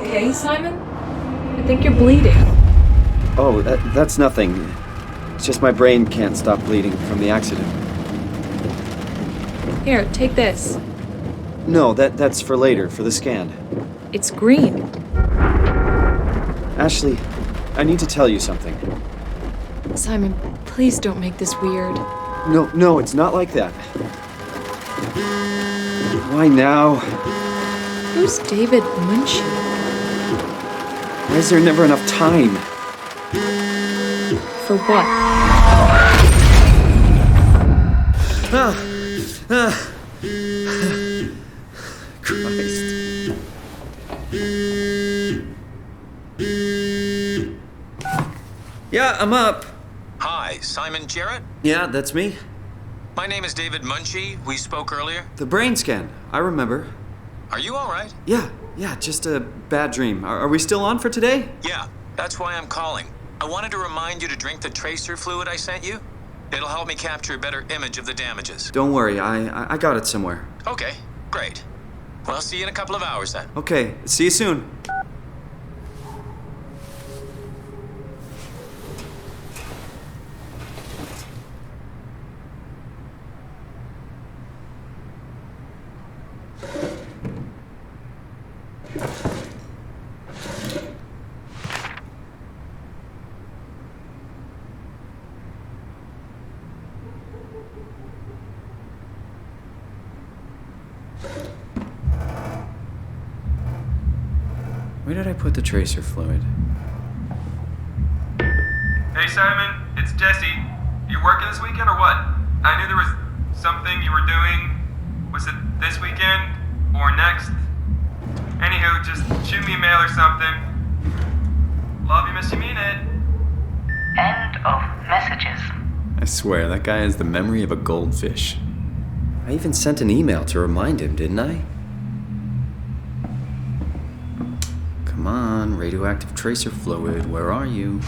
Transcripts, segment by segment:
okay, Simon? I think you're bleeding. Oh, that's nothing. It's just my brain can't stop bleeding from the accident. Here, take this. No, that's for later, for the scan. It's green. Ashley, I need to tell you something. Simon, please don't make this weird. No, it's not like that. Why now? Who's David Munchie? Why is there never enough time? For what? Christ. Yeah, I'm up. Hi, Simon Jarrett? Yeah, that's me. My name is David Munchie. We spoke earlier. The brain scan. I remember. Are you all right? Yeah, just a bad dream. Are we still on for today? Yeah, that's why I'm calling. I wanted to remind you to drink the tracer fluid I sent you. It'll help me capture a better image of the damages. Don't worry, I got it somewhere. Okay, great. Well, I'll see you in a couple of hours then. Okay, see you soon. Where did I put the tracer fluid? Hey Simon, it's Jesse. You working this weekend or what? I knew there was something you were doing. Was it this weekend or next? Anywho, just shoot me a mail or something. Love you, miss you, mean it. End of messages. I swear, that guy has the memory of a goldfish. I even sent an email to remind him, didn't I? Come on, radioactive tracer fluid, where are you?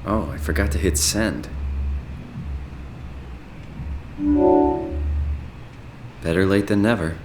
Oh, I forgot to hit send. Better late than never.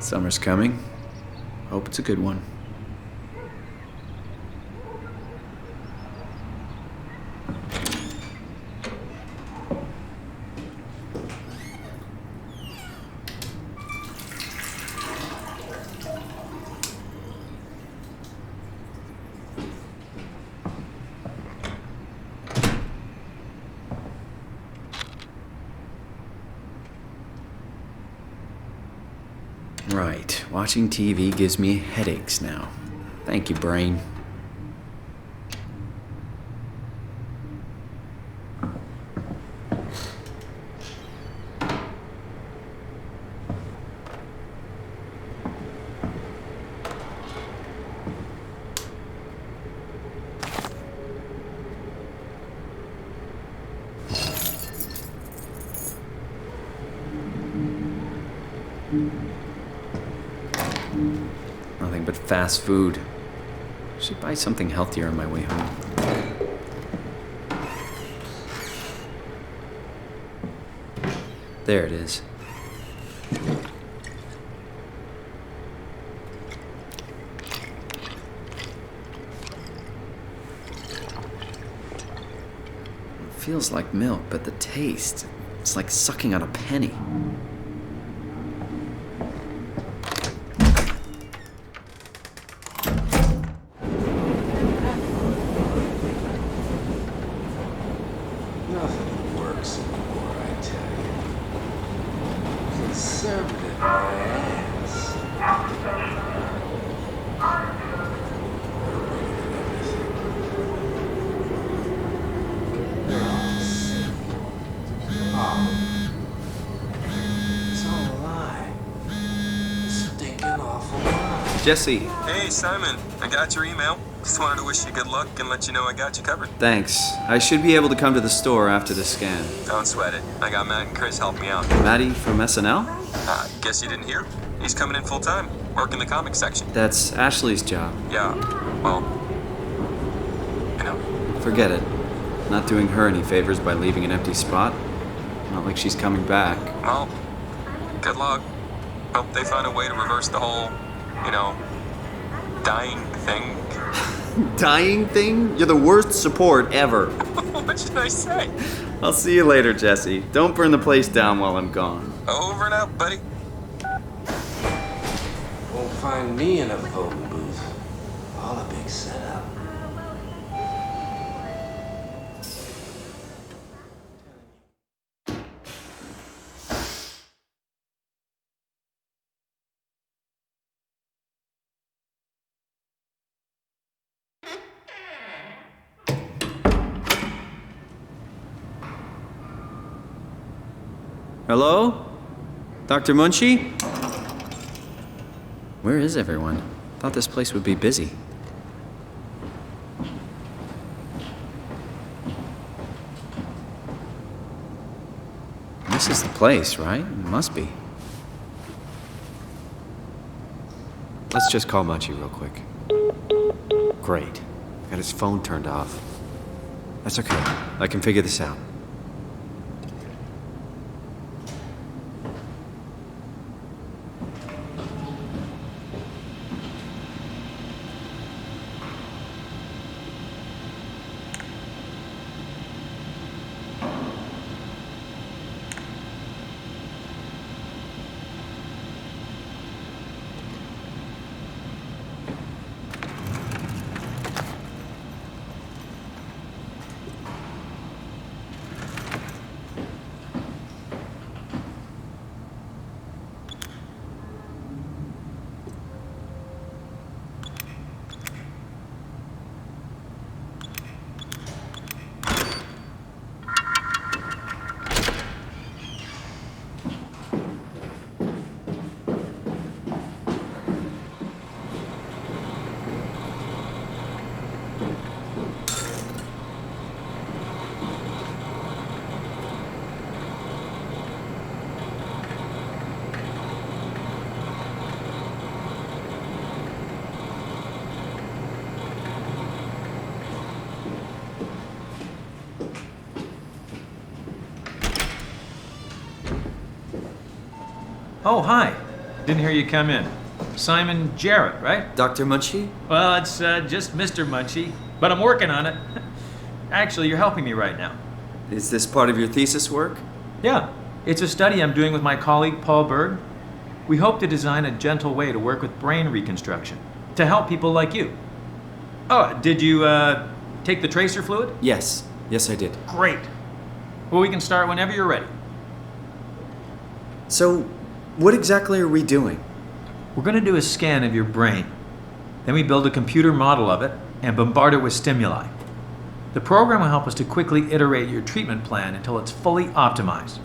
Summer's coming. Hope it's a good one. Right, watching TV gives me headaches now. Thank you, brain. Nothing but fast food. Should buy something healthier on my way home. There it is. It feels like milk, but the taste, it's like sucking on a penny. Nothing works anymore, I tell you. Conservative my ass. It's all a lie. Stinking awful lie. Jesse, Hey, Simon. I got your email. Just wanted to wish you good luck and let you know I got you covered. thanks. I should be able to come to the store after the scan. Don't sweat it. I got Matt and Chris helping me out. Maddie from SNL? Guess you didn't hear? He's coming in full time, working the comics section. That's Ashley's job. Yeah, well, you know. Forget it. Not doing her any favors by leaving an empty spot. Not like she's coming back. Well, good luck. Hope they find a way to reverse the whole, dying thing. Dying thing? You're the worst support ever. What should I say? I'll see you later, Jesse. Don't burn the place down while I'm gone. Over and out, buddy. Won't find me in a voting booth. All a big setup. Hello? Dr. Munchie? Where is everyone? Thought this place would be busy. This is the place, right? It must be. Let's just call Munchie real quick. Great. Got his phone turned off. That's okay. I can figure this out. Oh, hi. Didn't hear you come in. Simon Jarrett, right? Dr. Munchie? Well, it's just Mr. Munchie, but I'm working on it. Actually, you're helping me right now. Is this part of your thesis work? Yeah, it's a study I'm doing with my colleague Paul Berg. We hope to design a gentle way to work with brain reconstruction to help people like you. Oh, did you take the tracer fluid? Yes. Yes, I did. Great. Well, we can start whenever you're ready. So, what exactly are we doing? We're going to do a scan of your brain. Then we build a computer model of it and bombard it with stimuli. The program will help us to quickly iterate your treatment plan until it's fully optimized.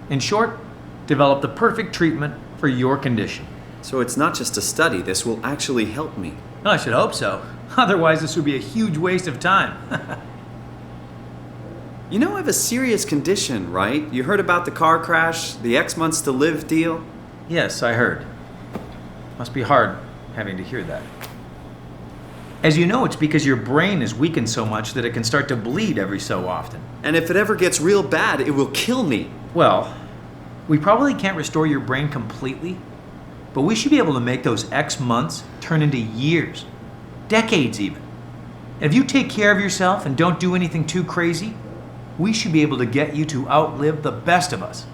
In short, develop the perfect treatment for your condition. So it's not just a study, this will actually help me. I should hope so. Otherwise, this would be a huge waste of time. You know I have a serious condition, right? You heard about the car crash, the X months to live deal? Yes, I heard. Must be hard having to hear that. As you know, it's because your brain is weakened so much that it can start to bleed every so often. And if it ever gets real bad, it will kill me. Well, we probably can't restore your brain completely, but we should be able to make those X months turn into years, decades even. And if you take care of yourself and don't do anything too crazy, we should be able to get you to outlive the best of us.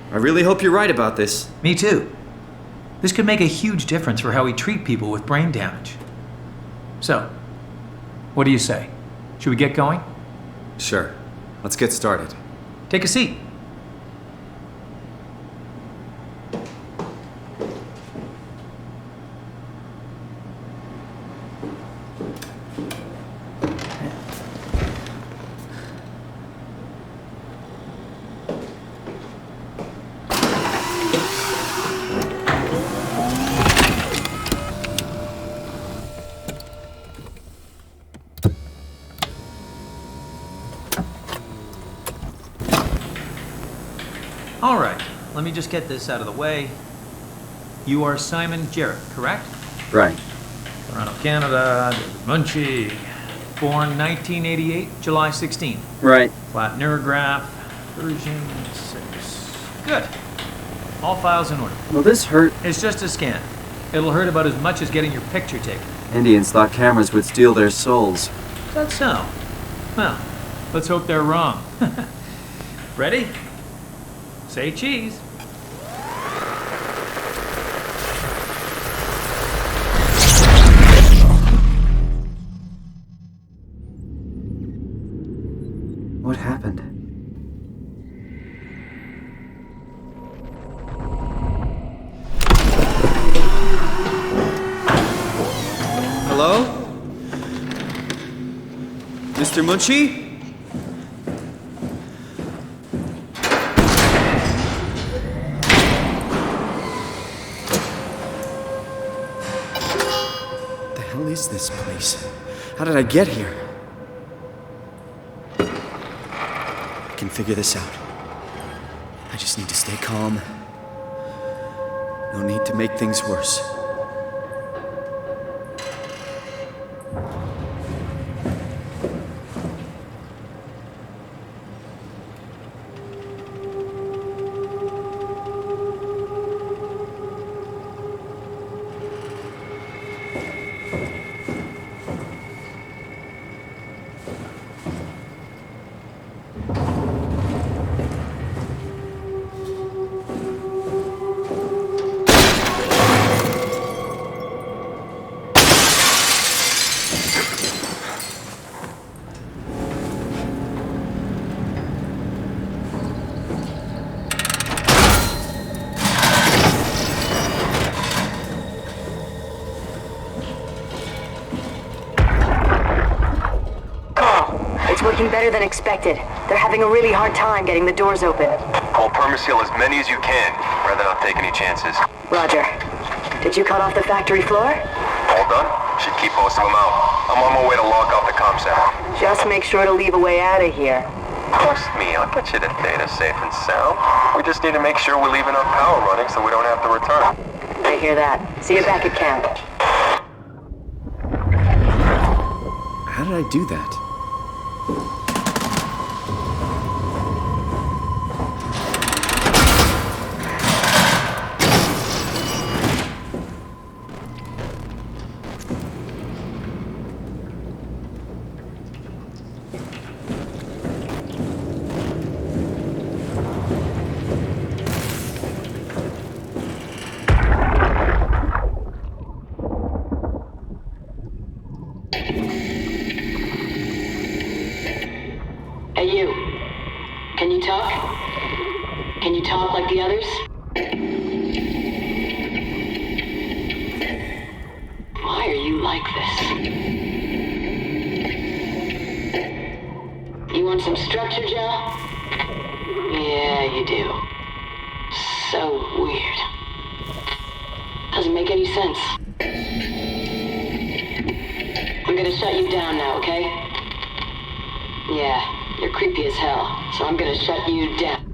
I really hope you're right about this. Me too. This could make a huge difference for how we treat people with brain damage. So, what do you say? Should we get going? Sure. Let's get started. Take a seat. All right, let me just get this out of the way. You are Simon Jarrett, correct? Right. Toronto, Canada, David Munchie. Born 1988, July 16. Right. Flat neurograph, version 6. Good. All files in order. Will this hurt? It's just a scan. It'll hurt about as much as getting your picture taken. Indians thought cameras would steal their souls. Is that so? Well, let's hope they're wrong. Ready? Say cheese. What happened? Hello? Mr. Munchie? What is this place? How did I get here? I can figure this out. I just need to stay calm. No need to make things worse. Working better than expected. They're having a really hard time getting the doors open. I'll permaseal as many as you can, rather not take any chances. Roger. Did you cut off the factory floor? All done? Should keep most of them out. I'm on my way to lock off the comm center. Just make sure to leave a way out of here. Trust me, I'll get you to Theta safe and sound. We just need to make sure we leave enough power running so we don't have to return. I hear that. See you back at camp. How did I do that? Hey, you. Can you talk? Can you talk like the others? Why are you like this? You want some structure, Joe? Yeah, you do. So weird. Doesn't make any sense. I'm gonna shut you down now, okay? Yeah, you're creepy as hell, so I'm gonna shut you down.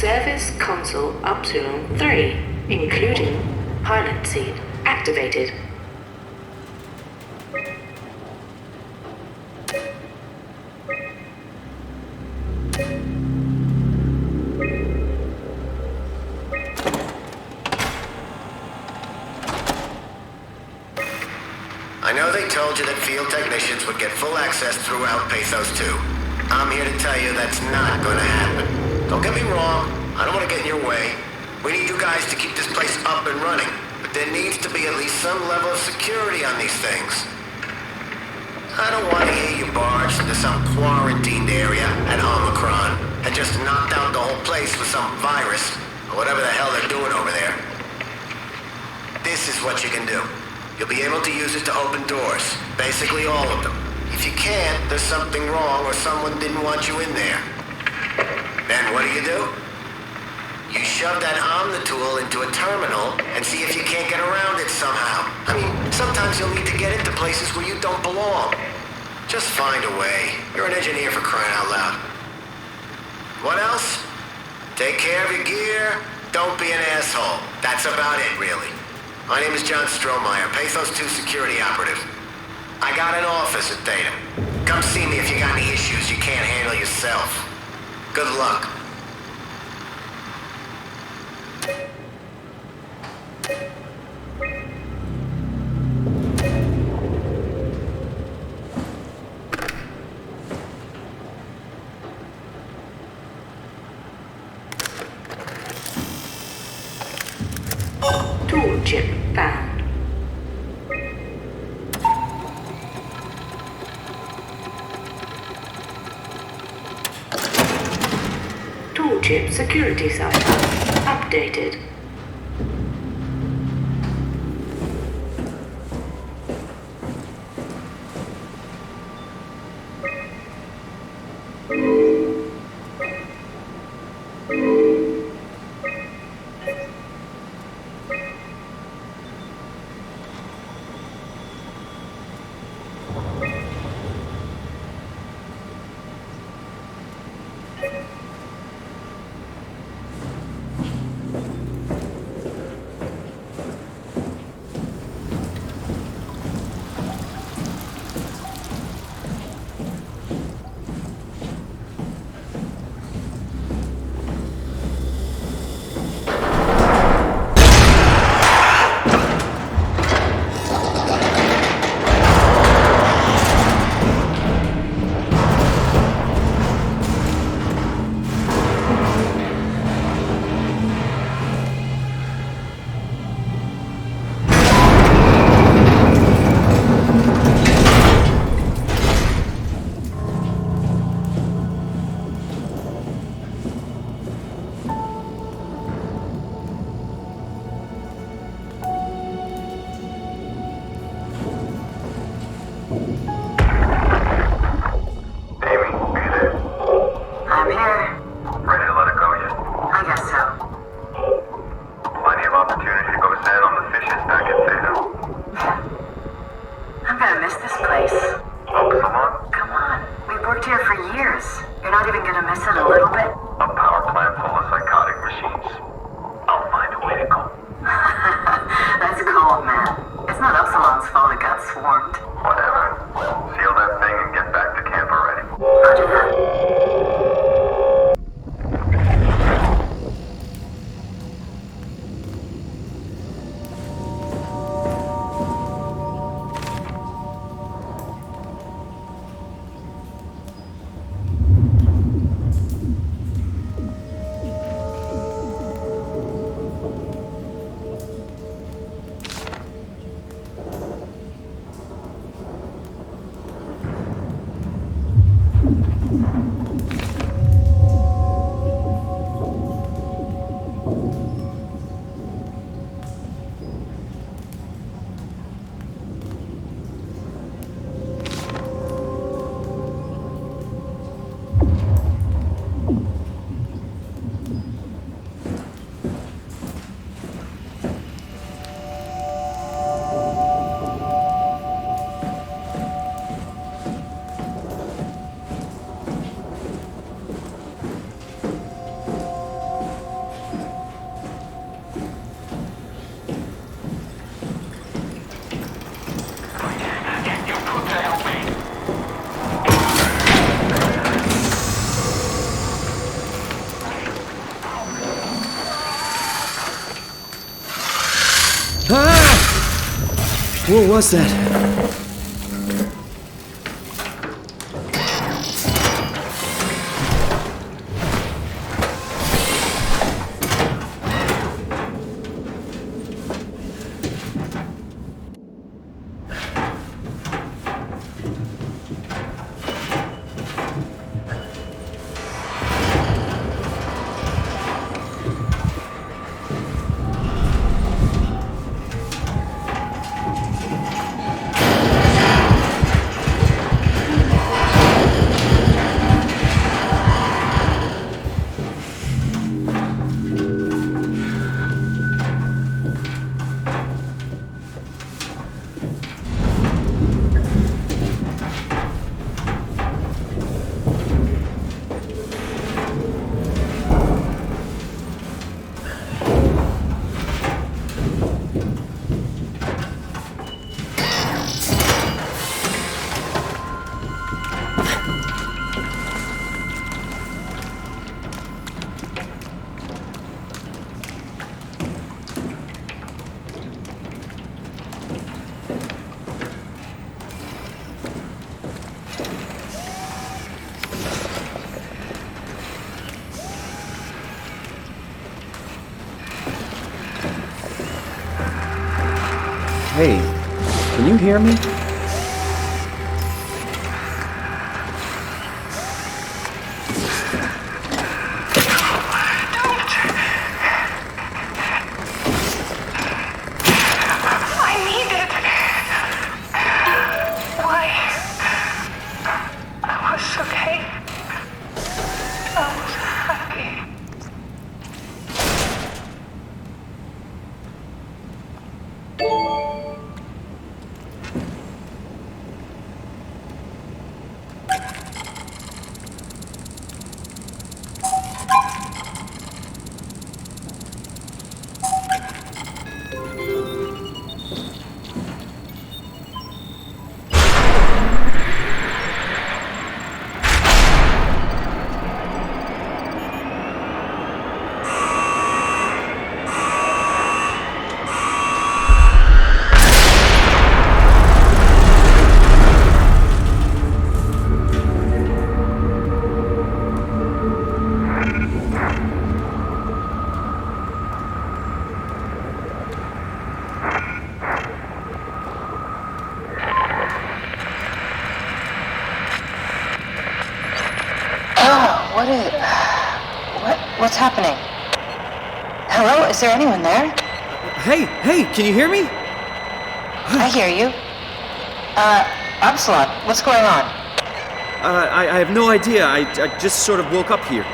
Service Console Upsilon 3, including pilot seat, activated. I know they told you that field technicians would get full access throughout PATHOS-II. I'm here to tell you that's not going to happen. Don't get me wrong, I don't want to get in your way. We need you guys to keep this place up and running, but there needs to be at least some level of security on these things. I don't want to hear you barged into some quarantined area at Omicron and just knocked out the whole place with some virus, or whatever the hell they're doing over there. This is what you can do. You'll be able to use it to open doors, basically all of them. If you can't, there's something wrong or someone didn't want you in there. Then what do? You shove that Omni tool into a terminal and see if you can't get around it somehow. I mean, sometimes you'll need to get into places where you don't belong. Just find a way. You're an engineer, for crying out loud. What else? Take care of your gear. Don't be an asshole. That's about it, really. My name is John Strohmeyer, PATHOS-II security operative. I got an office at Theta. Come see me if you got any issues you can't handle yourself. Good luck. Tool chip found. Tool chip security site updated. Upsilon? Come on. We've worked here for years. You're not even gonna miss it a little bit? A power plant full of psychotic machines. I'll find a way to go. That's cool, man. It's not Upsilon's fault it got swarmed. Whatever. Seal that thing and get back to camp already. Roger that. What was that? Hey, can you hear me? What's happening? Hello? Is there anyone there? Hey, can you hear me? I hear you. Upsilon, what's going on? I have no idea. I just sort of woke up here.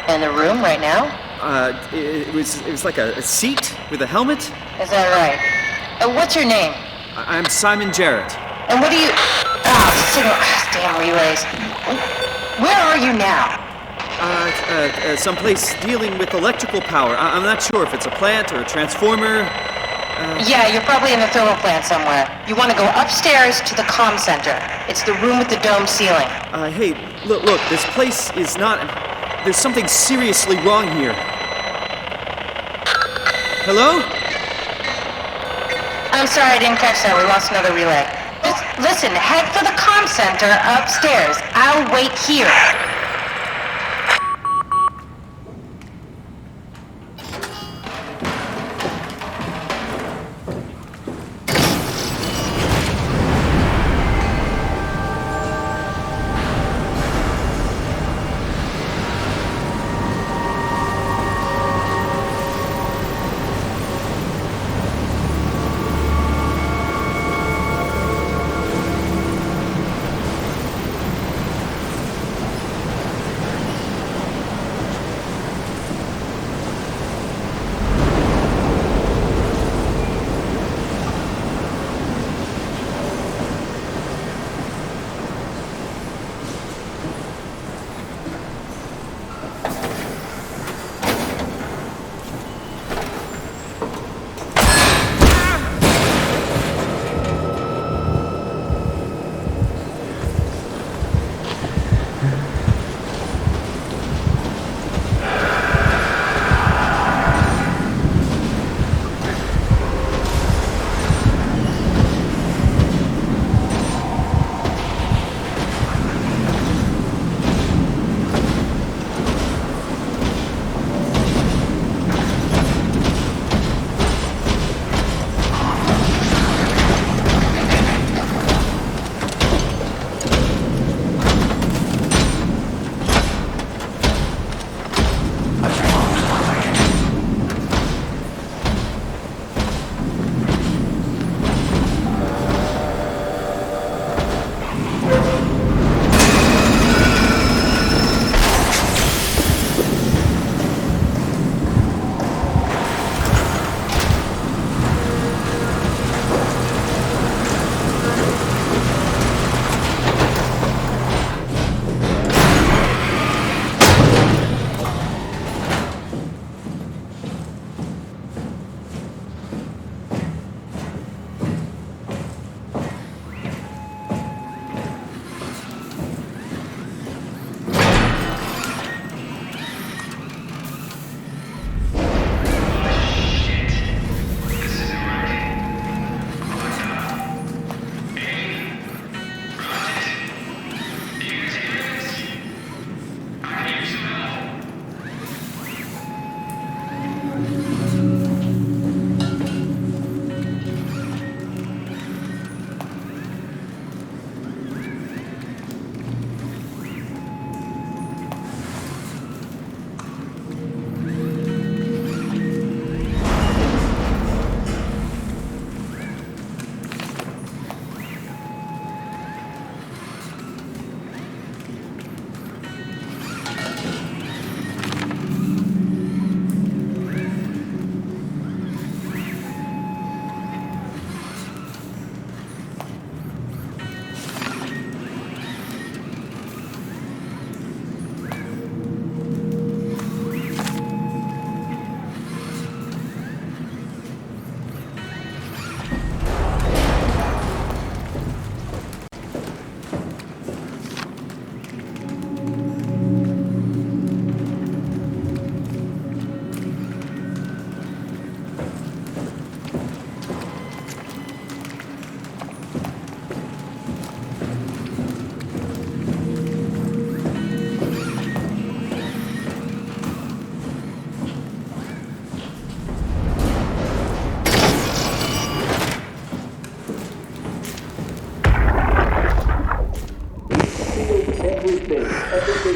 In the room right now? It was like a seat with a helmet. Is that right? What's your name? I'm Simon Jarrett. And what do you... damn relays. Where are you now? Someplace dealing with electrical power. I'm not sure if it's a plant or a transformer. Yeah, you're probably in the thermal plant somewhere. You want to go upstairs to the comm center. It's the room with the dome ceiling. Hey, look, this place is not... There's something seriously wrong here. Hello? I'm sorry, I didn't catch that. We lost another relay. Just listen, head for the comm center upstairs. I'll wait here.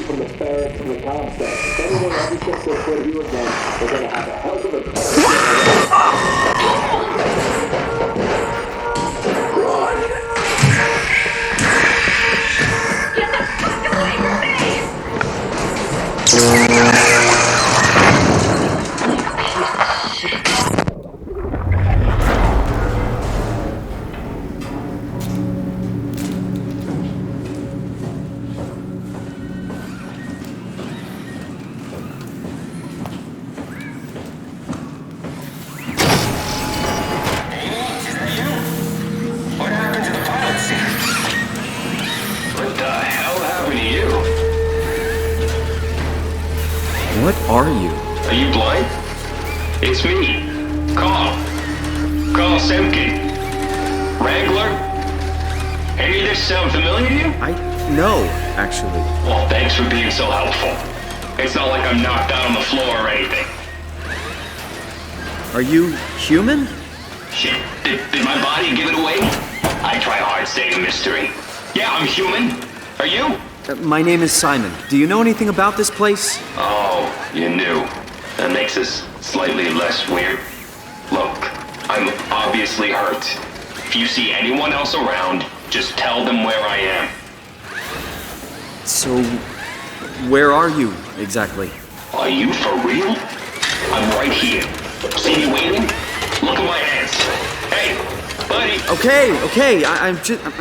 move from the barracks to the comm center. If anyone ever sets their foot here again, they're gonna have a hell of a Get the fuck away from me! What are you? Are you blind? It's me. Carl Semkin. Wrangler? Any of this sound familiar to you? No, actually. Well, thanks for being so helpful. It's not like I'm knocked out on the floor or anything. Are you human? Shit, did my body give it away? I try hard staying a mystery. Yeah, I'm human. Are you? My name is Simon. Do you know anything about this place? Oh, you knew. That makes this slightly less weird. Look, I'm obviously hurt. If you see anyone else around, just tell them where I am. So, where are you exactly? Are you for real? I'm right here. See me waiting? Look at my hands. Hey, buddy. Okay. I'm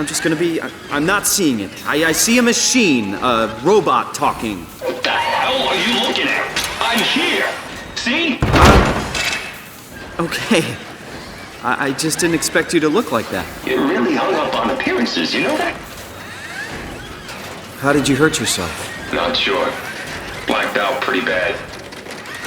just gonna be. I'm not seeing it. I see a machine, a robot talking. What the hell are you looking at? I'm here. See? Okay. I just didn't expect you to look like that. You're really hung up on appearances, you know that? How did you hurt yourself? Not sure. Blacked out pretty bad.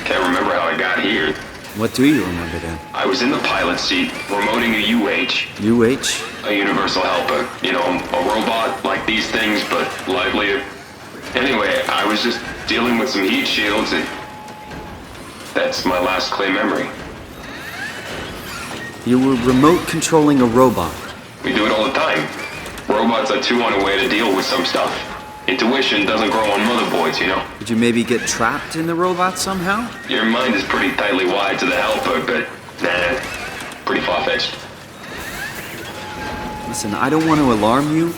Can't remember how I got here. What do you remember then? I was in the pilot seat, remoting a UH. UH? A universal helper. You know, a robot like these things, but livelier. Anyway, I was just dealing with some heat shields and that's my last clear memory. You were remote controlling a robot. We do it all the time. Robots are too unaware to deal with some stuff. Intuition doesn't grow on motherboards, you know? Did you maybe get trapped in the robot somehow? Your mind is pretty tightly wired to the helper, but nah, pretty far-fetched. Listen, I don't want to alarm you,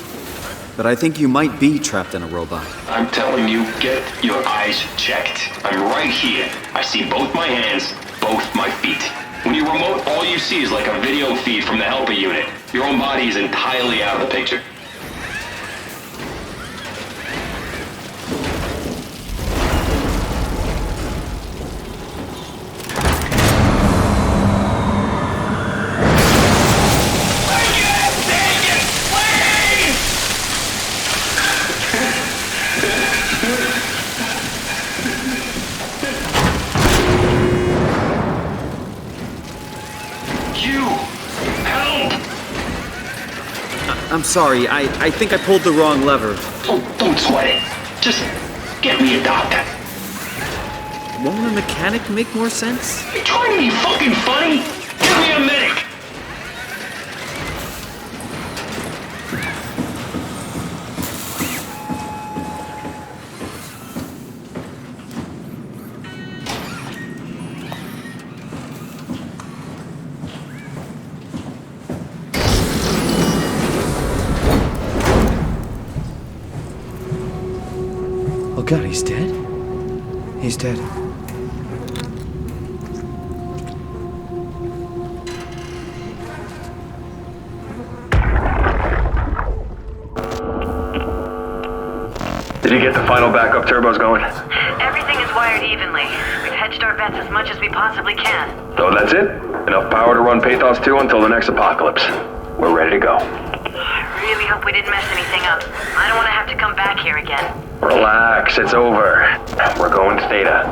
but I think you might be trapped in a robot. I'm telling you, get your eyes checked. I'm right here. I see both my hands, both my feet. When you remote, all you see is like a video feed from the helper unit. Your own body is entirely out of the picture. I'm sorry, I think I pulled the wrong lever. Don't sweat it. Just get me a doctor. Won't a mechanic make more sense? You trying to be fucking funny? Give me a medic! Oh god, he's dead? He's dead. Did you get the final backup turbos going? Everything is wired evenly. We've hedged our bets as much as we possibly can. So that's it? Enough power to run PATHOS-II until the next apocalypse. We're ready to go. I really hope we didn't mess anything up. I don't want to have to come back here again. Relax, it's over. We're going to Theta.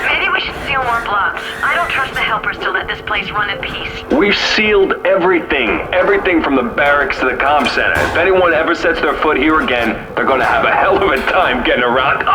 Maybe we should seal more blocks. I don't trust the helpers to let this place run in peace. We've sealed everything. Everything from the barracks to the comm center. If anyone ever sets their foot here again, they're gonna have a hell of a time getting around.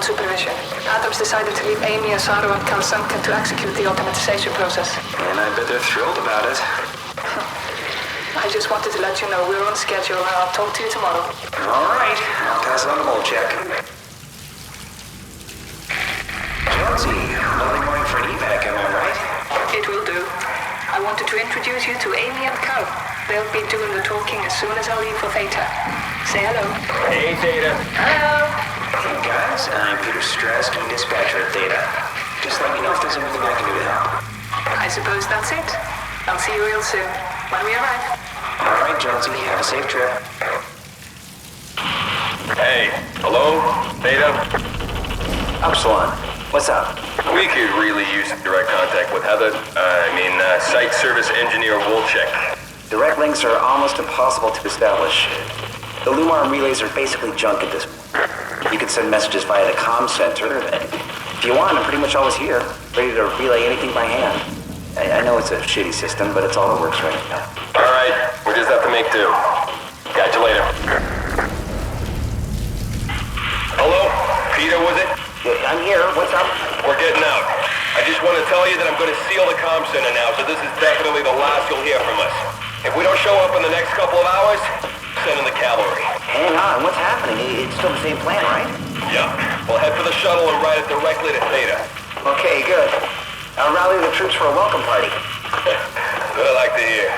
Supervision. Adams decided to leave Amy, Asaro, and Kalsanka to execute the automatization process. And I bet they're thrilled about it. I just wanted to let you know we're on schedule, and I'll talk to you tomorrow. All right. I'll pass it on to Molchek. Jonesy, early morning for an evac, am I right? It will do. I wanted to introduce you to Amy and Cal. They'll be doing the talking as soon as I leave for Theta. Say hello. Hey, Theta. Hello. Hey, guys. I'm Peter Strasky, dispatcher at Theta. Just let me know if there's anything I can do to help. I suppose that's it. I'll see you real soon, when we arrive. All right, Jonesy. Have a safe trip. Hey, hello? Theta? Upsilon. What's up? We could really use direct contact with Heather. Site service engineer Wolchek. Direct links are almost impossible to establish. The Lumar relays are basically junk at this point. You can send messages via the comm center. If you want, I'm pretty much always here, ready to relay anything by hand. I know it's a shitty system, but it's all that works right now. All right, we just have to make do. Catch you later. Hello? Peter, was it? Yeah, I'm here. What's up? We're getting out. I just want to tell you that I'm going to seal the comm center now, so this is definitely the last you'll hear from us. If we don't show up in the next couple of hours, send in the cavalry. Hang on, what's happening? It's still the same plan, right? Yeah. We'll head for the shuttle and ride it directly to Theta. Okay, good. I'll rally the troops for a welcome party. What I like to hear.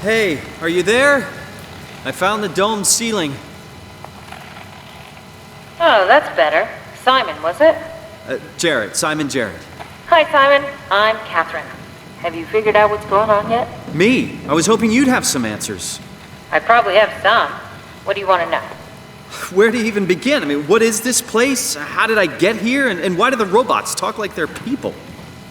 Hey, are you there? I found the dome ceiling. Oh, that's better. Simon, was it? Jarrett, Simon Jarrett. Hi, Simon. I'm Catherine. Have you figured out what's going on yet? Me? I was hoping you'd have some answers. I probably have some. What do you want to know? Where to even begin? I mean, what is this place? How did I get here? And why do the robots talk like they're people?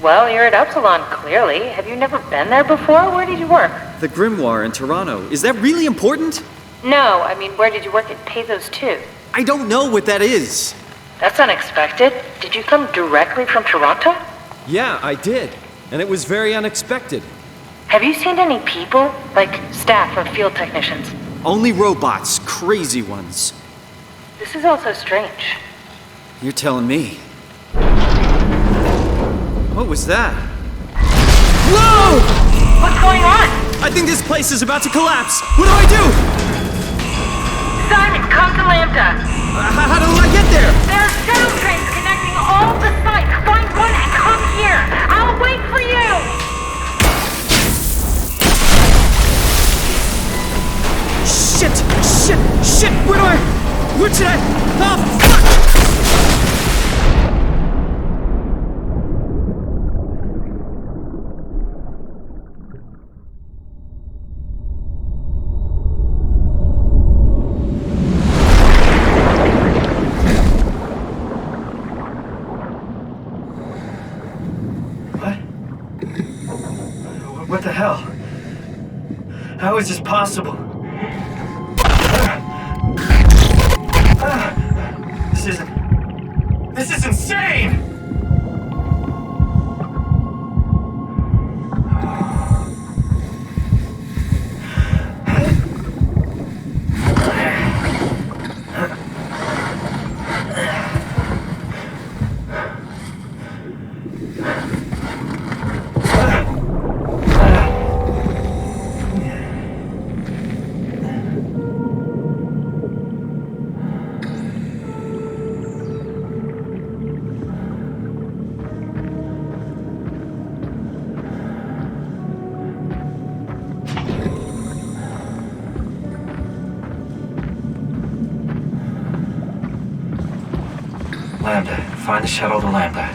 Well, you're at Upsilon, clearly. Have you never been there before? Where did you work? The Grimoire in Toronto. Is that really important? No, I mean, where did you work at PATHOS-II? I don't know what that is. That's unexpected. Did you come directly from Toronto? Yeah, I did. And it was very unexpected. Have you seen any people? Like staff or field technicians? Only robots, crazy ones. This is also strange. You're telling me. What was that? Whoa! What's going on? I think this place is about to collapse. What do I do? Simon, come to Lambda. How do I get there? There are shuttle trains connecting all the sites. Find one and come here. I'll wait for you. Shit! Where should I? Oh, fuck! What the hell? How is this possible? This is insane! Lambda. Find the shuttle to Lambda.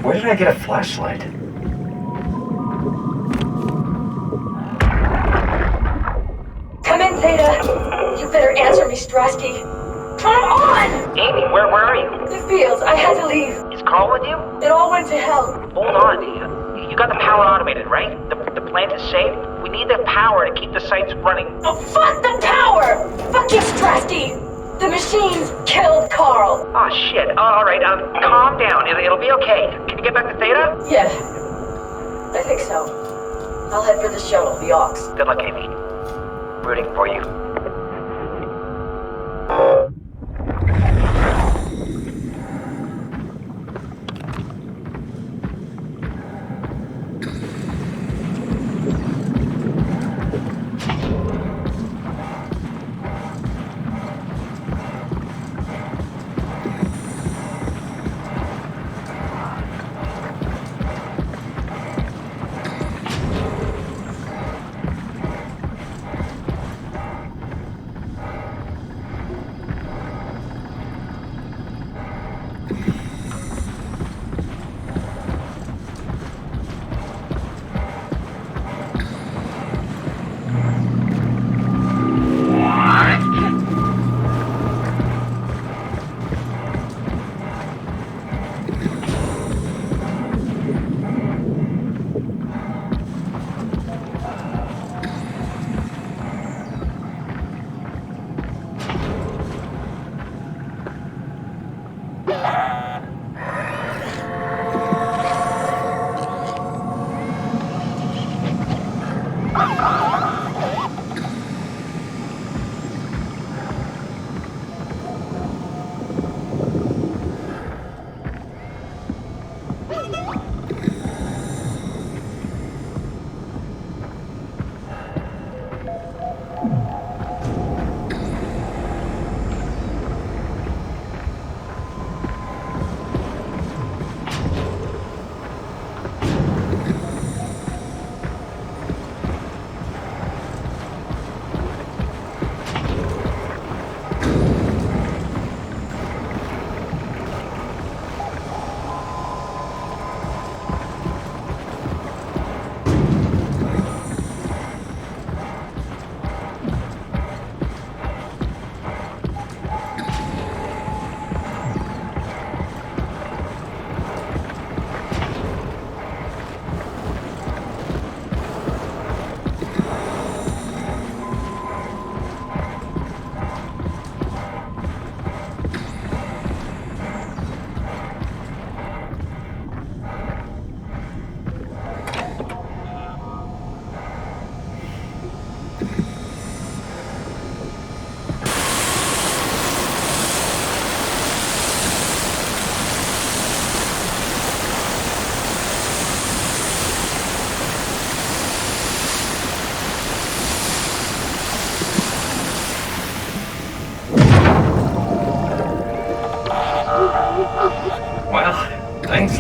Where did I get a flashlight? Come in, Theta. You better answer me, Strasky. Come on! Amy, where are you? The fields. I had to leave. Is Carl with you? It all went to hell. Hold on. You got the power automated, right? The plant is safe? We need the power to keep the sites running. Oh, fuck the power! Fuck you, Strasky! The machines killed Carl. Oh, shit. All right, calm down. It'll be okay. Can you get back to Theta? Yeah. I think so. I'll head for the shuttle, the Aux. Good luck, Amy. Rooting for you.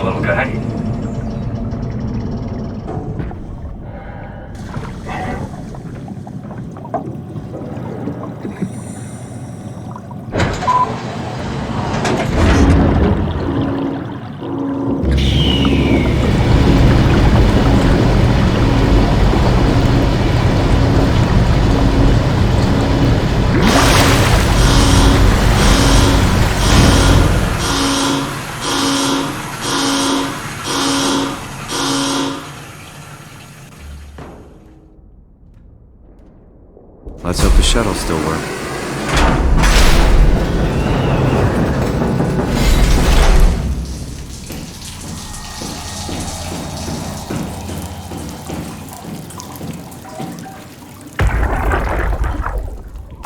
little guy. Let's hope the shuttle still works.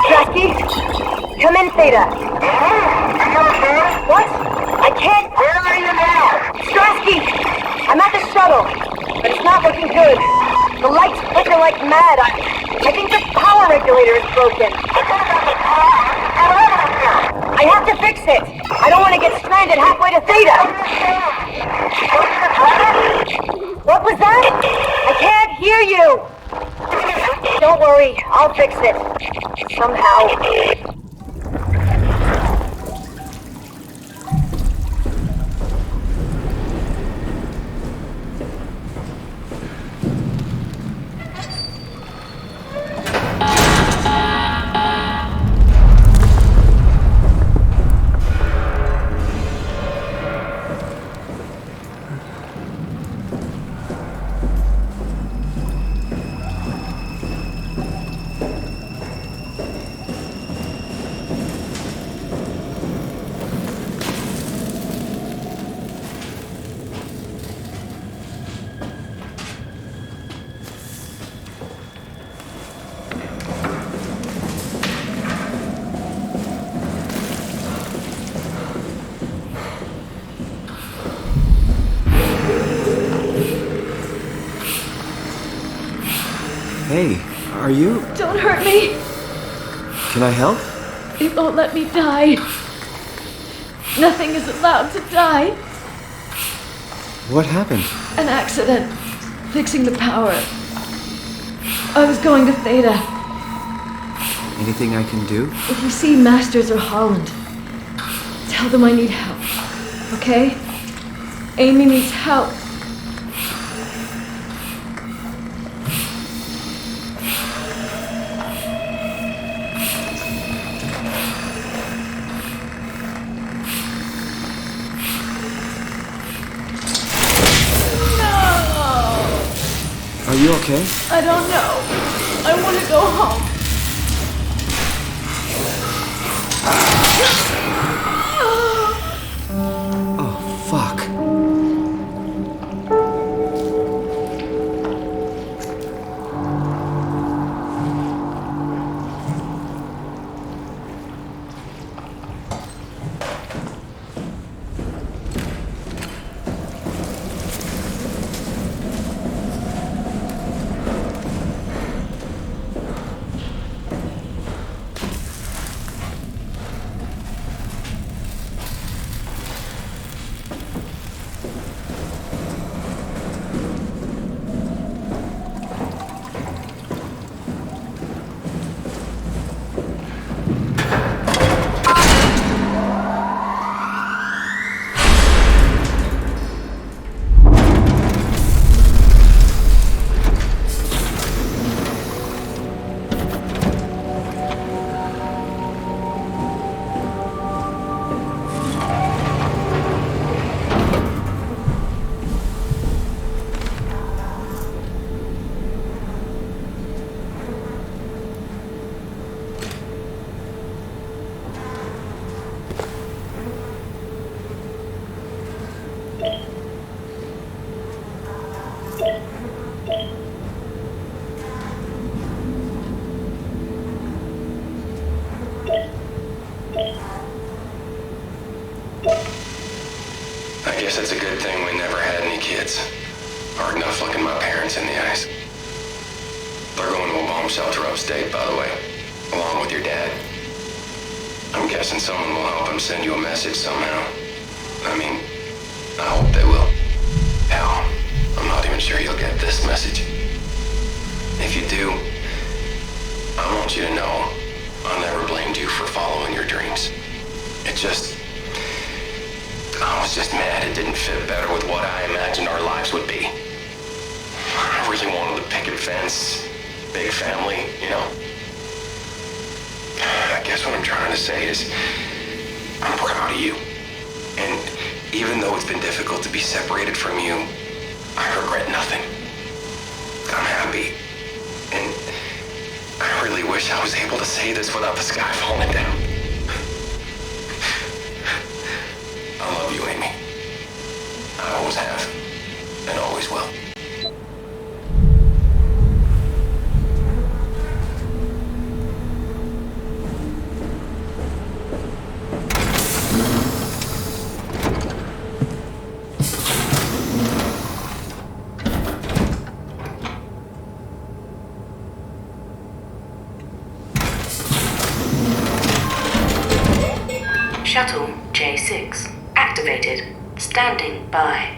Jackie? Come in, Theta. What? I can't. Where are you now? Strasky! I'm at the shuttle, but it's not looking good. The lights flicker like mad. I think the power regulator is broken. I have to fix it. I don't want to get stranded halfway to Theta. What was that? I can't hear you. Don't worry, I'll fix it. Somehow. Hey, are you... Don't hurt me. Can I help? It won't let me die. Nothing is allowed to die. What happened? An accident. Fixing the power. I was going to Theta. Anything I can do? If you see Masters or Holland, tell them I need help. Okay? Amy needs help. Are you okay? I don't know. I want to go home. Oh, fuck. I guess it's a good thing we never had any kids. Hard enough looking my parents in the eyes. They're going to a bomb shelter upstate, by the way, along with your dad. I'm guessing someone will help him send you a message somehow. I mean, I hope they will. Hell, I'm not even sure you'll get this message. If you do, I want you to know I never blamed you for following your dreams. I was just mad it didn't fit better with what I imagined our lives would be. I really wanted the picket fence, big family, you know? I guess what I'm trying to say is, I'm proud of you. And even though it's been difficult to be separated from you, I regret nothing. I'm happy. And I really wish I was able to say this without the sky falling down. I love you, Amy. I always have, and always will. Shuttle J6 activated. Standing by.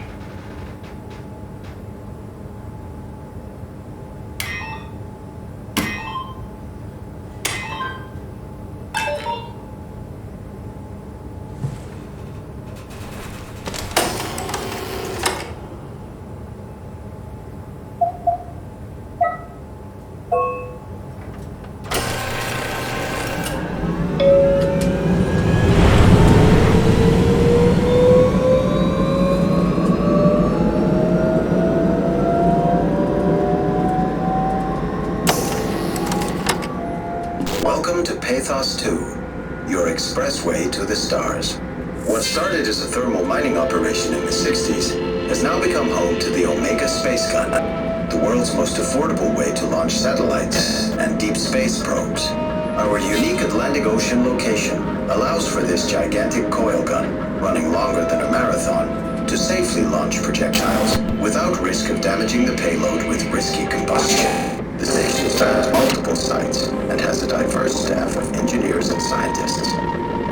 Welcome to PATHOS-II, your expressway to the stars. What started as a thermal mining operation in the 60s has now become home to the Omega space gun, the world's most affordable way to launch satellites and deep space probes. Our unique Atlantic Ocean location allows for this gigantic coil gun, running longer than a marathon, to safely launch projectiles without risk of damaging the payload with risky combustion. The station spans multiple sites and has a diverse staff of engineers and scientists.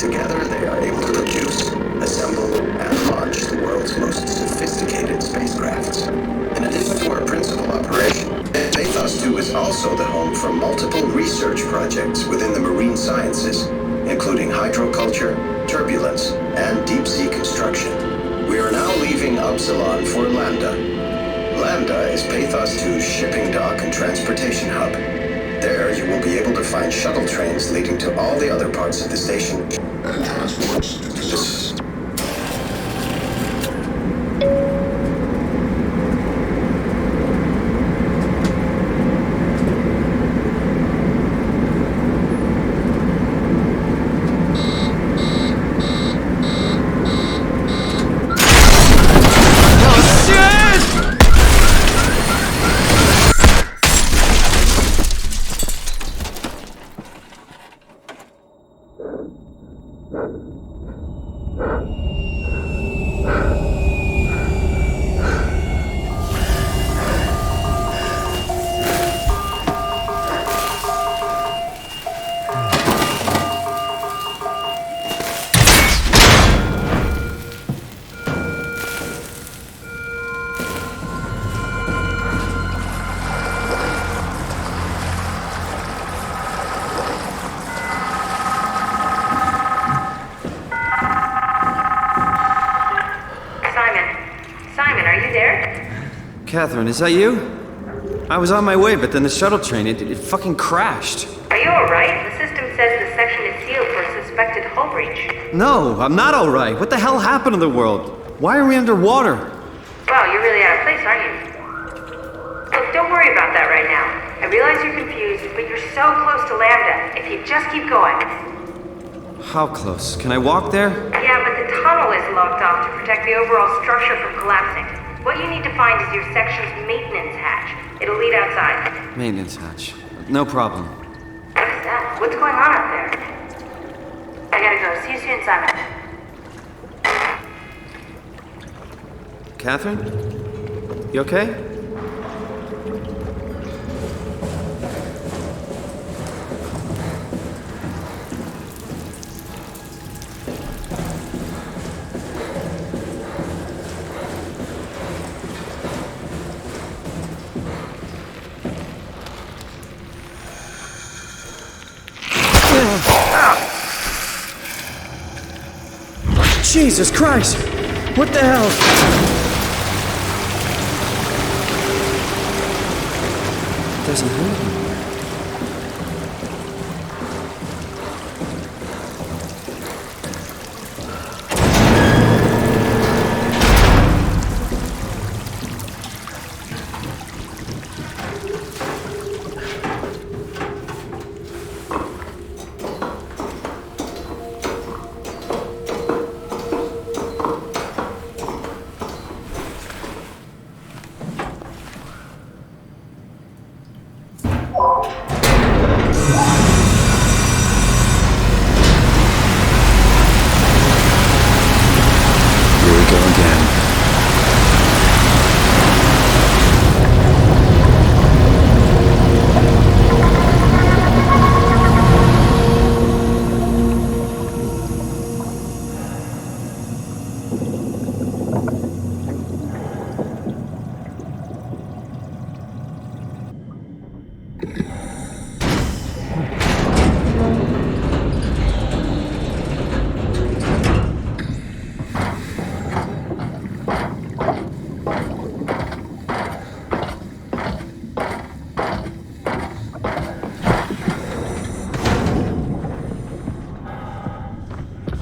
Together, they are able to produce, assemble, and launch the world's most sophisticated spacecrafts. In addition to our principal operation, PATHOS-II is also the home for multiple research projects within the marine sciences, including hydroculture, turbulence, and deep-sea construction. We are now leaving Upsilon for Lambda. Lambda is PATHOS-II's shipping dock and transportation hub. There, you will be able to find shuttle trains leading to all the other parts of the station. And transports to surface. Catherine, is that you? I was on my way, but then the shuttle train, it fucking crashed. Are you alright? The system says the section is sealed for a suspected hull breach. No, I'm not alright. What the hell happened to the world? Why are we underwater? Wow, you're really out of place, aren't you? Look, don't worry about that right now. I realize you're confused, but you're so close to Lambda. If you just keep going. How close? Can I walk there? Yeah, but the tunnel is locked off to protect the overall structure from collapsing. What you need to find is your section's maintenance hatch. It'll lead outside. Maintenance hatch. No problem. What is that? What's going on up there? I gotta go. See you soon, Simon. Catherine? You okay? Jesus Christ! What the hell? It doesn't hurt anymore.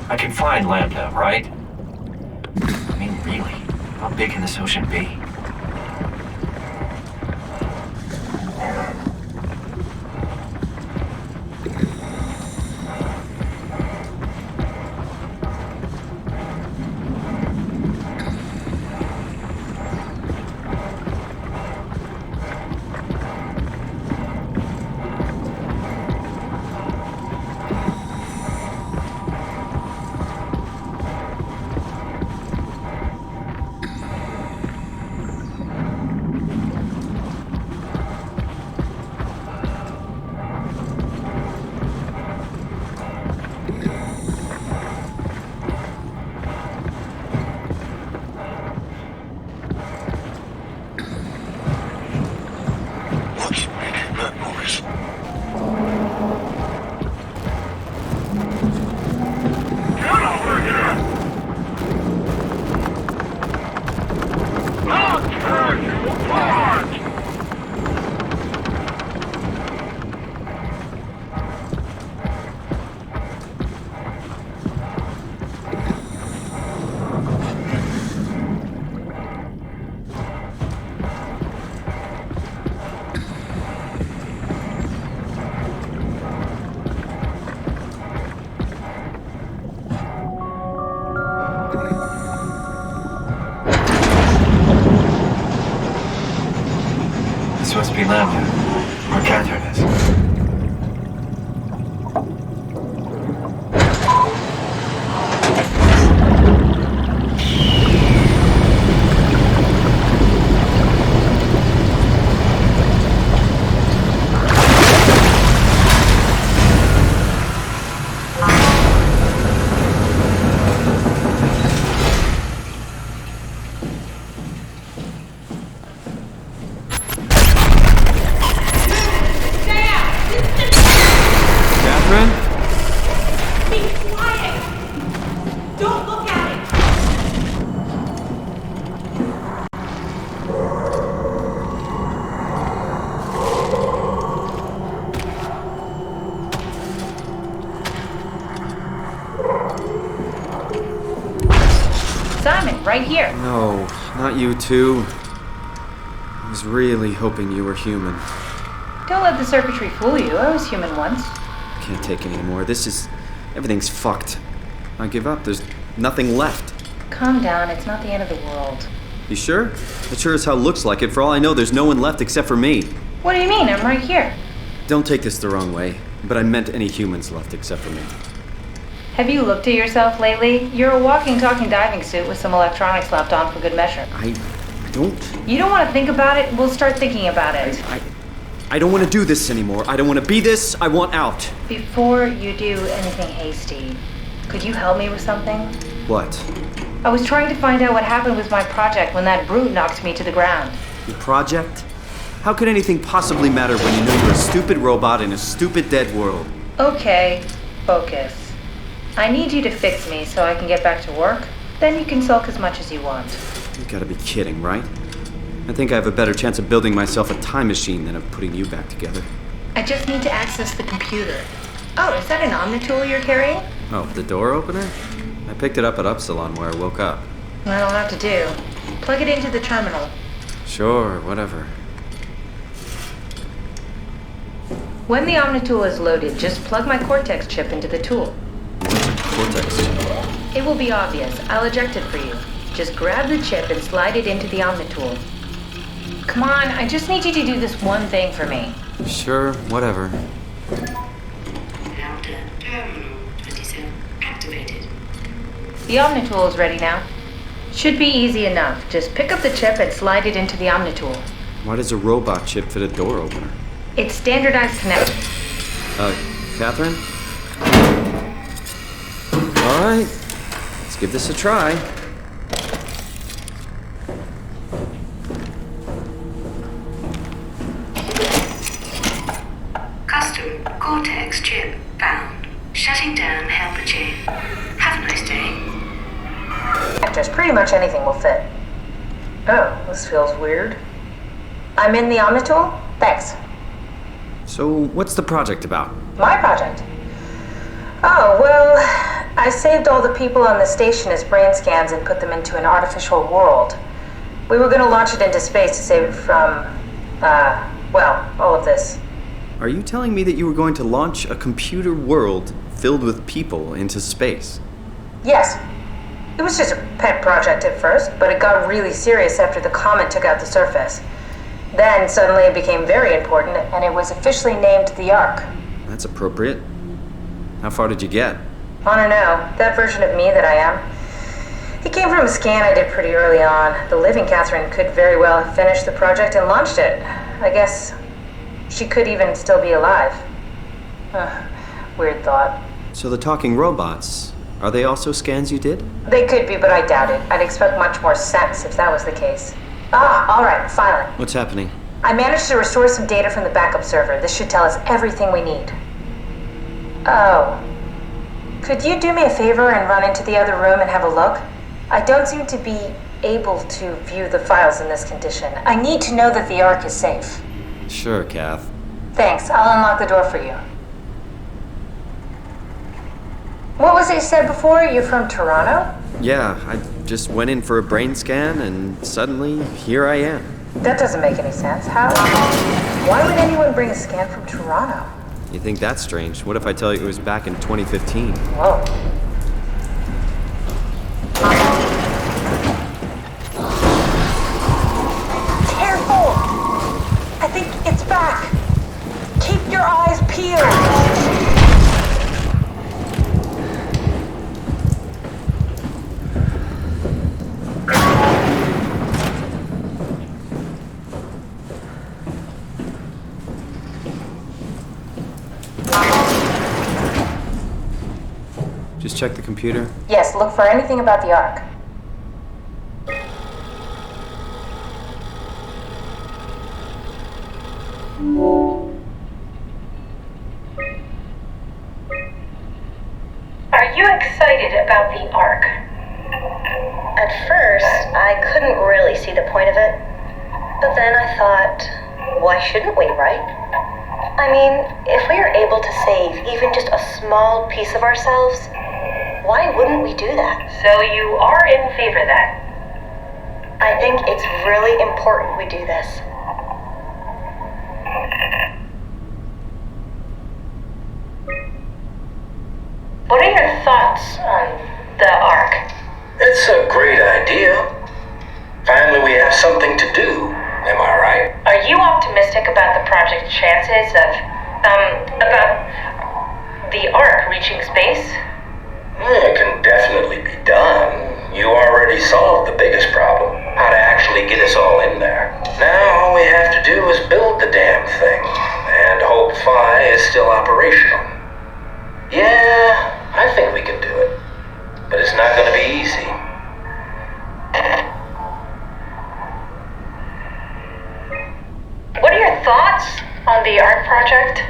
I can find Lambda, right? I mean, really, how big can this ocean be? This must be Lambda, where Catherine is. Right here. No, not you two. I was really hoping you were human. Don't let the circuitry fool you. I was human once. I can't take it anymore. Everything's fucked. I give up. There's nothing left. Calm down. It's not the end of the world. You sure? It sure as hell looks like it. For all I know, there's no one left except for me. What do you mean? I'm right here. Don't take this the wrong way, but I meant any humans left except for me. Have you looked at yourself lately? You're a walking, talking diving suit with some electronics slapped on for good measure. I don't... You don't want to think about it? We'll start thinking about it. I don't want to do this anymore. I don't want to be this. I want out. Before you do anything hasty, could you help me with something? What? I was trying to find out what happened with my project when that brute knocked me to the ground. Your project? How could anything possibly matter when you know you're a stupid robot in a stupid dead world? Okay, focus. I need you to fix me so I can get back to work. Then you can sulk as much as you want. You gotta be kidding, right? I think I have a better chance of building myself a time machine than of putting you back together. I just need to access the computer. Oh, is that an Omnitool you're carrying? Oh, the door opener? I picked it up at Upsilon where I woke up. That'll have to do. Plug it into the terminal. Sure, whatever. When the Omnitool is loaded, just plug my Cortex chip into the tool. What's a Cortex chip? It will be obvious. I'll eject it for you. Just grab the chip and slide it into the Omnitool. Come on, I just need you to do this one thing for me. Sure, whatever. Lambda terminal 27 activated. The Omnitool is ready now. Should be easy enough. Just pick up the chip and slide it into the Omnitool. Why does a robot chip fit a door opener? It's standardized connector. Catherine? Alright, let's give this a try. Custom Cortex chip found. Shutting down helper chain. Have a nice day. Just pretty much anything will fit. Oh, this feels weird. I'm in the Omnitool? Thanks. So, what's the project about? My project? Oh, well, I saved all the people on the station as brain scans and put them into an artificial world. We were going to launch it into space to save it from, all of this. Are you telling me that you were going to launch a computer world filled with people into space? Yes. It was just a pet project at first, but it got really serious after the comet took out the surface. Then suddenly it became very important, and it was officially named the Ark. That's appropriate. How far did you get? I don't know. That version of me that I am. It came from a scan I did pretty early on. The living Catherine could very well have finished the project and launched it. I guess she could even still be alive. Weird thought. So the talking robots, are they also scans you did? They could be, but I doubt it. I'd expect much more sense if that was the case. All right, finally. What's happening? I managed to restore some data from the backup server. This should tell us everything we need. Oh. Could you do me a favor and run into the other room and have a look? I don't seem to be able to view the files in this condition. I need to know that the Ark is safe. Sure, Kath. Thanks. I'll unlock the door for you. What was it you said before? You're from Toronto? Yeah, I just went in for a brain scan and suddenly here I am. That doesn't make any sense. How? Why would anyone bring a scan from Toronto? You think that's strange? What if I tell you it was back in 2015? Whoa. Careful! I think it's back. Keep your eyes peeled. Just check the computer. Yes, look for anything about the Ark. Are you excited about the Ark? At first, I couldn't really see the point of it. But then I thought, why shouldn't we, right? I mean, if we are able to save even just a small piece of ourselves, why wouldn't we do that? So you are in favor then? I think it's really important we do this. What are your thoughts on the Ark? It's a great idea. Finally, we have something to do. Am I right? Are you optimistic about the project's chances of, about the Ark reaching space? It can definitely be done. You already solved the biggest problem, how to actually get us all in there. Now all we have to do is build the damn thing, and hope Phi is still operational. Yeah, I think we can do it. But it's not gonna be easy. What are your thoughts on the Ark project?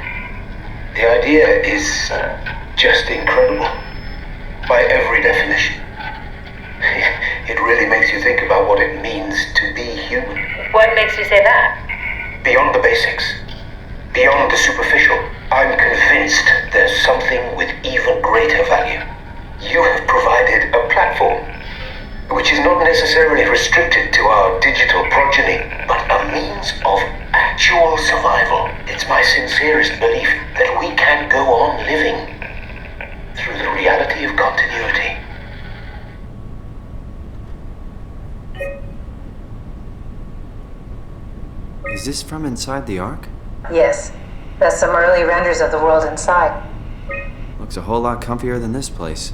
The idea is just incredible. by every definition. It really makes you think about what it means to be human. What makes you say that? Beyond the basics, beyond the superficial, I'm convinced there's something with even greater value. You have provided a platform, which is not necessarily restricted to our digital progeny, but a means of actual survival. It's my sincerest belief that we can go on living through the reality of continuity. Is this from inside the Ark? Yes. That's some early renders of the world inside. Looks a whole lot comfier than this place.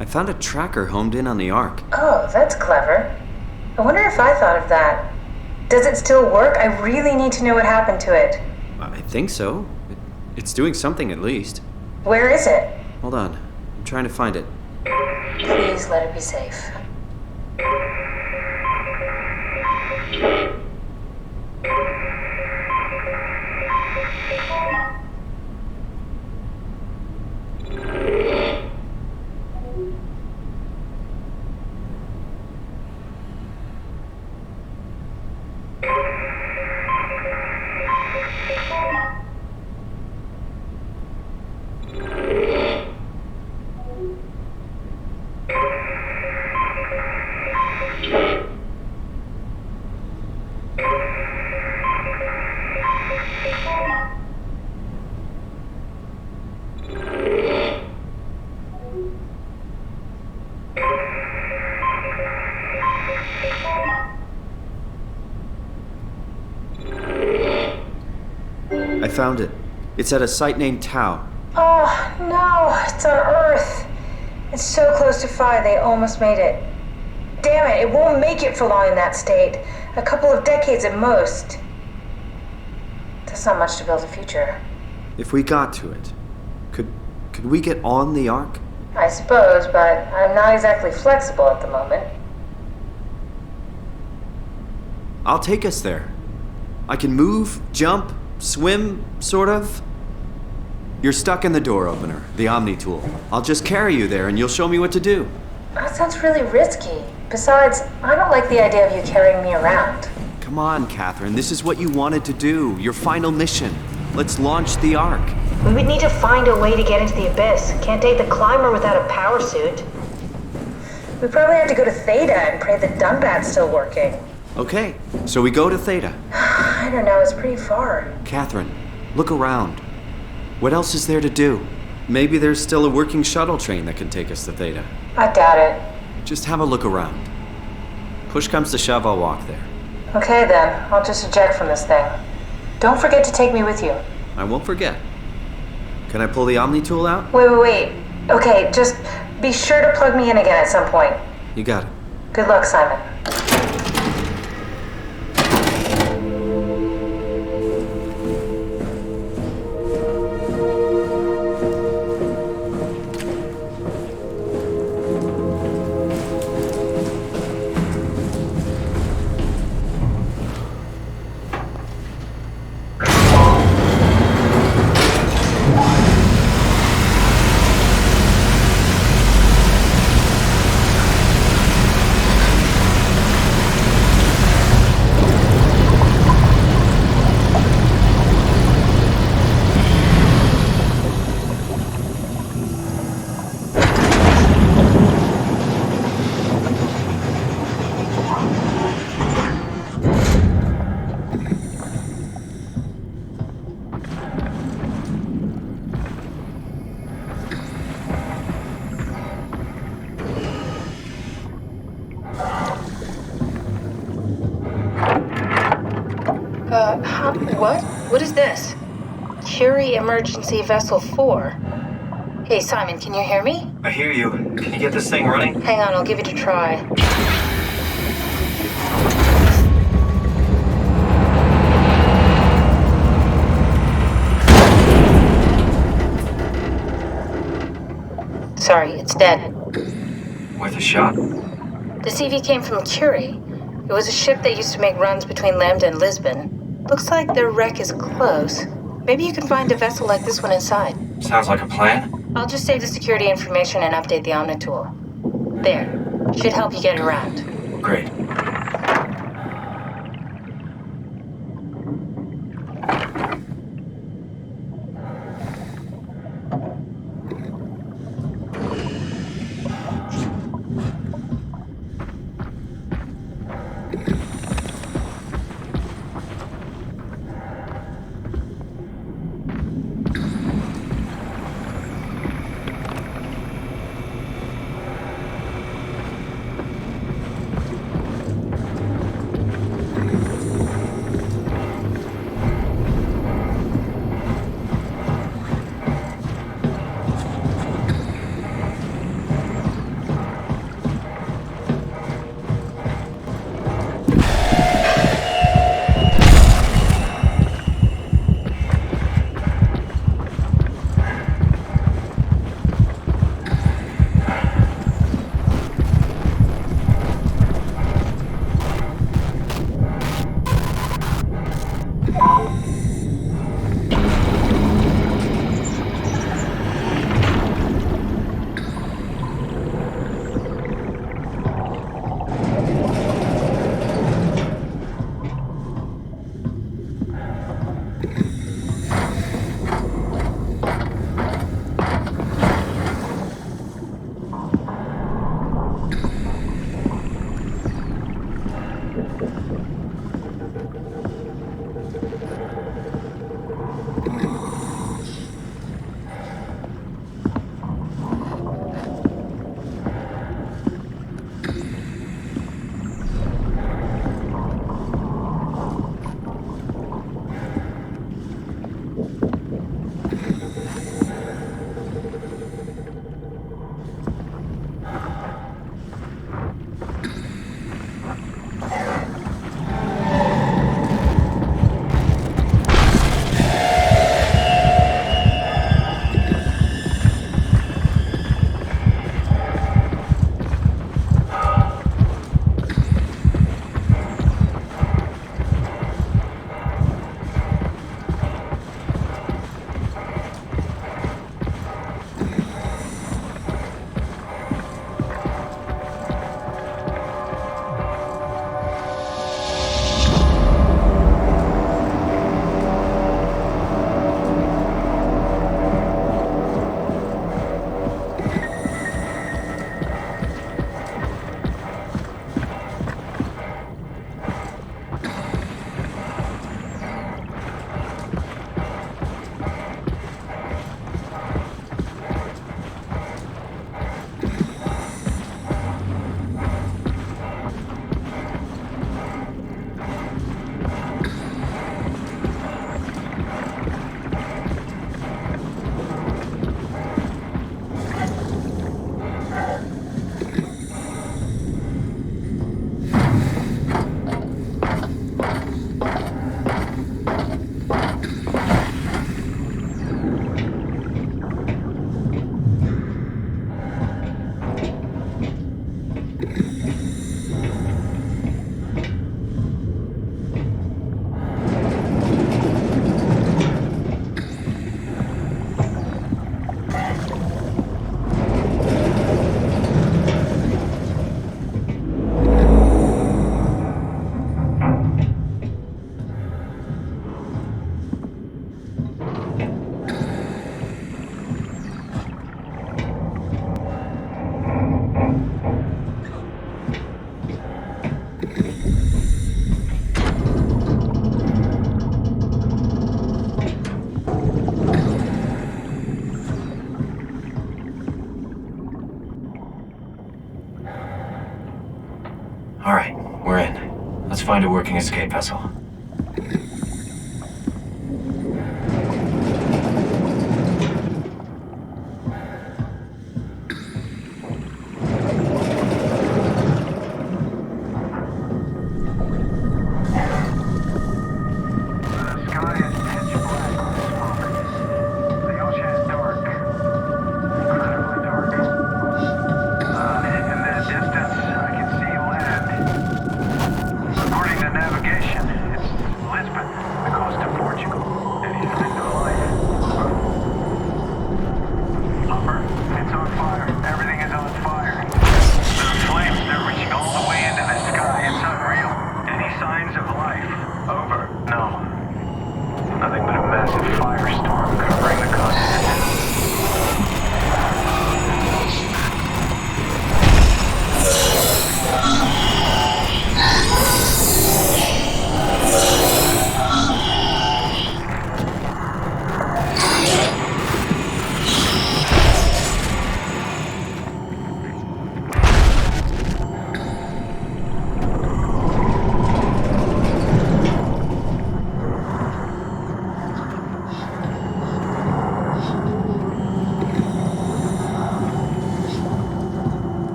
I found a tracker homed in on the Ark. Oh, that's clever. I wonder if I thought of that. Does it still work? I really need to know what happened to it. I think so. It's doing something at least. Where is it? Hold on. I'm trying to find it. Please let it be safe. I found it. It's at a site named Tau. Oh, no, it's on Earth. It's so close to Phi, they almost made it. Damn it, it won't make it for long in that state. A couple of decades at most. That's not much to build a future. If we got to it, could we get on the Ark? I suppose, but I'm not exactly flexible at the moment. I'll take us there. I can move, jump, swim, sort of. You're stuck in the door opener, the Omni tool. I'll just carry you there and you'll show me what to do. That sounds really risky. Besides, I don't like the idea of you carrying me around. Come on, Catherine. This is what you wanted to do. Your final mission. Let's launch the Ark. We would need to find a way to get into the Abyss. Can't take the climber without a power suit. We probably have to go to Theta and pray the DUNBAT's still working. Okay, so we go to Theta. I don't know, it's pretty far. Catherine, look around. What else is there to do? Maybe there's still a working shuttle train that can take us to Theta. I doubt it. Just have a look around. Push comes to shove, I'll walk there. Okay then, I'll just eject from this thing. Don't forget to take me with you. I won't forget. Can I pull the Omni tool out? Wait. Okay, just be sure to plug me in again at some point. You got it. Good luck, Simon. What? What is this? Curie Emergency Vessel 4. Hey, Simon, can you hear me? I hear you. Can you get this thing running? Hang on, I'll give it a try. Sorry, it's dead. Worth a shot. The CV came from Curie. It was a ship that used to make runs between Lambda and Lisbon. Looks like their wreck is close. Maybe you can find a vessel like this one inside. Sounds like a plan. I'll just save the security information and update the Omni tool. There. Should help you get around. Great. All right, we're in. Let's find a working escape vessel.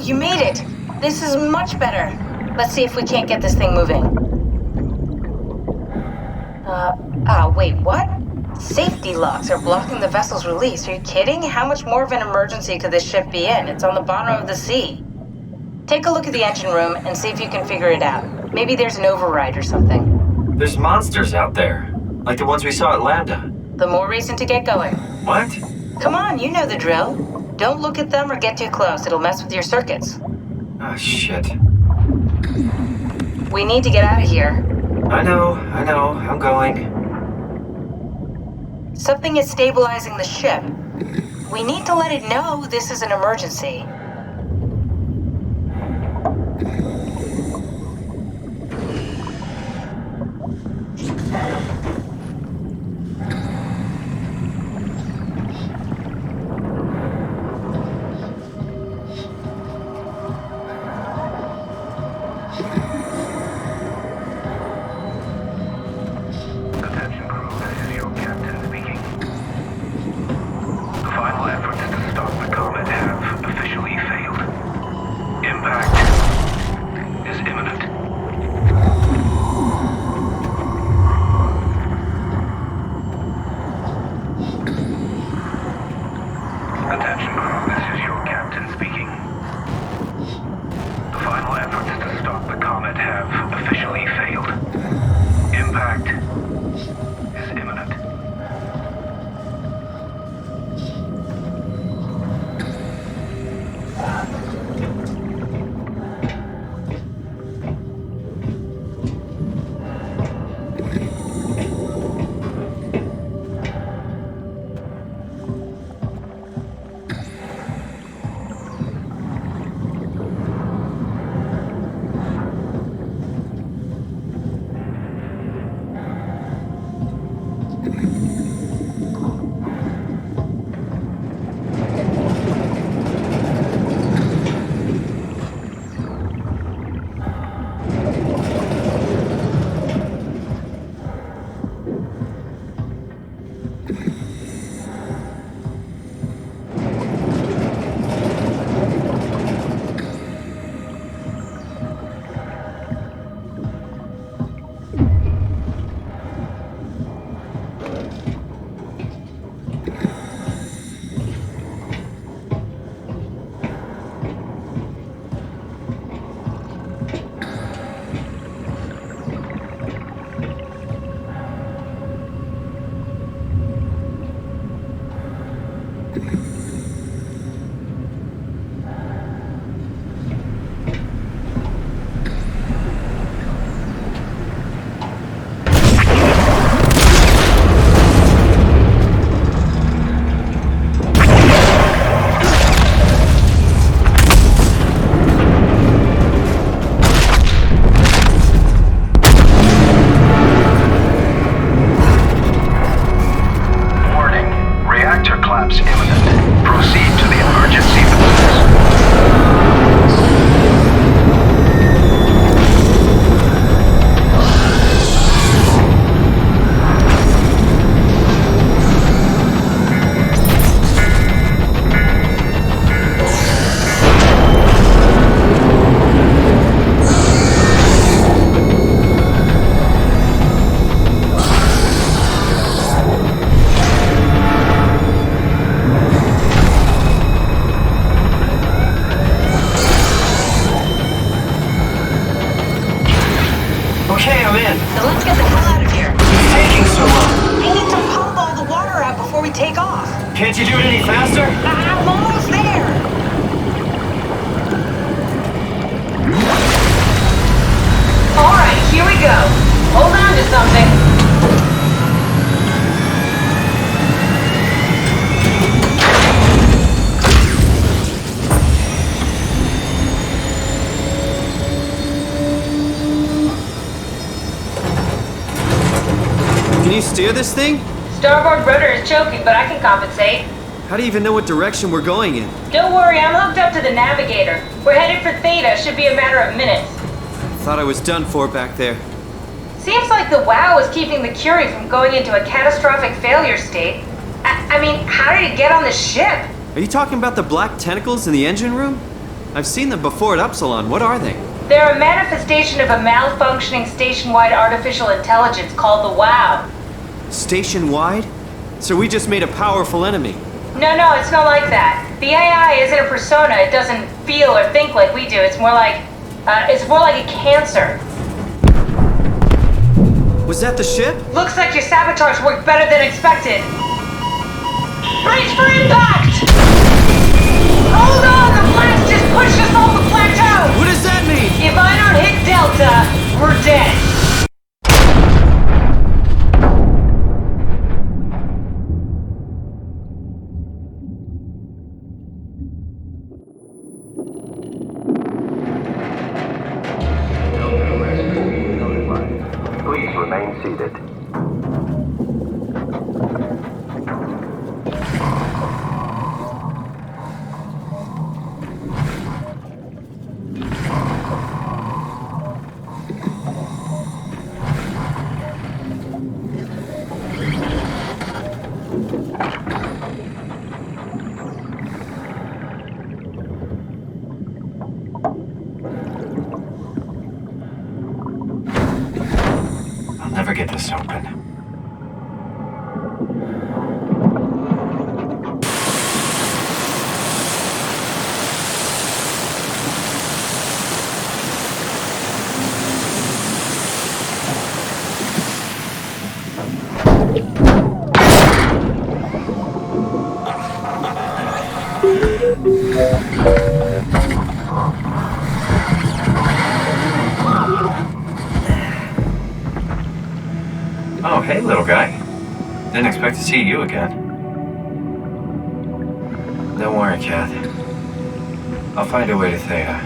You made it! This is much better. Let's see if we can't get this thing moving. Wait, what? Safety locks are blocking the vessel's release. Are you kidding? How much more of an emergency could this ship be in? It's on the bottom of the sea. Take a look at the engine room and see if you can figure it out. Maybe there's an override or something. There's monsters out there, like the ones we saw at Lambda. The more reason to get going. What? Come on, you know the drill. Don't look at them or get too close. It'll mess with your circuits. Oh, shit. We need to get out of here. I know. I'm going. Something is stabilizing the ship. We need to let it know this is an emergency. Can't you do it any faster? I'm almost there! Alright, here we go. Hold on to something. Can you steer this thing? Starboard rudder is choking, but I can compensate. How do you even know what direction we're going in? Don't worry, I'm hooked up to the navigator. We're headed for Theta. Should be a matter of minutes. Thought I was done for back there. Seems like the WOW is keeping the Curie from going into a catastrophic failure state. I mean, how did it get on the ship? Are you talking about the black tentacles in the engine room? I've seen them before at Upsilon. What are they? They're a manifestation of a malfunctioning station-wide artificial intelligence called the WOW. Station-wide? So we just made a powerful enemy. No, it's not like that. The AI isn't a persona. It doesn't feel or think like we do. It's more like a cancer. Was that the ship? Looks like your sabotage worked better than expected. Brace for impact! Hold on, the blast just pushed us off the plateau! What does that mean? If I don't hit Delta, we're dead. Please remain seated. I'll never get this open. Oh, hey, little guy. Didn't expect to see you again. Don't worry, Kath. I'll find a way to Theta.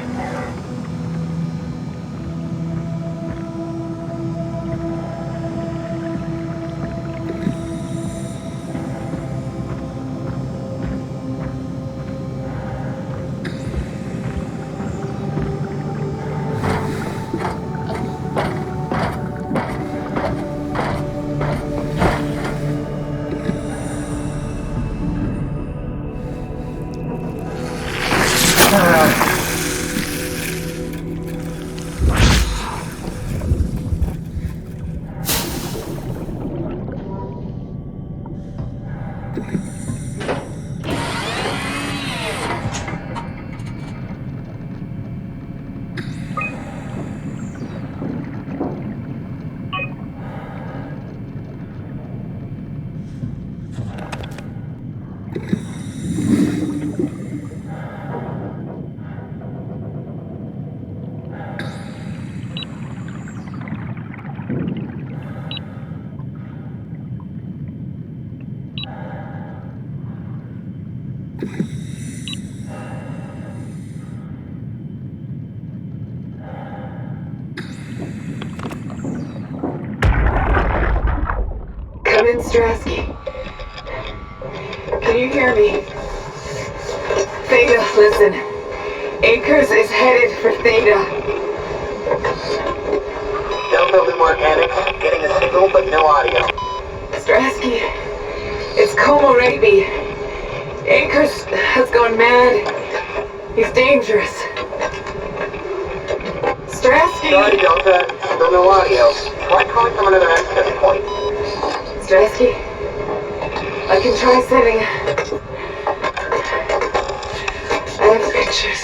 Come in, Strasky. Can you hear me? Theta, listen. Akers is headed for Theta. Delta Lumar Annex, getting a signal but no audio. Strasky, it's Como Raby. Akers has gone mad. He's dangerous. Strasky! Sorry, Delta. Still no audio. Try calling from another access point. Strasky, I can try sending. I have pictures.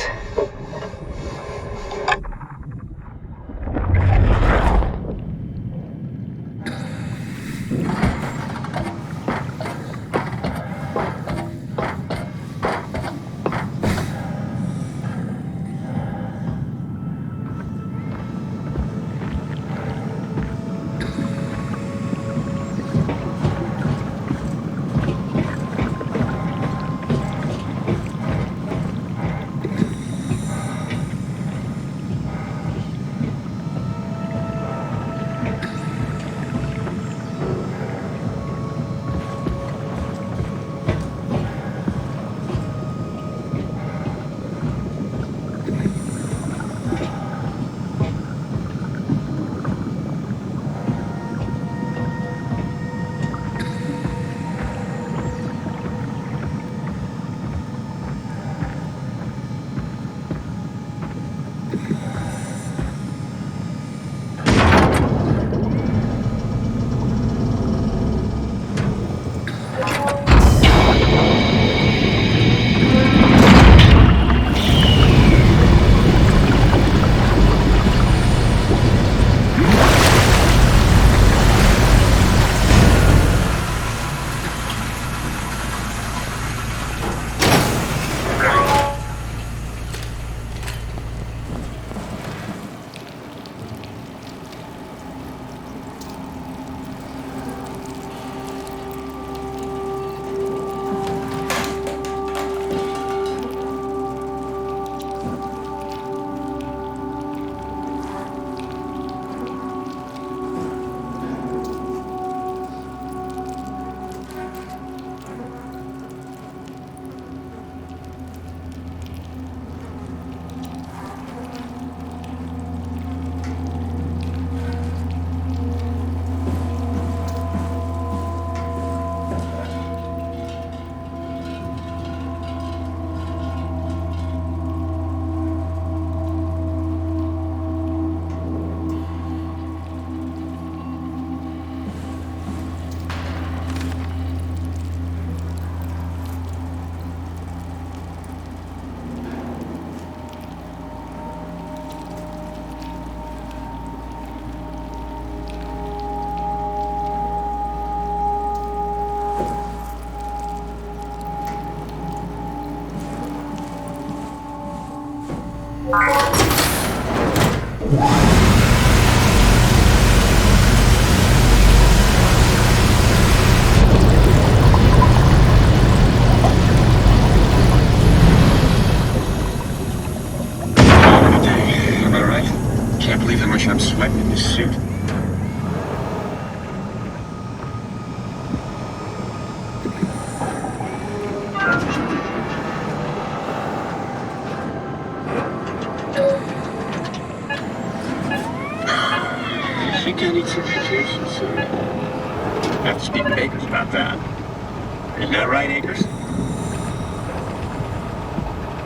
Am I right? Can't believe how much I'm sweating in this suit. I think I need some vacation soon. I have to speak with Akers about that. Isn't that right, Akers?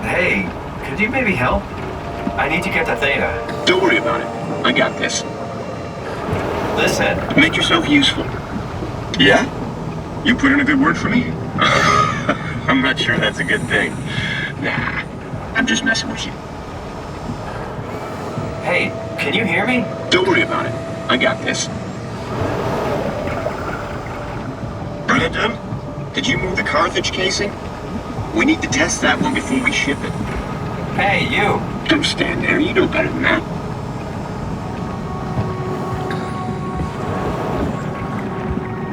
Hey, could you maybe help? I need to get to Theta. Don't worry about it. I got this. Listen. Make yourself useful. Yeah? You put in a good word for me? I'm not sure that's a good thing. Nah, I'm just messing with you. Hey, can you hear me? Don't worry about it. I got this. Brandon, did you move the Carthage casing? We need to test that one before we ship it. Hey, you! Don't stand there. You know better than that.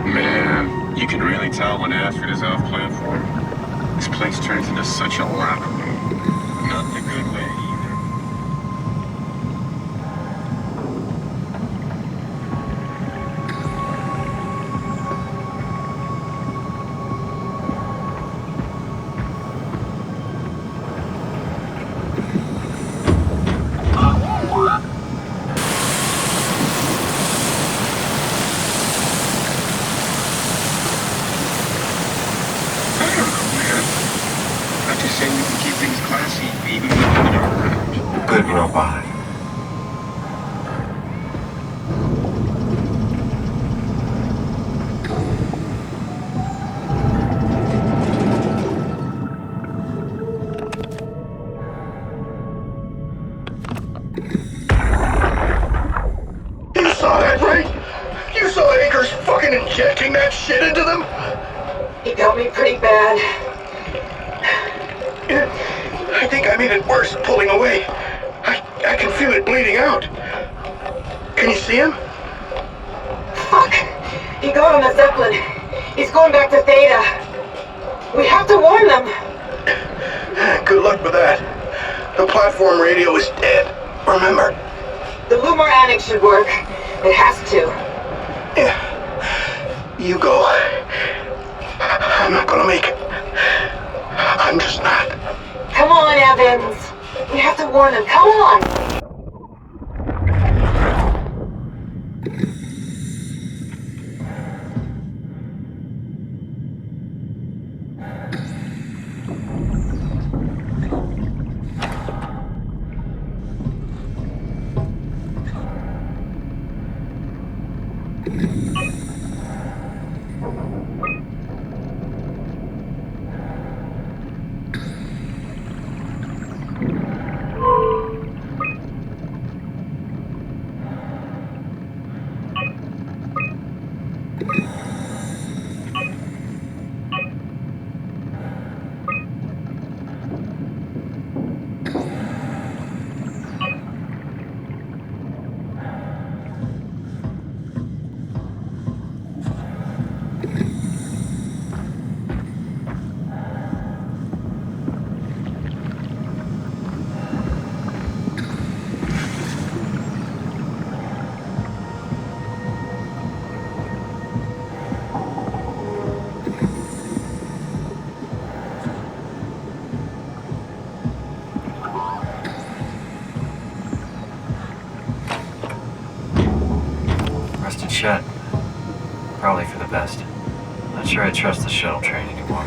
Man, you can really tell when Astrid is off platform. This place turns into such a locker room. Not in a good way either. Good robot. You saw that, right? You saw Akers fucking injecting that shit into them? He got me pretty bad. I think I made it worse pulling away. I can feel it bleeding out. Can you see him? Fuck! He got on the Zeppelin. He's going back to Theta. We have to warn them. Good luck with that. The platform radio is dead. Remember? The Lumar Annex should work. It has to. Yeah. You go. I'm not gonna make it. I'm just not. Come on, Evans. We have to warn them. Come on! Shut. Probably for the best. Not sure I trust the shuttle train anymore.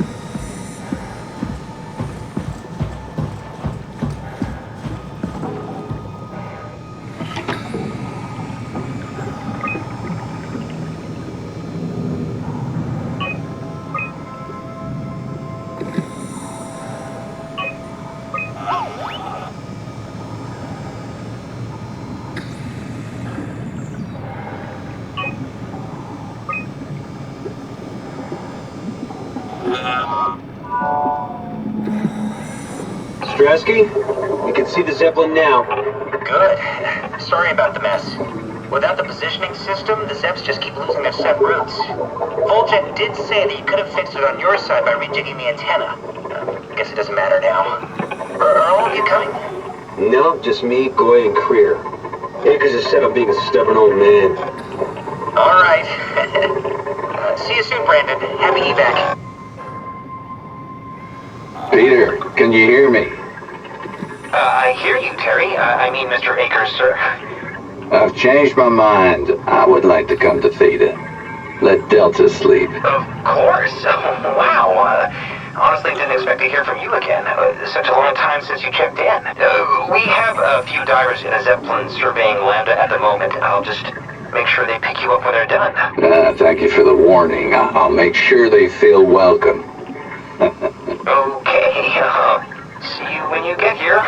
Stresky, we can see the Zeppelin now. Good. Sorry about the mess. Without the positioning system, the Zeps just keep losing their set routes. Voljet did say that you could have fixed it on your side by rejigging the antenna. Guess it doesn't matter now. Are all of you coming? No, just me, Goy, and Creer. Akers is set on being a stubborn old man. All right. See you soon, Brandon. Happy evac. Peter, can you hear me? I hear you, Terry. I mean, Mr. Akers, sir. I've changed my mind. I would like to come to Theta. Let Delta sleep. Of course. Wow. Honestly, didn't expect to hear from you again. Such a long time since you checked in. We have a few divers in a Zeppelin surveying Lambda at the moment. I'll just make sure they pick you up when they're done. Thank you for the warning. I'll make sure they feel welcome. Okay. See you when you get here.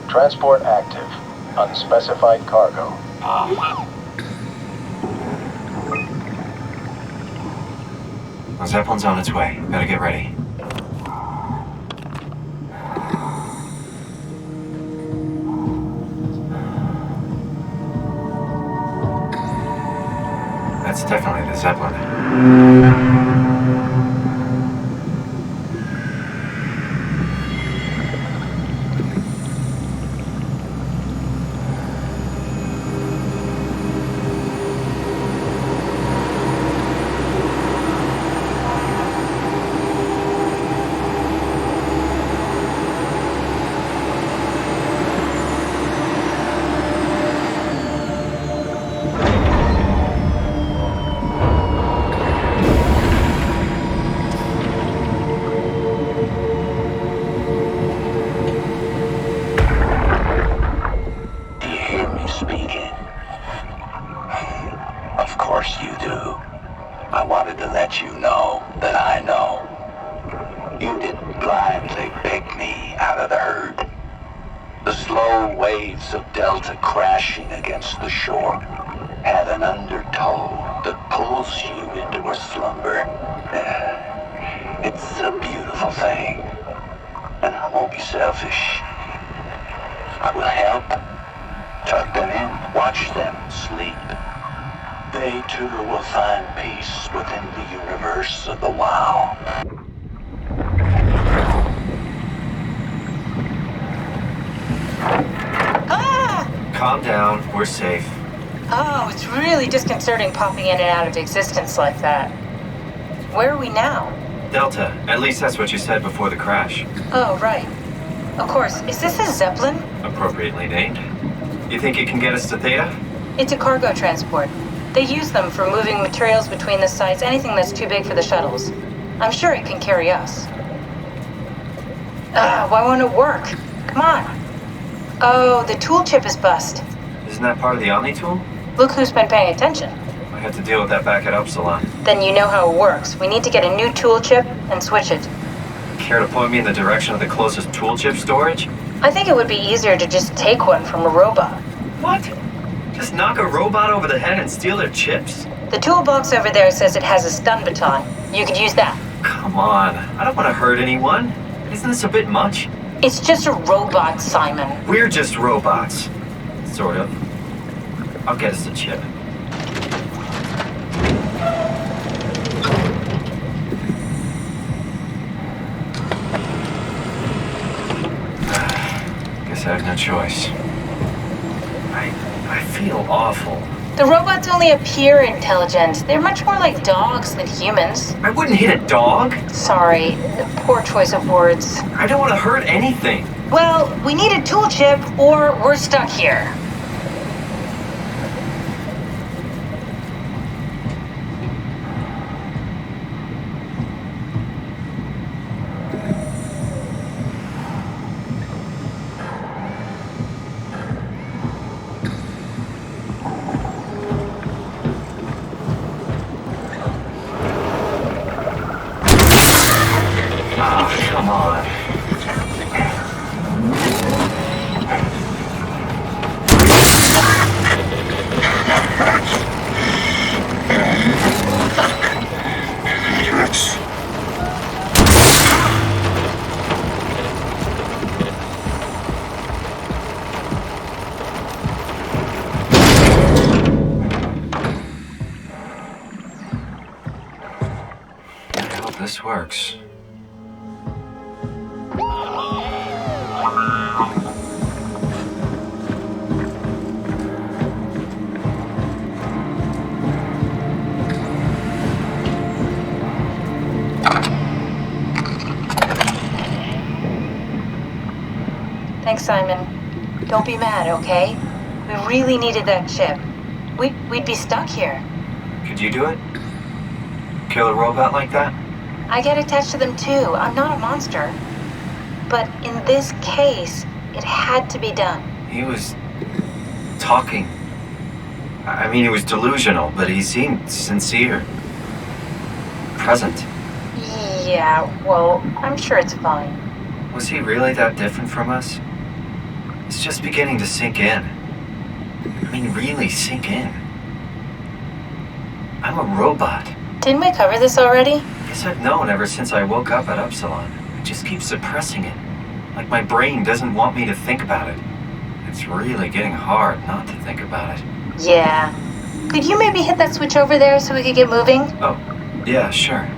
Transport active. Unspecified cargo. The Zeppelin's on its way. Better get ready. That's definitely the Zeppelin. Calm down. We're safe. Oh, it's really disconcerting popping in and out of existence like that. Where are we now? Delta. At least that's what you said before the crash. Oh, right. Of course. Is this a Zeppelin? Appropriately named. You think it can get us to Theta? It's a cargo transport. They use them for moving materials between the sites, anything that's too big for the shuttles. I'm sure it can carry us. Why won't it work? Come on. Oh, the tool chip is bust. Isn't that part of the Omni tool? Look who's been paying attention. I had to deal with that back at Upsilon. Then you know how it works. We need to get a new tool chip and switch it. Care to point me in the direction of the closest tool chip storage? I think it would be easier to just take one from a robot. What? Just knock a robot over the head and steal their chips? The toolbox over there says it has a stun baton. You could use that. Come on. I don't want to hurt anyone. Isn't this a bit much? It's just a robot, Simon. We're just robots. Sort of. I'll get us a chip. Guess I have no choice. I feel awful. The robots only appear intelligent. They're much more like dogs than humans. I wouldn't hit a dog. Sorry, poor choice of words. I don't want to hurt anything. Well, we need a tool chip or we're stuck here. Come on. I hope this works. Thanks, Simon. Don't be mad, okay? We really needed that chip. We'd be stuck here. Could you do it? Kill a robot like that? I get attached to them too. I'm not a monster. But in this case, it had to be done. He was talking. I mean, he was delusional, but he seemed sincere. Present. Yeah, well, I'm sure it's fine. Was he really that different from us? It's just beginning to sink in. I mean, really sink in. I'm a robot. Didn't we cover this already? Guess I've known ever since I woke up at Upsilon. I just keep suppressing it. Like my brain doesn't want me to think about it. It's really getting hard not to think about it. Yeah. Could you maybe hit that switch over there so we could get moving? Oh, yeah, sure.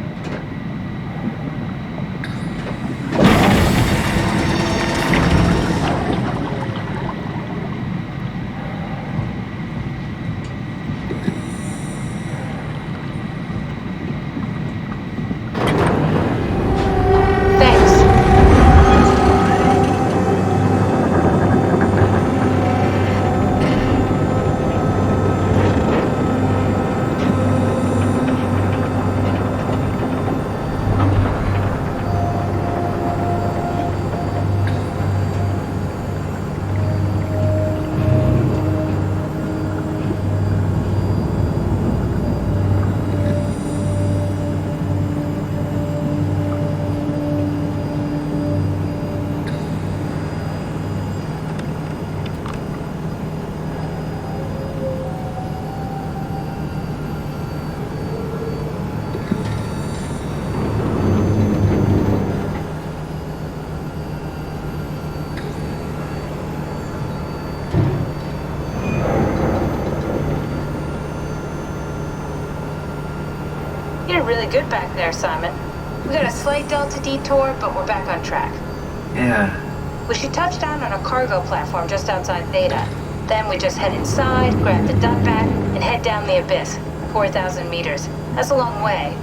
Really good back there, Simon. We got a slight delta detour, but we're back on track. Yeah. We should touch down on a cargo platform just outside Theta. Then we just head inside, grab the DUNBAT, and head down the abyss, 4,000 meters. That's a long way.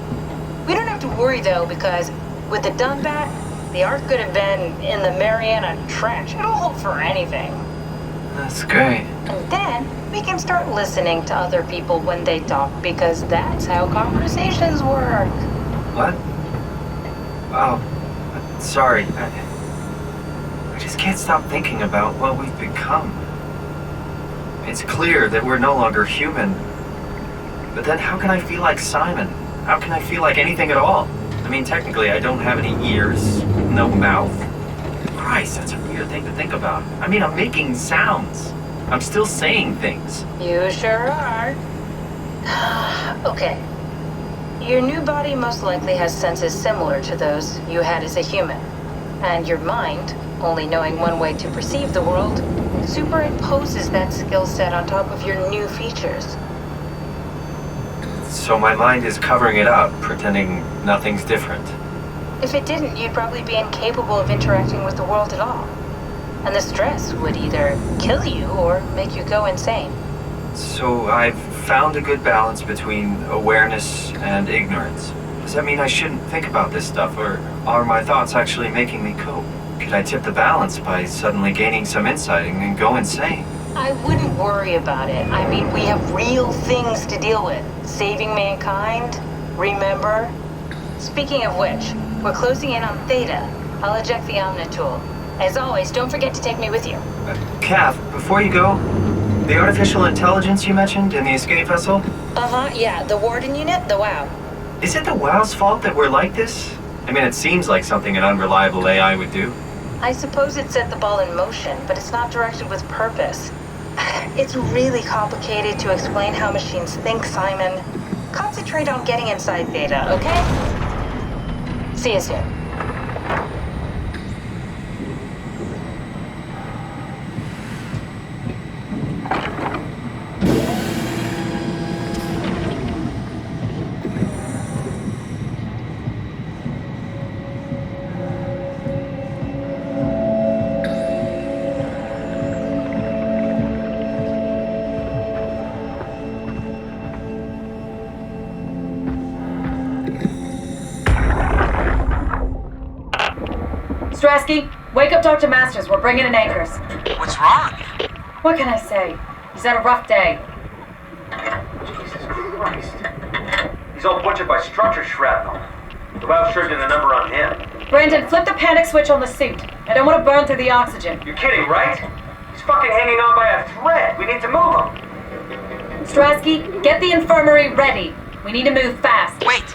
We don't have to worry, though, because with the DUNBAT, the Ark could have been in the Mariana Trench. It'll hold for anything. That's great. And then we can start listening to other people when they talk, because that's how conversations work. What? Oh, sorry. I just can't stop thinking about what we've become. It's clear that we're no longer human. But then how can I feel like Simon? How can I feel like anything at all? I mean, technically, I don't have any ears, no mouth. Christ, that's a weird thing to think about. I mean, I'm making sounds. I'm still saying things. You sure are. Okay. Your new body most likely has senses similar to those you had as a human. And your mind, only knowing one way to perceive the world, superimposes that skill set on top of your new features. So my mind is covering it up, pretending nothing's different. If it didn't, you'd probably be incapable of interacting with the world at all. And the stress would either kill you or make you go insane. So I've found a good balance between awareness and ignorance. Does that mean I shouldn't think about this stuff, or are my thoughts actually making me cope? Could I tip the balance by suddenly gaining some insight and go insane? I wouldn't worry about it. I mean, we have real things to deal with. Saving mankind, remember? Speaking of which, we're closing in on Theta. I'll eject the Omni tool. As always, don't forget to take me with you. Kath, before you go, the artificial intelligence you mentioned in the escape vessel? Yeah, the Warden unit, the WOW. Is it the WOW's fault that we're like this? I mean, it seems like something an unreliable AI would do. I suppose it set the ball in motion, but it's not directed with purpose. It's really complicated to explain how machines think, Simon. Concentrate on getting inside Theta, okay? See you soon. Strasky, wake up Dr. Masters. We're bringing in anchors. What's wrong? What can I say? He's had a rough day. Jesus Christ. He's all butchered by structure shrapnel. The WOW sure did a number on him. Brandon, flip the panic switch on the suit. I don't want to burn through the oxygen. You're kidding, right? He's fucking hanging on by a thread. We need to move him. Strasky, get the infirmary ready. We need to move fast. Wait.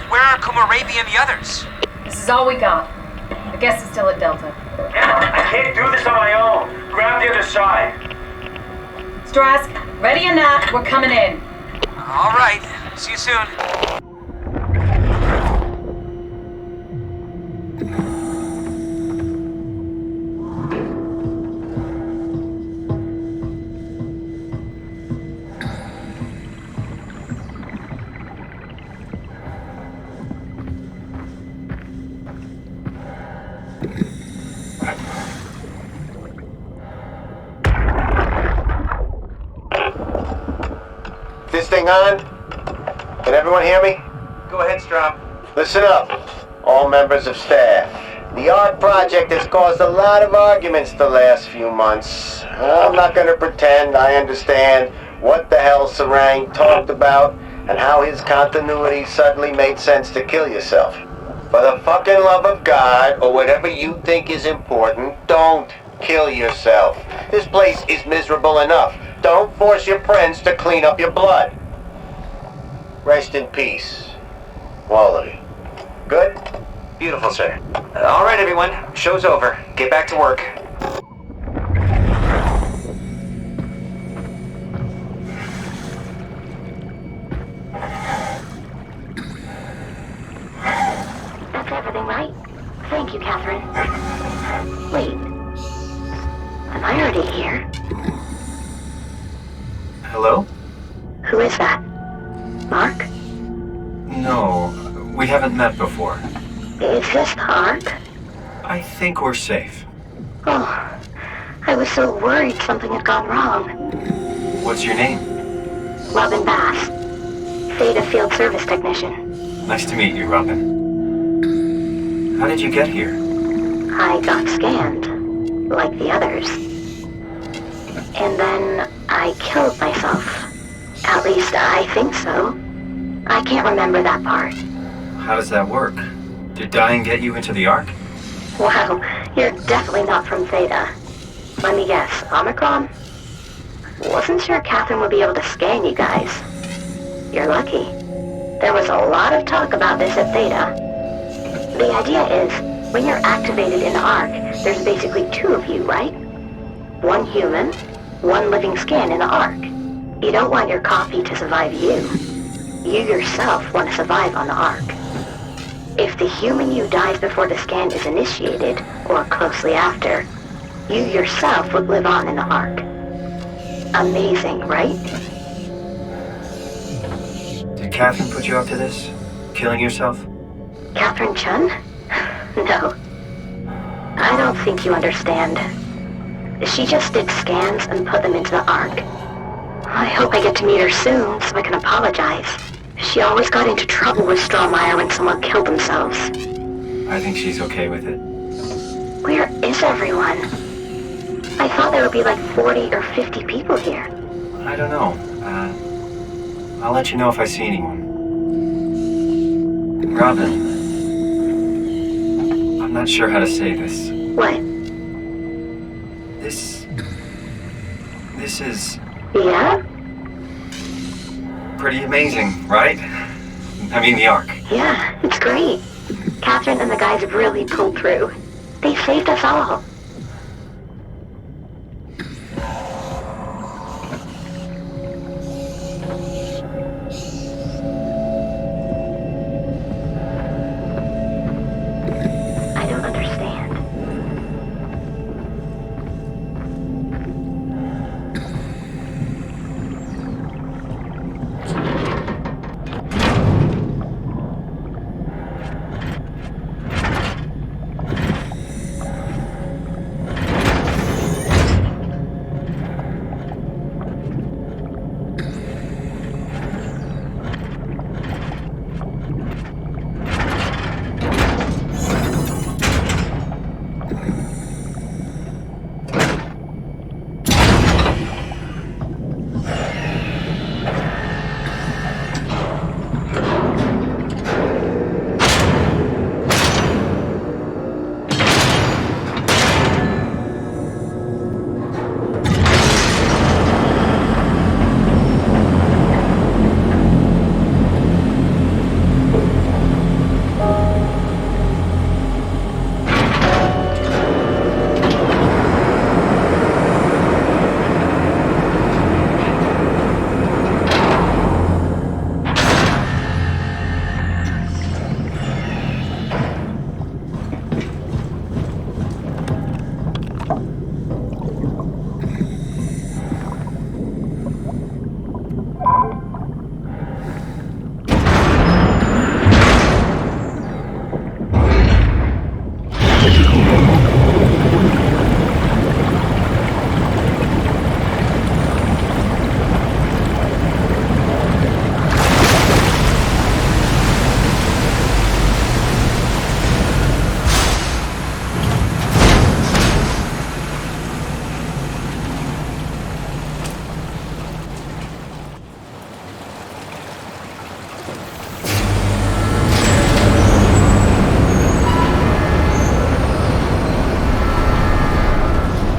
Where are Kumarabi and the others? This is all we got. I guess it's still at Delta. Emma, I can't do this on my own. Grab the other side. Strask, ready or not, we're coming in. All right. See you soon. This thing on? Can everyone hear me? Go ahead, Strom. Listen up, all members of staff. The art project has caused a lot of arguments the last few months. I'm not going to pretend I understand what the hell Sarang talked about and how his continuity suddenly made sense to kill yourself. For the fucking love of God, or whatever you think is important, don't kill yourself. This place is miserable enough. Don't force your friends to clean up your blood. Rest in peace, all of you. Good? Beautiful, sir. All right, everyone. Show's over. Get back to work. That's everything, right? Thank you, Catherine. Wait. Am I already here? Hello? Who is that? Mark? No, we haven't met before. Is this the Ark? I think we're safe. Oh, I was so worried something had gone wrong. What's your name? Robin Bass. Theta Field Service Technician. Nice to meet you, Robin. How did you get here? I got scanned, like the others. And then I killed myself. At least I think so. I can't remember that part. How does that work? Did dying get you into the Ark? Wow, you're definitely not from Theta. Let me guess, Omicron? Wasn't sure Catherine would be able to scan you guys. You're lucky. There was a lot of talk about this at Theta. The idea is, when you're activated in the Ark, there's basically two of you, right? One human, one living scan in the Ark. You don't want your copy to survive you. You yourself want to survive on the Ark. If the human you dies before the scan is initiated, or closely after, you yourself would live on in the Ark. Amazing, right? Did Catherine put you up to this? Killing yourself? Catherine Chun? No. I don't think you understand. She just did scans and put them into the Ark. I hope I get to meet her soon so I can apologize. She always got into trouble with Strohmeyer when someone killed themselves. I think she's okay with it. Where is everyone? I thought there would be like 40 or 50 people here. I don't know. I'll let you know if I see anyone. Robin. I'm not sure how to say this. What? This is... Yeah? Pretty amazing, right? I mean, the Ark. Yeah, it's great. Catherine and the guys have really pulled through. They saved us all. I don't understand.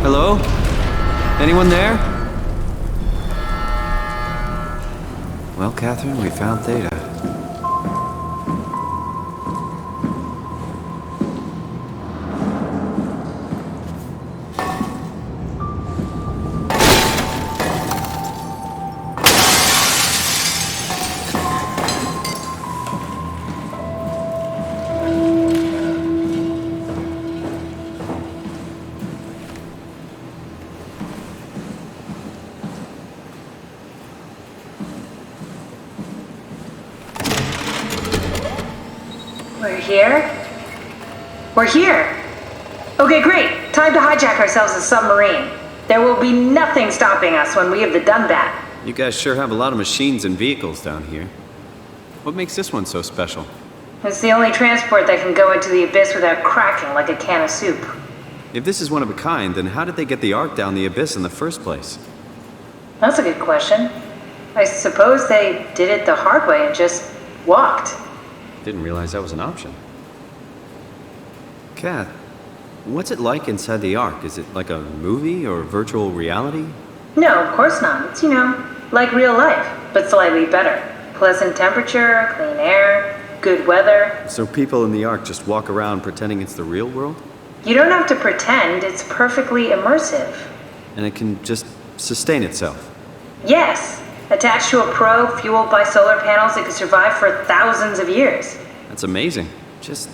Hello? Anyone there? Well, Catherine, we found Theta. We're here? We're here! Okay, great. Time to hijack ourselves a submarine. There will be nothing stopping us when we have the DUNBAT. You guys sure have a lot of machines and vehicles down here. What makes this one so special? It's the only transport that can go into the abyss without cracking like a can of soup. If this is one of a kind, then how did they get the Ark down the abyss in the first place? That's a good question. I suppose they did it the hard way and just walked. Didn't realize that was an option. Kath, what's it like inside the Ark? Is it like a movie or virtual reality? No, of course not. It's, like real life, but slightly better. Pleasant temperature, clean air, good weather. So people in the Ark just walk around pretending it's the real world? You don't have to pretend, it's perfectly immersive. And it can just sustain itself? Yes. Attached to a probe fueled by solar panels, it could survive for thousands of years. That's amazing. Just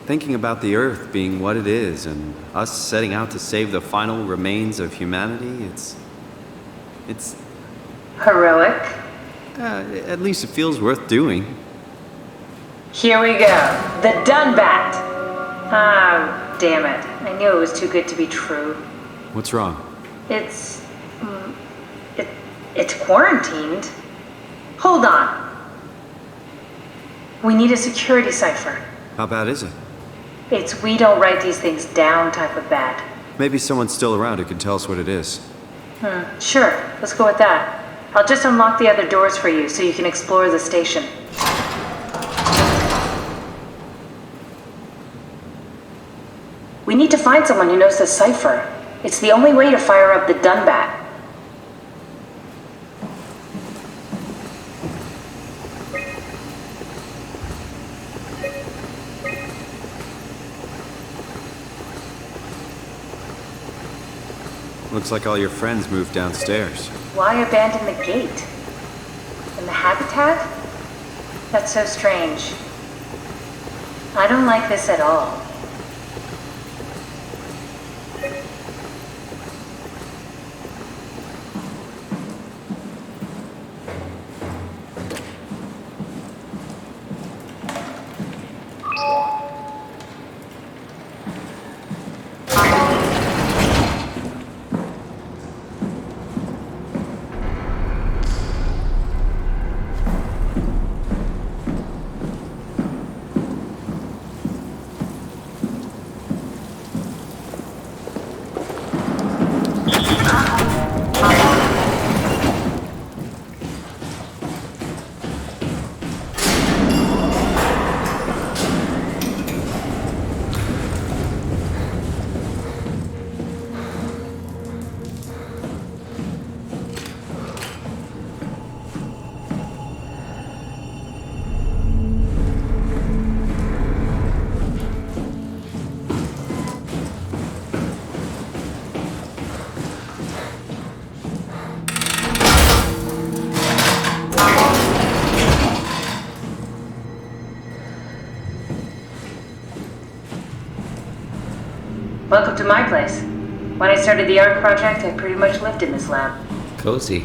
thinking about the Earth being what it is and us setting out to save the final remains of humanity, it's... Heroic? At least it feels worth doing. Here we go. The DUNBAT. Ah, damn it. I knew it was too good to be true. What's wrong? It's quarantined. Hold on. We need a security cipher. How bad is it? It's we don't write these things down type of bad. Maybe someone's still around who can tell us what it is. Sure. Let's go with that. I'll just unlock the other doors for you so you can explore the station. We need to find someone who knows the cipher. It's the only way to fire up the DUNBAT. Looks like all your friends moved downstairs. Why abandon the gate? And the habitat? That's so strange. I don't like this at all. Welcome to my place. When I started the art project, I pretty much lived in this lab. Cozy.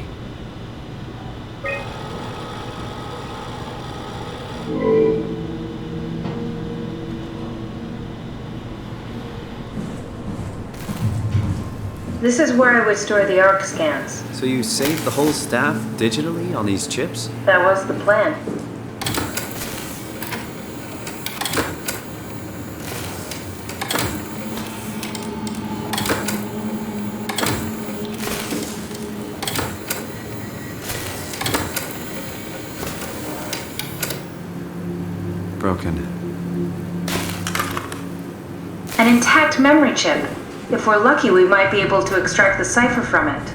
This is where I would store the ARC scans. So you saved the whole staff digitally on these chips? That was the plan. Broken. An intact memory chip. If we're lucky, we might be able to extract the cipher from it.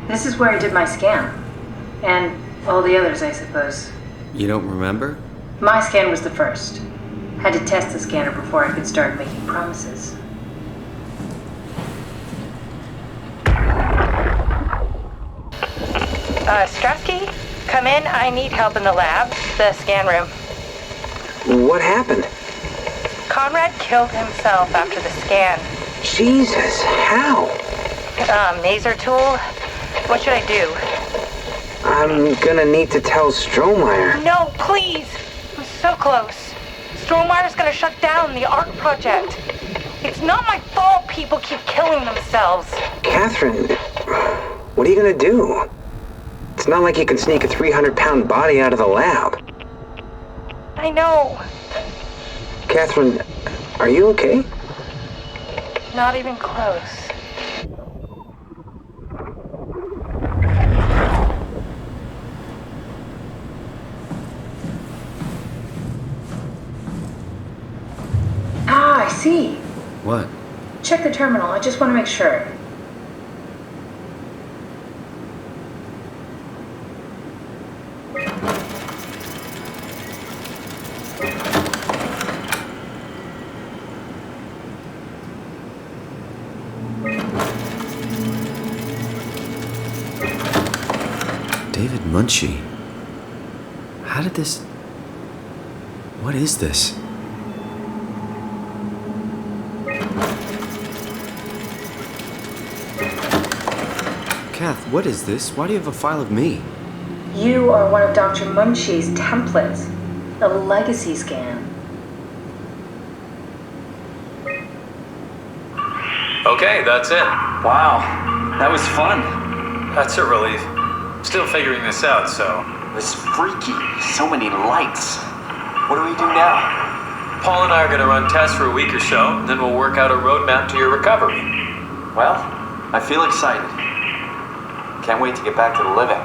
This is where I did my scan. And all the others, I suppose. You don't remember? My scan was the first. Had to test the scanner before I could start making promises. Strasky, come in. I need help in the lab, the scan room. What happened? Conrad killed himself after the scan. Jesus, how? Maser tool. What should I do? I'm gonna need to tell Strohmeyer. No, please! I'm so close. Strohmeyer's gonna shut down the art project. It's not my fault people keep killing themselves. Catherine, what are you gonna do? It's not like you can sneak a 300-pound body out of the lab. I know. Catherine, are you okay? Not even close. Ah, I see. What? Check the terminal. I just want to make sure. David Munchie. How did this... What is this? Kath, what is this? Why do you have a file of me? You are one of Dr. Munchie's templates. A legacy scan. Okay, that's it. Wow, that was fun. That's a relief. Still figuring this out, so... It was freaky. So many lights. What do we do now? Paul and I are going to run tests for a week or so, then we'll work out a roadmap to your recovery. Well, I feel excited. Can't wait to get back to the living.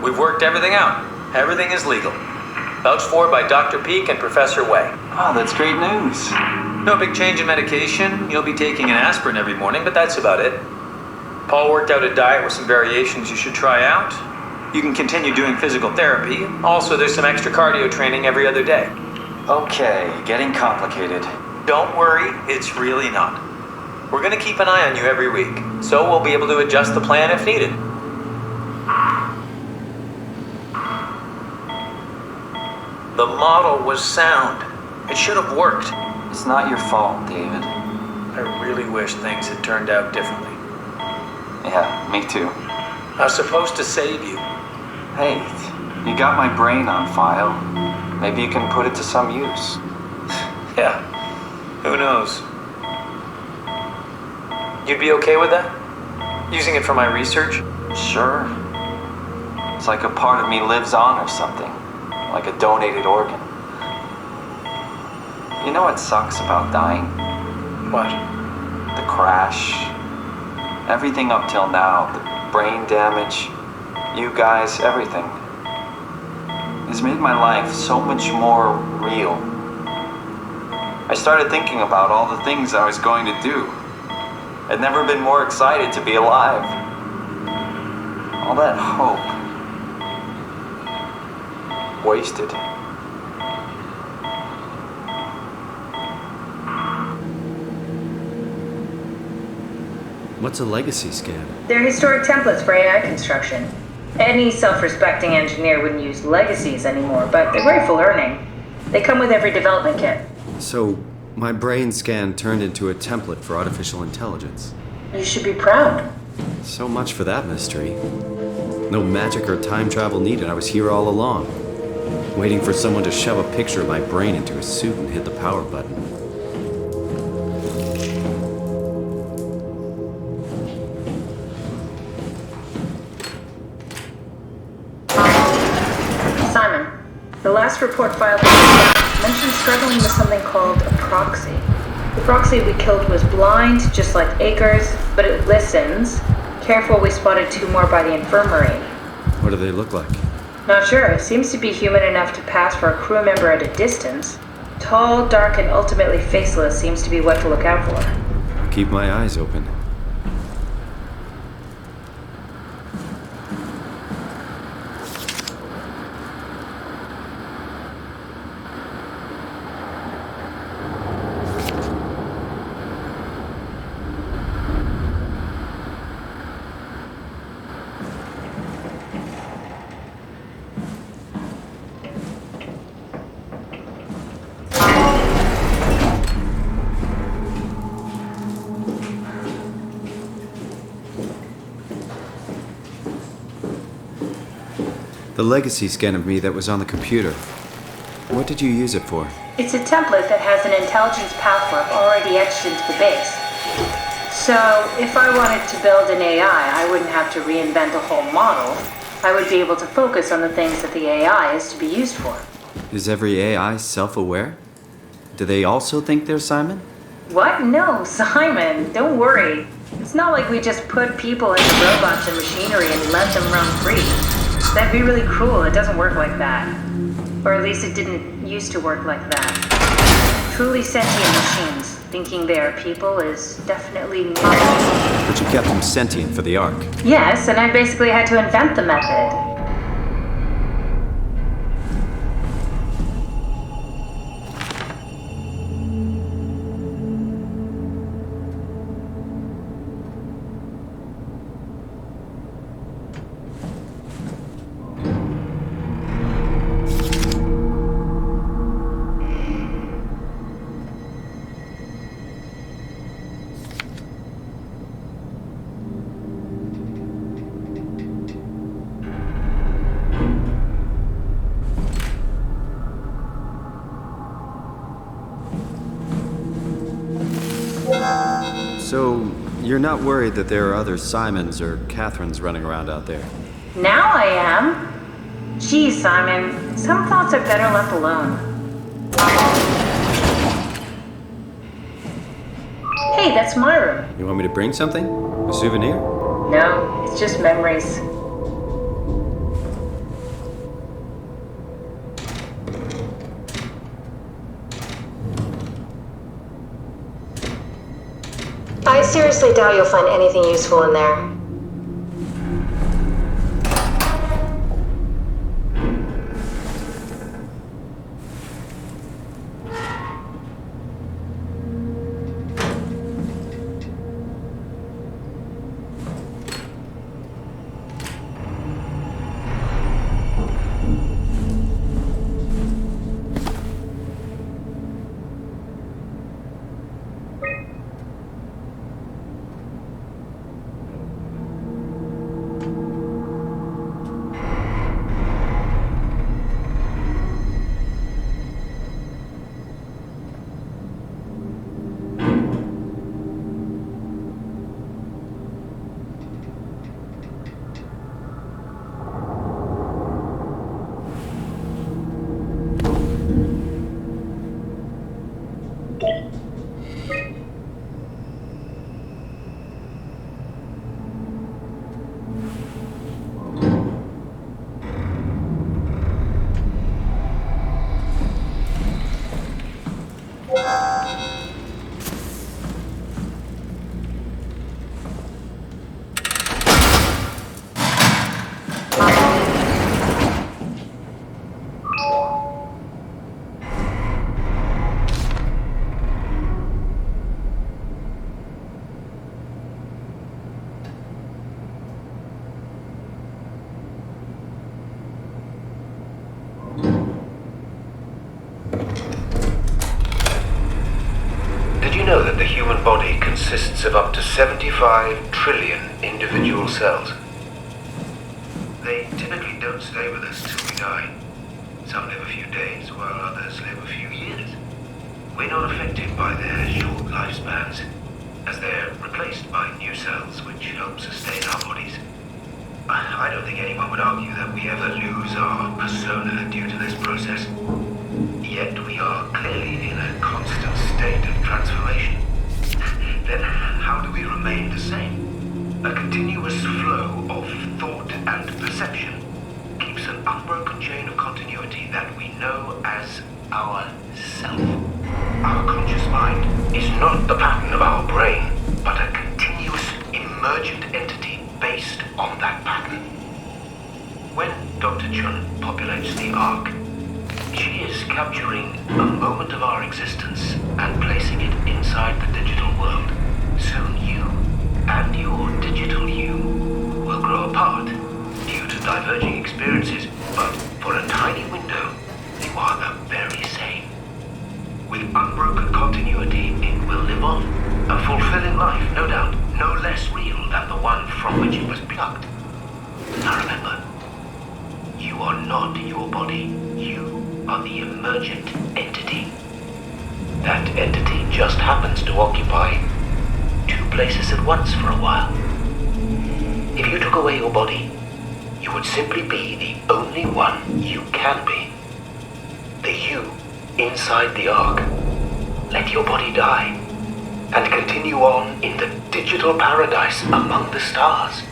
We've worked everything out. Everything is legal. Vouched for by Dr. Peak and Professor Way. Oh, that's great news. No big change in medication. You'll be taking an aspirin every morning, but that's about it. Paul worked out a diet with some variations you should try out. You can continue doing physical therapy. Also, there's some extra cardio training every other day. Okay, getting complicated. Don't worry, it's really not. We're going to keep an eye on you every week, so we'll be able to adjust the plan if needed. The model was sound. It should have worked. It's not your fault, David. I really wish things had turned out differently. Yeah, me too. I was supposed to save you. Hey, you got my brain on file. Maybe you can put it to some use. Yeah, who knows? You'd be okay with that? Using it for my research? Sure. It's like a part of me lives on or something. Like a donated organ. You know what sucks about dying? What? The crash. Everything up till now, the brain damage, you guys, everything. It's made my life so much more real. I started thinking about all the things I was going to do. I'd never been more excited to be alive. All that hope. Wasted. What's a legacy scan? They're historic templates for AI construction. Any self-respecting engineer wouldn't use legacies anymore, but they're great for learning. They come with every development kit. So, my brain scan turned into a template for artificial intelligence. You should be proud. So much for that mystery. No magic or time travel needed. I was here all along, waiting for someone to shove a picture of my brain into a suit and hit the power button. Simon, the last report filed mentioned struggling with something called a proxy. The proxy we killed was blind, just like Akers, but it listens. Careful, we spotted 2 more by the infirmary. What do they look like? Not sure. It seems to be human enough to pass for a crew member at a distance. Tall, dark, and ultimately faceless seems to be what to look out for. Keep my eyes open. The legacy scan of me that was on the computer. What did you use it for? It's a template that has an intelligence pathmark already etched into the base. So, if I wanted to build an AI, I wouldn't have to reinvent a whole model. I would be able to focus on the things that the AI is to be used for. Is every AI self-aware? Do they also think they're Simon? What? No, Simon, don't worry. It's not like we just put people into robots and machinery and let them run free. That'd be really cruel. It doesn't work like that. Or at least it didn't used to work like that. Truly sentient machines, thinking they are people is definitely not. But you kept them sentient for the Ark. Yes, and I basically had to invent the method. So, you're not worried that there are other Simons or Catherines running around out there? Now I am. Geez, Simon, some thoughts are better left alone. Hey, that's my room. You want me to bring something? A souvenir? No, it's just memories. I seriously doubt you'll find anything useful in there. Know that the human body consists of up to 75 trillion individual cells. They typically don't stay with us till we die. Some live a few days, while others live a few years. We're not affected by their short lifespans, as they're replaced by new cells which help sustain our bodies. I don't think anyone would argue that we ever lose our persona due to this process. Yet we are clearly in a constant state of transformation. Then how do we remain the same? A continuous flow of thought and perception keeps an unbroken chain of continuity that we know as our self. Our conscious mind is not the pattern of our brain, but a continuous emergent entity based on that pattern. When Dr. Chun populates the Ark, she is capturing a moment of our existence and placing it inside the digital world. Soon you and your digital you will grow apart due to diverging experiences, but for a tiny window, you are the very same. With unbroken continuity, it will live on. A fulfilling life, no doubt, no less real than the one from which it was plucked. Now remember, You are not your body. You are the emergent entity. That entity just happens to occupy two places at once for a while. If you took away your body, you would simply be the only one you can be. The you inside the Ark. Let your body die, and continue on in the digital paradise among the stars.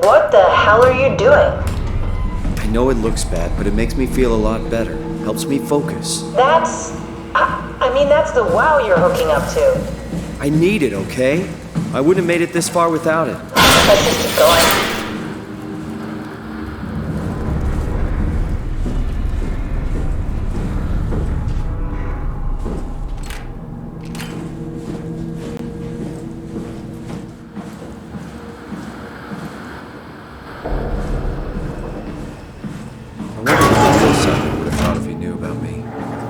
What the hell are you doing? I know it looks bad, but it makes me feel a lot better. Helps me focus. That's the wow you're hooking up to. I need it, okay? I wouldn't have made it this far without it. Let's just keep going.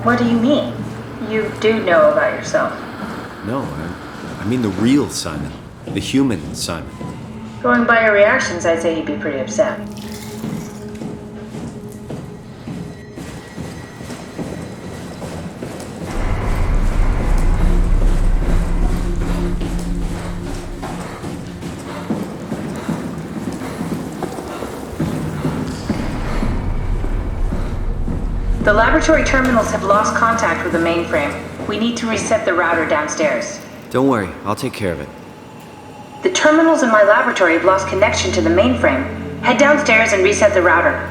What do you mean? You do know about yourself. No, I mean the real Simon. The human Simon. Going by your reactions, I'd say he'd be pretty upset. The laboratory terminals have lost contact with the mainframe. We need to reset the router downstairs. Don't worry, I'll take care of it. The terminals in my laboratory have lost connection to the mainframe. Head downstairs and reset the router.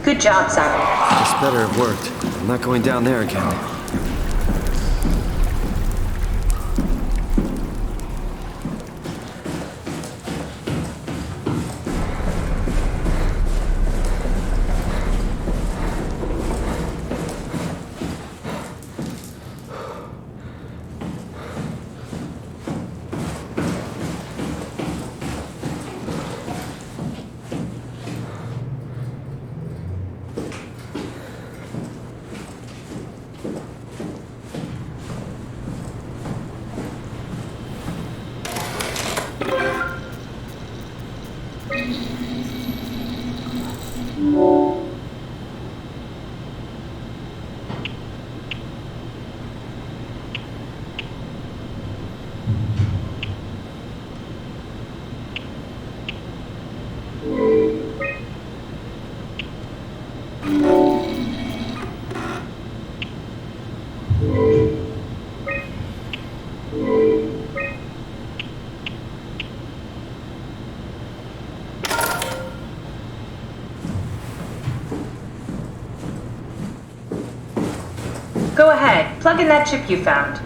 Good job, Simon. This better have worked. I'm not going down there again. Go ahead, plug in that chip you found.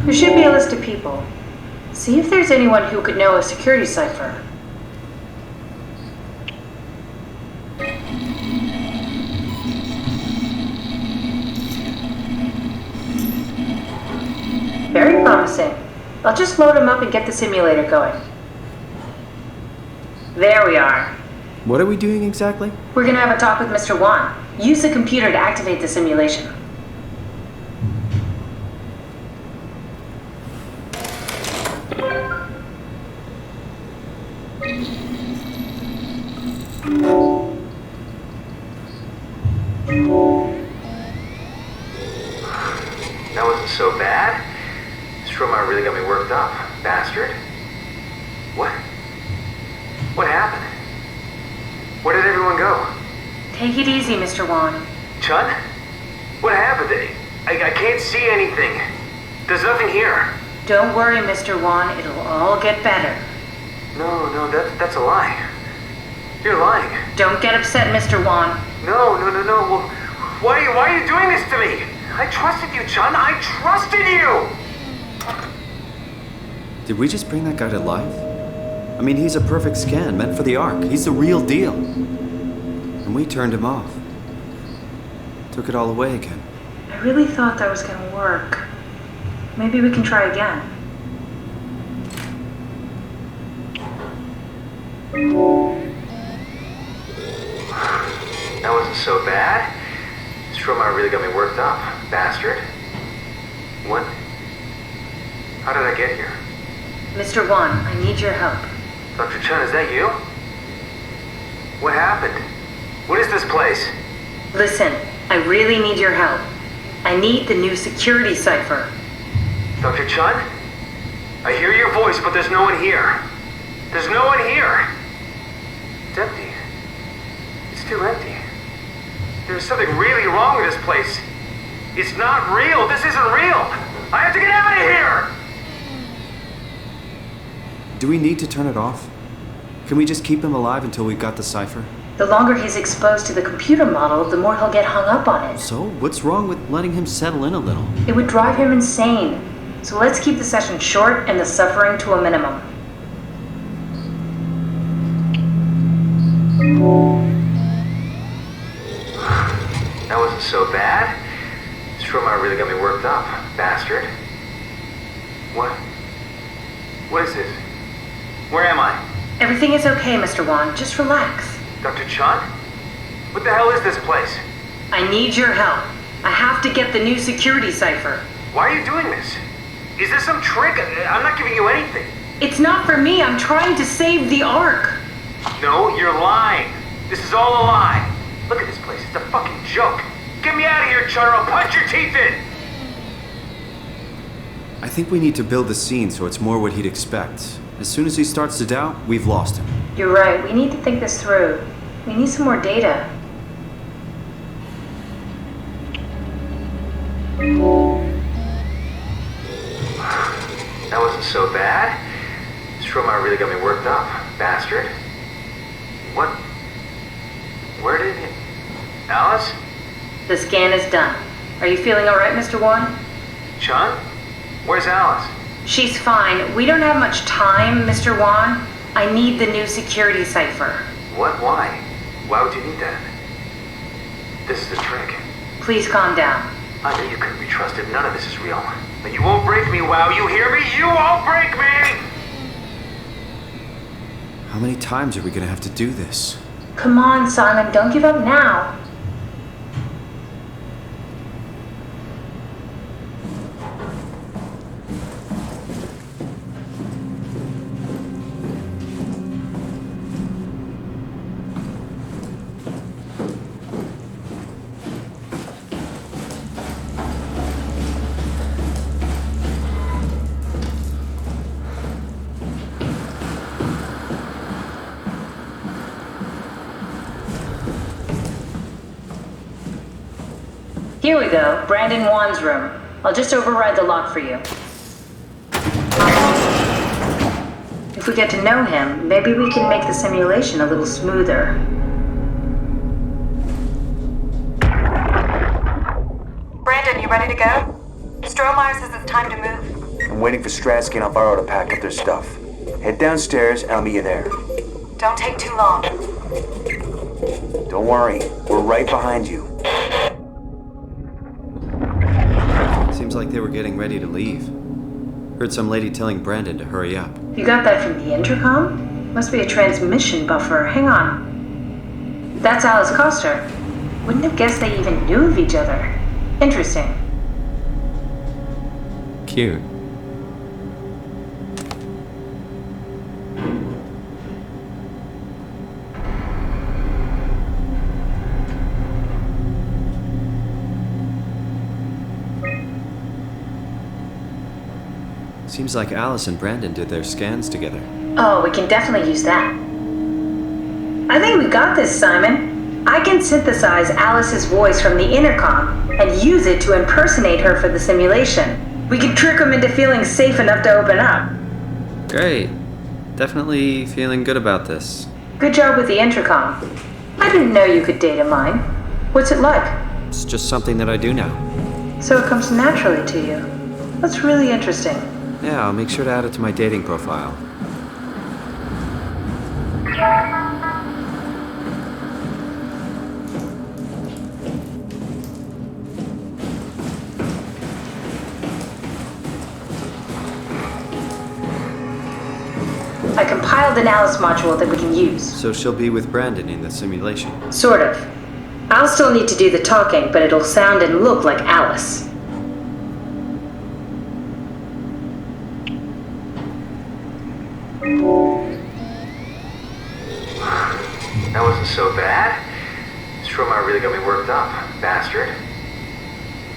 There should be a list of people. See if there's anyone who could know a security cipher. Very promising. I'll just load them up and get the simulator going. There we are. What are we doing exactly? We're gonna have a talk with Mr. Wan. Use the computer to activate the simulation. That wasn't so bad. Soma really got me worked up, bastard. What? What happened? Where did everyone go? Take it easy, Mr. Wan. Chun? What happened? I can't see anything. There's nothing here. Don't worry, Mr. Wan. It'll all get better. No, that's a lie. You're lying. Don't get upset, Mr. Wan. No. Well, why are you doing this to me? I trusted you, Chun. I trusted you! Did we just bring that guy to life? I mean, he's a perfect scan, meant for the Ark. He's the real deal. And we turned him off. Took it all away again. I really thought that was gonna work. Maybe we can try again. That wasn't so bad. Soma really got me worked up, bastard. What? How did I get here? Mr. Wan, I need your help. Dr. Chun, is that you? What happened? What is this place? Listen, I really need your help. I need the new security cipher. Dr. Chun? I hear your voice, but there's no one here. There's no one here! It's empty. It's too empty. There's something really wrong with this place. It's not real. This isn't real. I have to get out of here! Do we need to turn it off? Can we just keep him alive until we've got the cipher? The longer he's exposed to the computer model, the more he'll get hung up on it. So, what's wrong with letting him settle in a little? It would drive him insane. So let's keep the session short and the suffering to a minimum. That wasn't so bad. Stromar really got me worked up, bastard. What is this? Where am I? Everything is okay, Mr. Wan. Just relax. Dr. Chun? What the hell is this place? I need your help. I have to get the new security cipher. Why are you doing this? Is this some trick? I'm not giving you anything. It's not for me. I'm trying to save the Ark. No, you're lying. This is all a lie. Look at this place. It's a fucking joke. Get me out of here, Chun, or I'll punch your teeth in! I think we need to build the scene so it's more what he'd expect. As soon as he starts to doubt, we've lost him. You're right. We need to think this through. We need some more data. That wasn't so bad. Stromar really got me worked up, bastard. Where did he... Alice? The scan is done. Are you feeling alright, Mr. Wan? Chun? Where's Alice? She's fine. We don't have much time, Mr. Wan. I need the new security cipher. What? Why? Why would you need that? This is a trick. Please calm down. I knew you couldn't be trusted. None of this is real. But you won't break me, WoW. You hear me? You won't break me! How many times are we gonna have to do this? Come on, Simon. Don't give up now. Here we go, Brandon Wan's room. I'll just override the lock for you. If we get to know him, maybe we can make the simulation a little smoother. Brandon, you ready to go? Stromeyer says it's time to move. I'm waiting for Stratsky and Alvaro to pack up their stuff. Head downstairs and I'll meet you there. Don't take too long. Don't worry, we're right behind you. Seems like they were getting ready to leave. Heard some lady telling Brandon to hurry up. You got that from the intercom? Must be a transmission buffer. Hang on. That's Alice Coster. Wouldn't have guessed they even knew of each other. Interesting. Cute. Seems like Alice and Brandon did their scans together. Oh, we can definitely use that. I think we got this, Simon. I can synthesize Alice's voice from the intercom and use it to impersonate her for the simulation. We can trick them into feeling safe enough to open up. Great. Definitely feeling good about this. Good job with the intercom. I didn't know you could data mine. What's it like? It's just something that I do now. So it comes naturally to you. That's really interesting. Yeah, I'll make sure to add it to my dating profile. I compiled an Alice module that we can use. So she'll be with Brandon in the simulation? Sort of. I'll still need to do the talking, but it'll sound and look like Alice. That wasn't so bad. Stromeyer really got me worked up, bastard.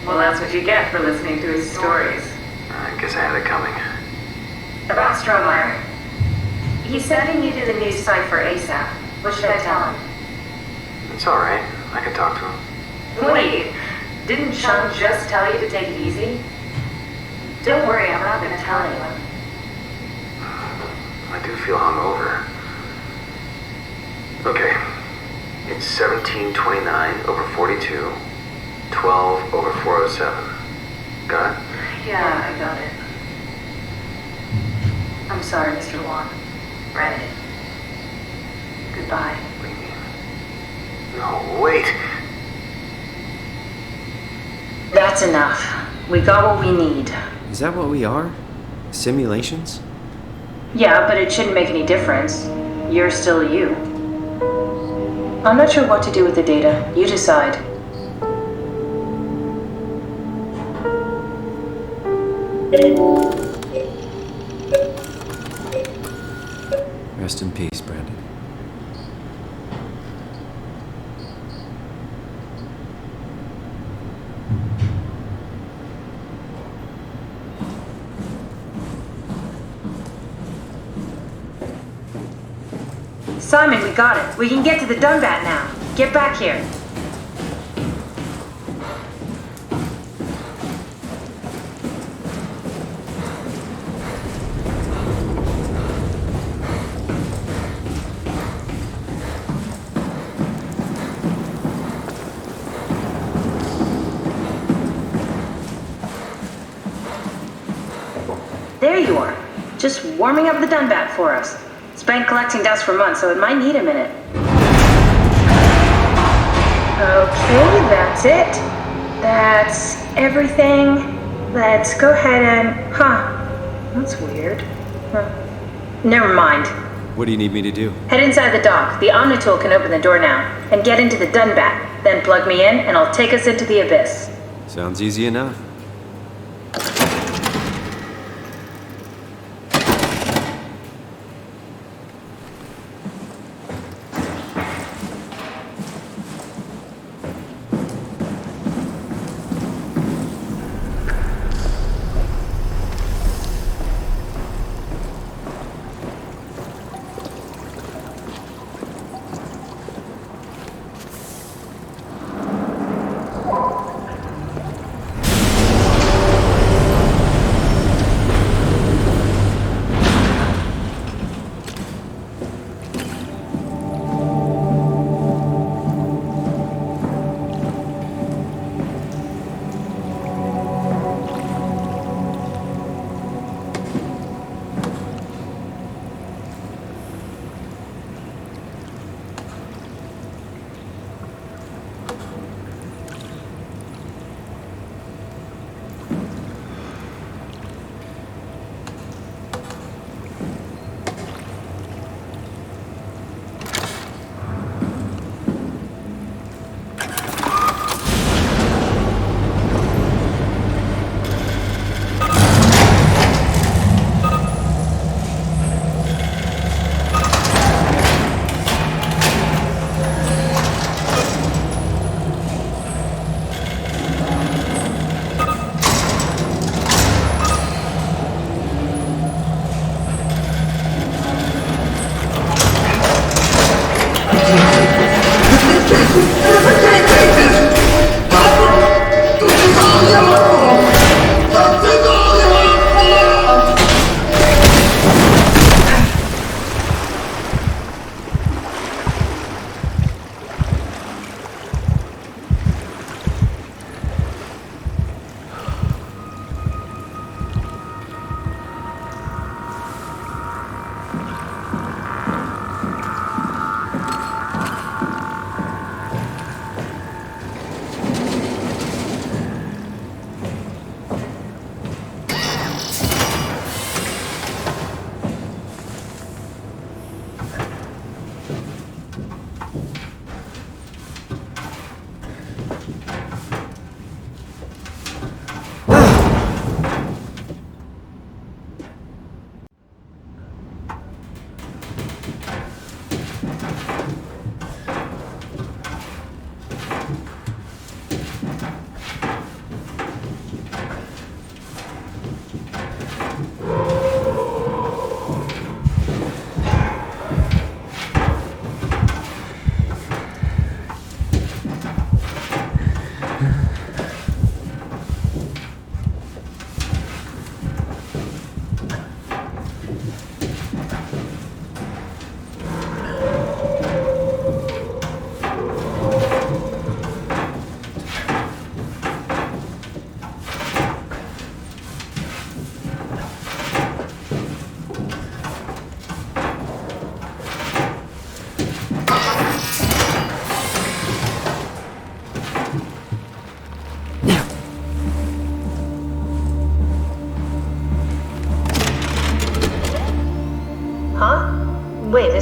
Well, that's what you get for listening to his stories. I guess I had it coming. About Stromeyer. He's sending you to the new site for ASAP. What should I tell him? It's alright. I can talk to him. Wait, didn't Chun just tell you to take it easy? Don't worry, I'm not gonna tell anyone. I do feel hungover. Okay. It's 1729 over 42, 12 over 407. Got it? Yeah, I got it. I'm sorry, Mr. Wong. Brandon. Goodbye. What do you mean? No, wait. That's enough. We got what we need. Is that what we are? Simulations? Yeah, but it shouldn't make any difference. You're still you. I'm not sure what to do with the data. You decide. Rest in peace, Brandon. Simon, we got it. We can get to the DUNBAT now. Get back here. There you are. Just warming up the DUNBAT for us. It's been collecting dust for months, so it might need a minute. Okay, that's it. That's everything. Let's go ahead and... That's weird. Never mind. What do you need me to do? Head inside the dock. The Omnitool can open the door now. And get into the DUNBAT. Then plug me in, and I'll take us into the abyss. Sounds easy enough.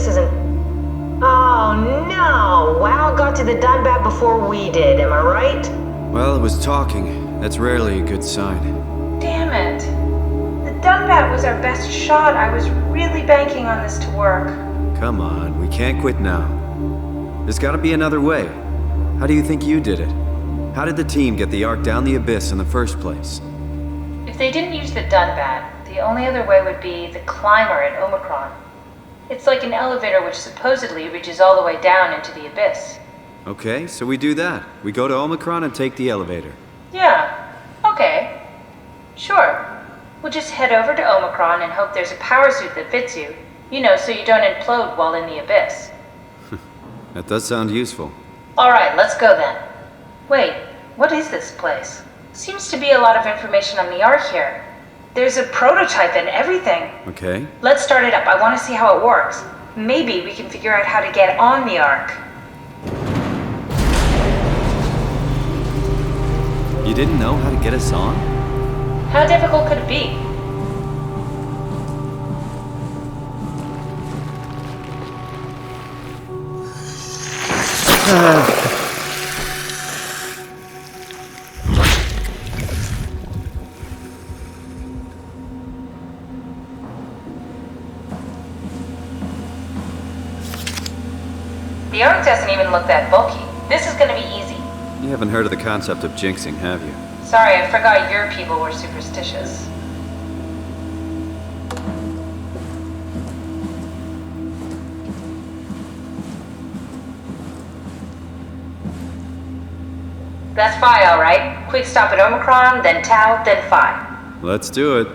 this isn't... Oh no! WoW got to the DUNBAT before we did, am I right? Well, it was talking. That's rarely a good sign. Damn it. The DUNBAT was our best shot. I was really banking on this to work. Come on, we can't quit now. There's gotta be another way. How do you think you did it? How did the team get the Ark down the abyss in the first place? If they didn't use the DUNBAT, the only other way would be the climber at Omicron. It's like an elevator which supposedly reaches all the way down into the abyss. Okay, so we do that. We go to Omicron and take the elevator. Yeah, okay. Sure. We'll just head over to Omicron and hope there's a power suit that fits you. You know, so you don't implode while in the abyss. That does sound useful. Alright, let's go then. Wait, what is this place? Seems to be a lot of information on the Ark here. There's a prototype and everything. Okay. Let's start it up. I want to see how it works. Maybe we can figure out how to get on the Ark. You didn't know how to get us on? How difficult could it be? The Ark doesn't even look that bulky. This is gonna be easy. You haven't heard of the concept of jinxing, have you? Sorry, I forgot your people were superstitious. That's Phi, all right. Quick stop at Omicron, then Tau, then Phi. Let's do it.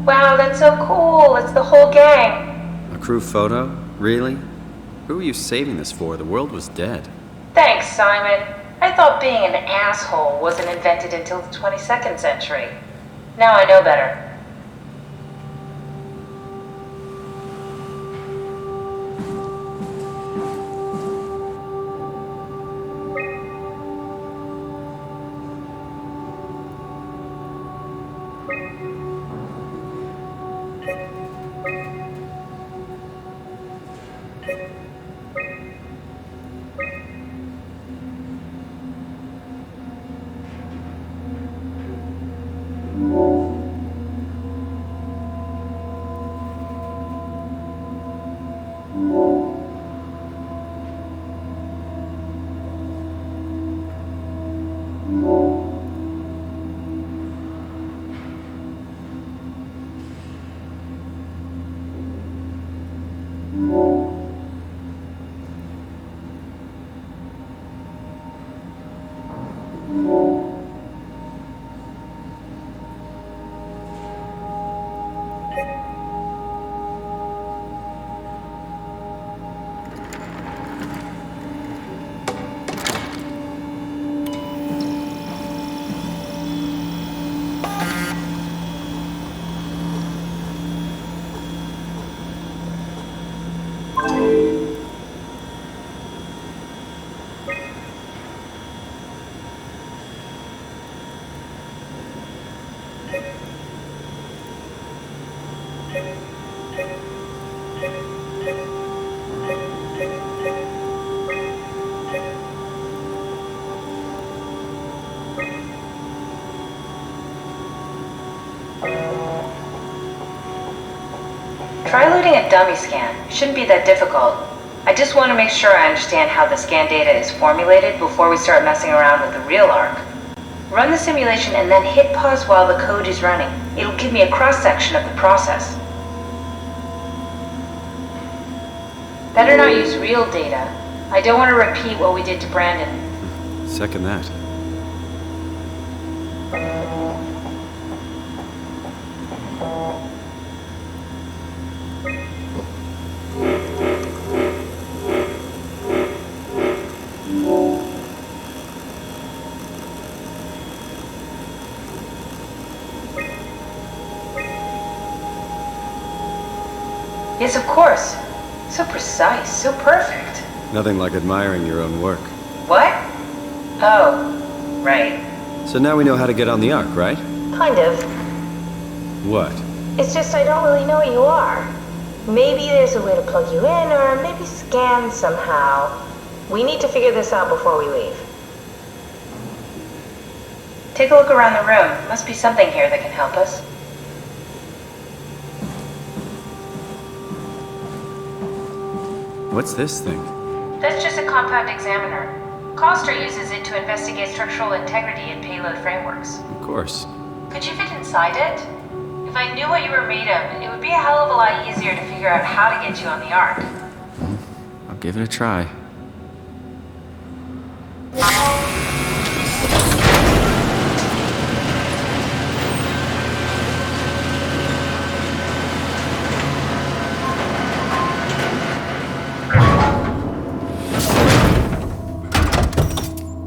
Wow, that's so cool. It's the whole gang. A crew photo? Really? Who were you saving this for? The world was dead. Thanks, Simon. I thought being an asshole wasn't invented until the 22nd century. Now I know better. Try looting a dummy scan. Shouldn't be that difficult. I just want to make sure I understand how the scan data is formulated before we start messing around with the real Ark. Run the simulation and then hit pause while the code is running. It'll give me a cross-section of the process. Better not use real data. I don't want to repeat what we did to Brandon. Second that. Yes, of course. So precise, so perfect. Nothing like admiring your own work. What? Oh, right. So now we know how to get on the Ark, right? Kind of. What? It's just I don't really know what you are. Maybe there's a way to plug you in, or maybe scan somehow. We need to figure this out before we leave. Take a look around the room. Must be something here that can help us. What's this thing? That's just a compact examiner. Coster uses it to investigate structural integrity in payload frameworks. Of course. Could you fit inside it? If I knew what you were made of, it would be a hell of a lot easier to figure out how to get you on the Ark. I'll give it a try.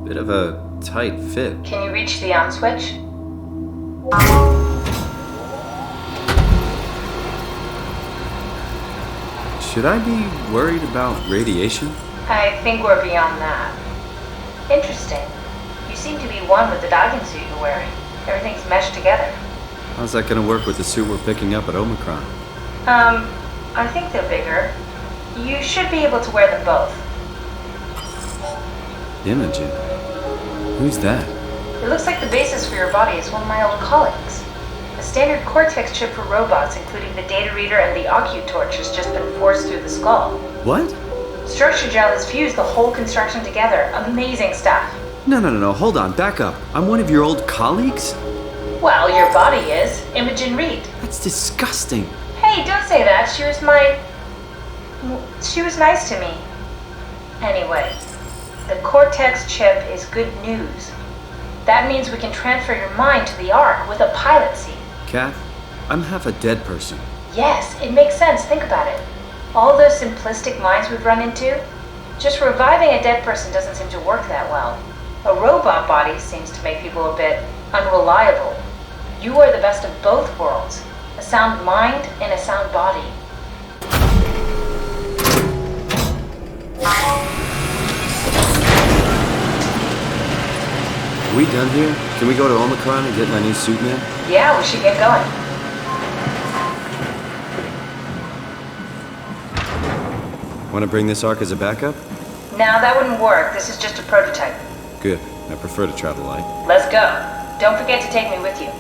Bit of a tight fit. Can you reach the on switch? Should I be worried about radiation? I think we're beyond that. Interesting. You seem to be one with the diving suit you're wearing. Everything's meshed together. How's that gonna work with the suit we're picking up at Omicron? I think they're bigger. You should be able to wear them both. Imogen? Who's that? It looks like the basis for your body is one of my old colleagues. A standard Cortex chip for robots, including the data reader and the Ocute torch, has just been forced through the skull. What? Structure gel has fused the whole construction together. Amazing stuff. No, hold on, back up. I'm one of your old colleagues? Well, your body is. Imogen Reed. That's disgusting. Hey, don't say that. She was nice to me. Anyway, the Cortex chip is good news. That means we can transfer your mind to the Ark with a pilot seat. Kath, I'm half a dead person. Yes, it makes sense. Think about it. All those simplistic minds we've run into, just reviving a dead person doesn't seem to work that well. A robot body seems to make people a bit unreliable. You are the best of both worlds. A sound mind and a sound body. Are we done here? Can we go to Omicron and get my new suit man? Yeah, we should get going. Want to bring this Ark as a backup? No, that wouldn't work. This is just a prototype. Good. I prefer to travel light. Let's go. Don't forget to take me with you.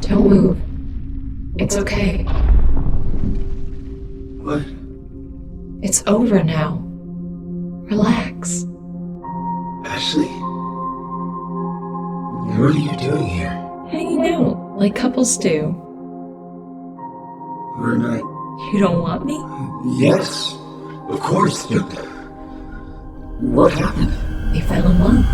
Don't move. It's okay. What? It's over now. Relax. Ashley? What are you doing here? Hanging out, like couples do. We're not... You don't want me? Yes, of course, but... What happened? We fell in love.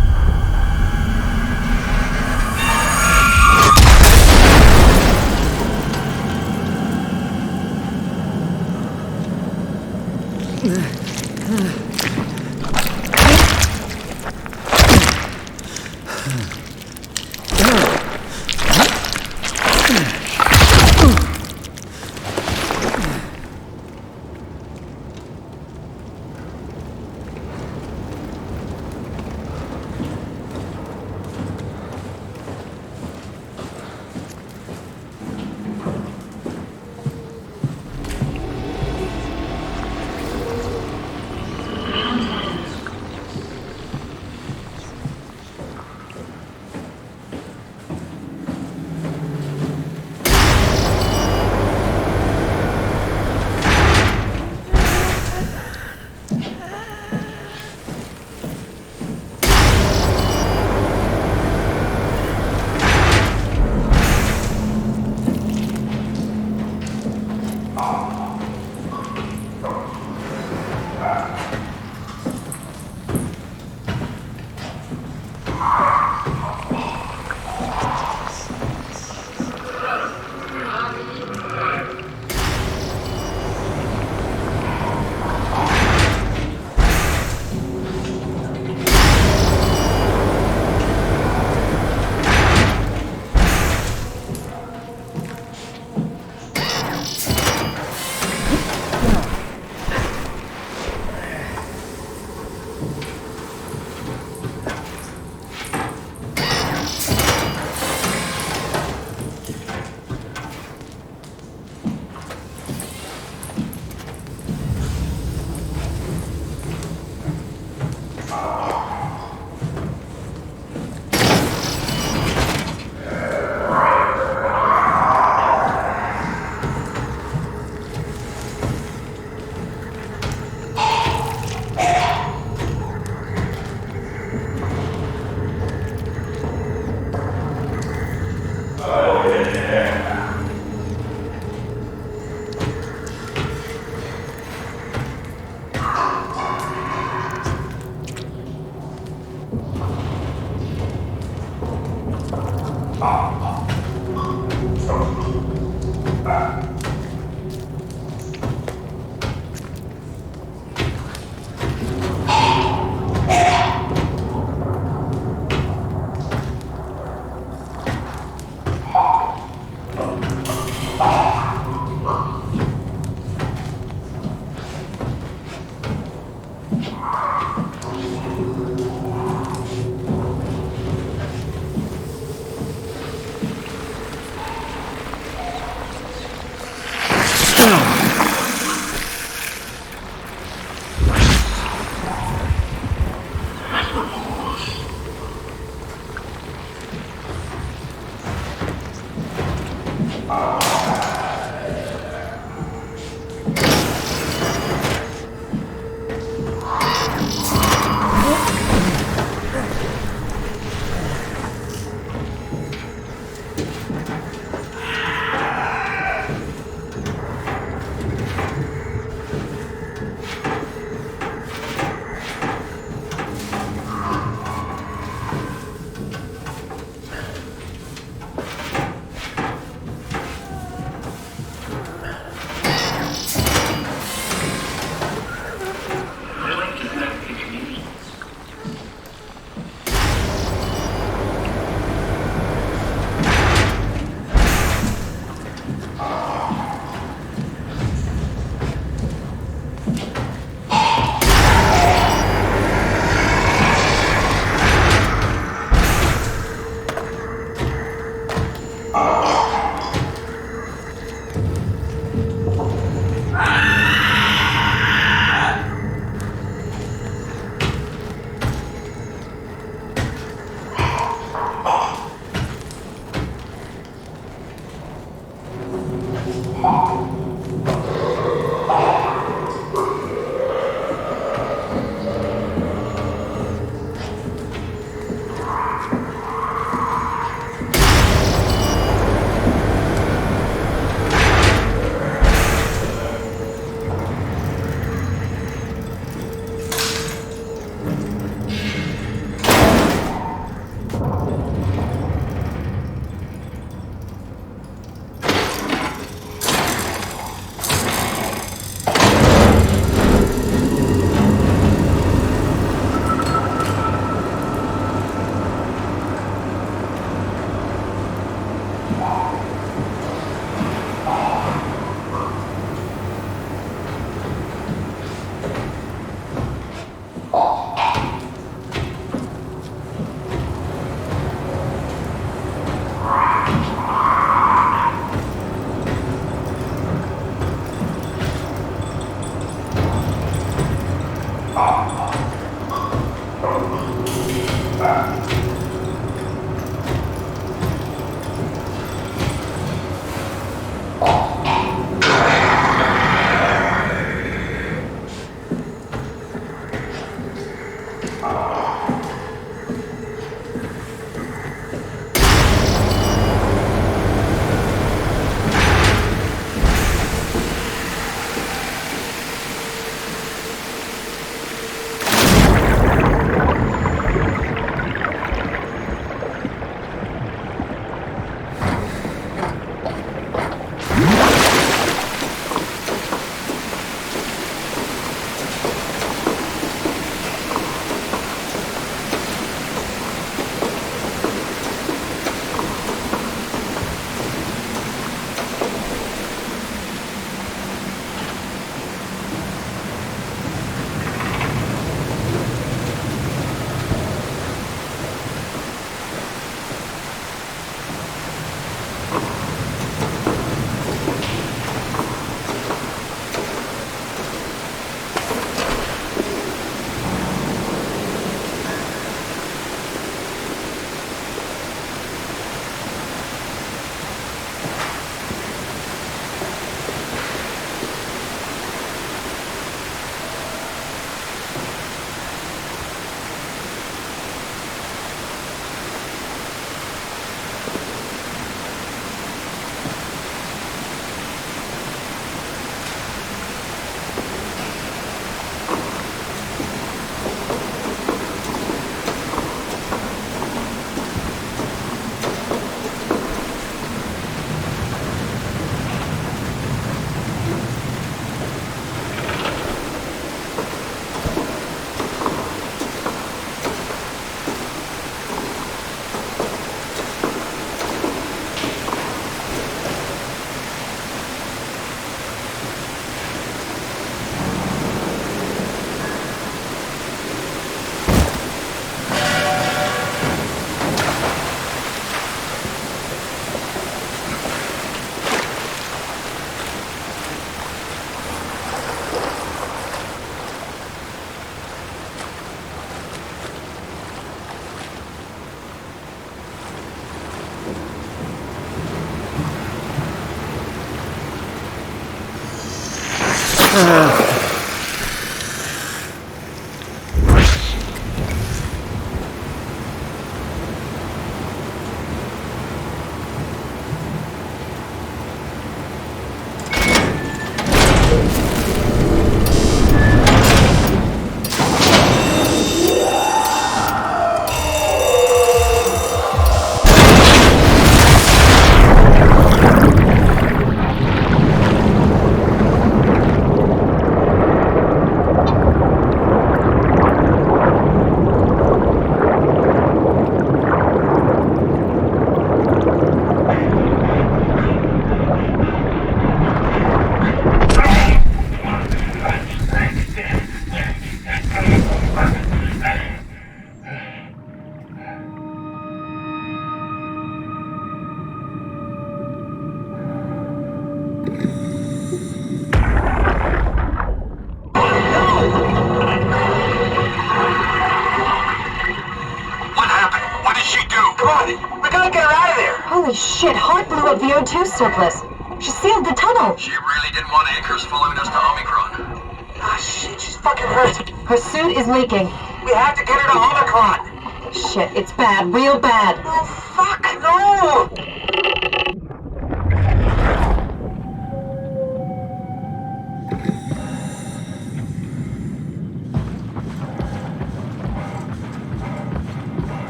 Come on, we gotta get her out of there! Holy shit, Hart blew up the O2 surplus. She sealed the tunnel. She really didn't want anchors following us to Omicron. Ah, shit, she's fucking hurt. Her suit is leaking. We have to get her to Omicron. Shit, it's bad, real bad. Oh, fuck, no!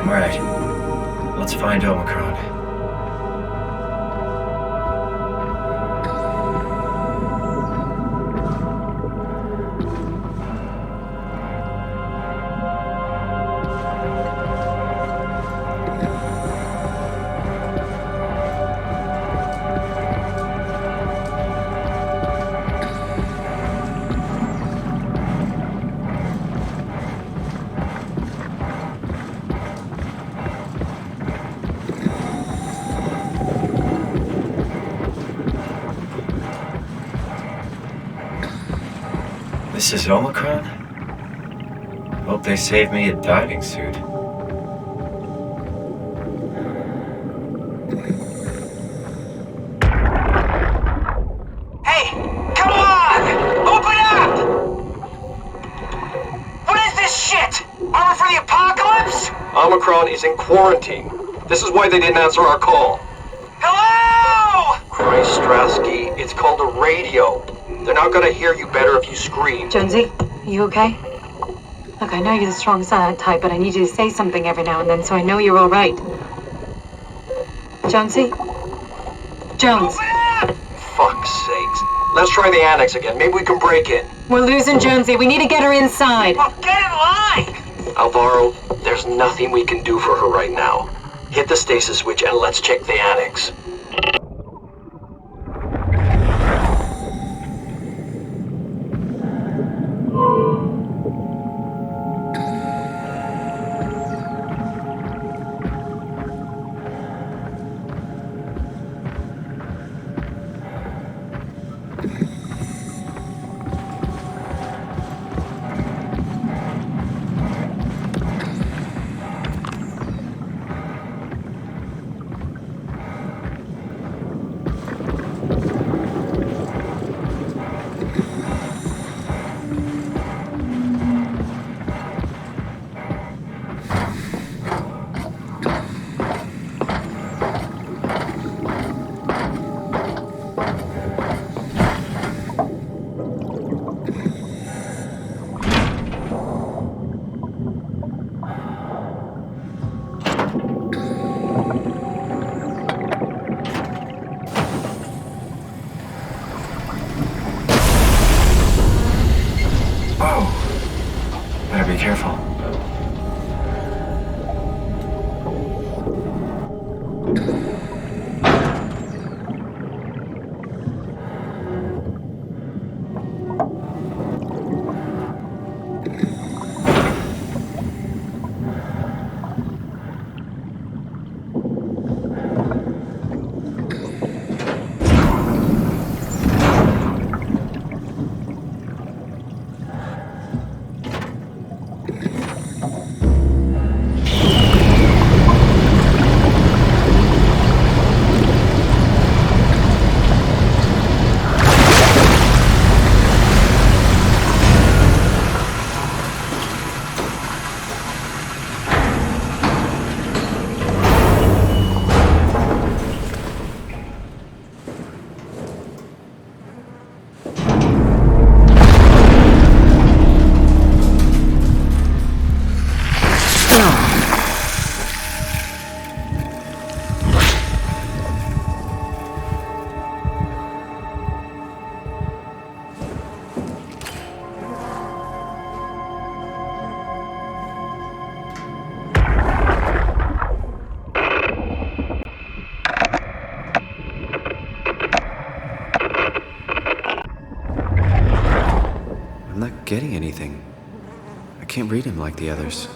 Alright, let's find Omicron. This is Omicron? Hope they saved me a diving suit. Hey, come on! Open up! What is this shit? Armor for the apocalypse? Omicron is in quarantine. This is why they didn't answer our call. Hello! Christ, Strasky, it's called a radio. They're not gonna hear you better if you scream. Jonesy, are you okay? Look, I know you're the strong silent type, but I need you to say something every now and then so I know you're all right. Jonesy? Jones. Fuck's sakes. Let's try the annex again. Maybe we can break in. We're losing Jonesy. We need to get her inside. Well, get in line! Alvaro, there's nothing we can do for her right now. Hit the stasis switch and let's check the annex. Better be careful. Getting anything. I can't read him like the others.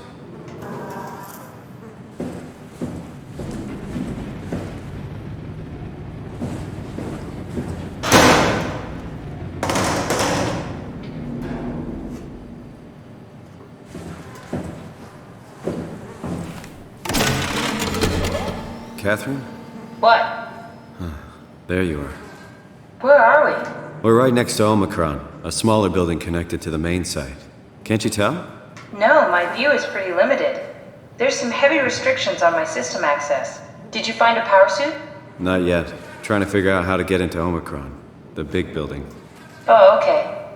Catherine? What? There you are. Where are we? We're right next to Omicron, a smaller building connected to the main site. Can't you tell? No, my view is pretty limited. There's some heavy restrictions on my system access. Did you find a power suit? Not yet. Trying to figure out how to get into Omicron, the big building. Oh, okay.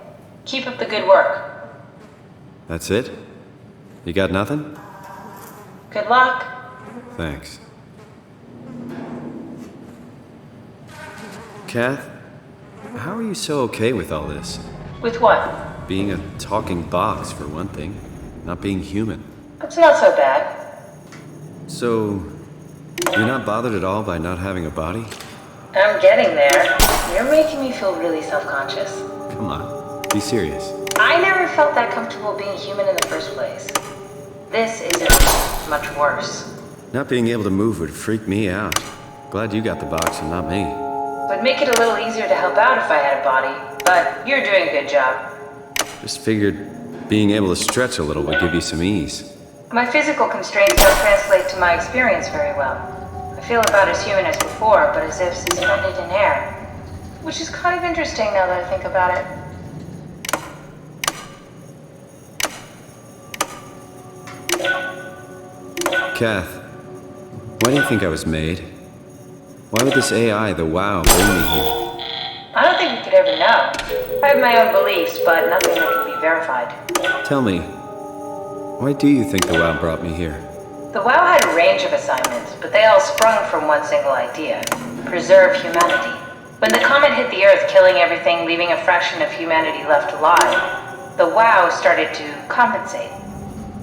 Keep up the good work. That's it? You got nothing? Good luck. Thanks. Kath, how are you so okay with all this? With what? Being a talking box, for one thing. Not being human. It's not so bad. So, you're not bothered at all by not having a body? I'm getting there. You're making me feel really self-conscious. Come on, be serious. I never felt that comfortable being human in the first place. This isn't much worse. Not being able to move would freak me out. Glad you got the box and not me. Would make it a little easier to help out if I had a body, but you're doing a good job. Just figured being able to stretch a little would give you some ease. My physical constraints don't translate to my experience very well. I feel about as human as before, but as if suspended in air. Which is kind of interesting now that I think about it. Kath, why do you think I was made? Why would this AI, the WoW, bring me here? I don't think we could ever know. I have my own beliefs, but nothing that can be verified. Tell me, why do you think the WoW brought me here? The WoW had a range of assignments, but they all sprung from one single idea: preserve humanity. When the comet hit the Earth, killing everything, leaving a fraction of humanity left alive, the WoW started to compensate.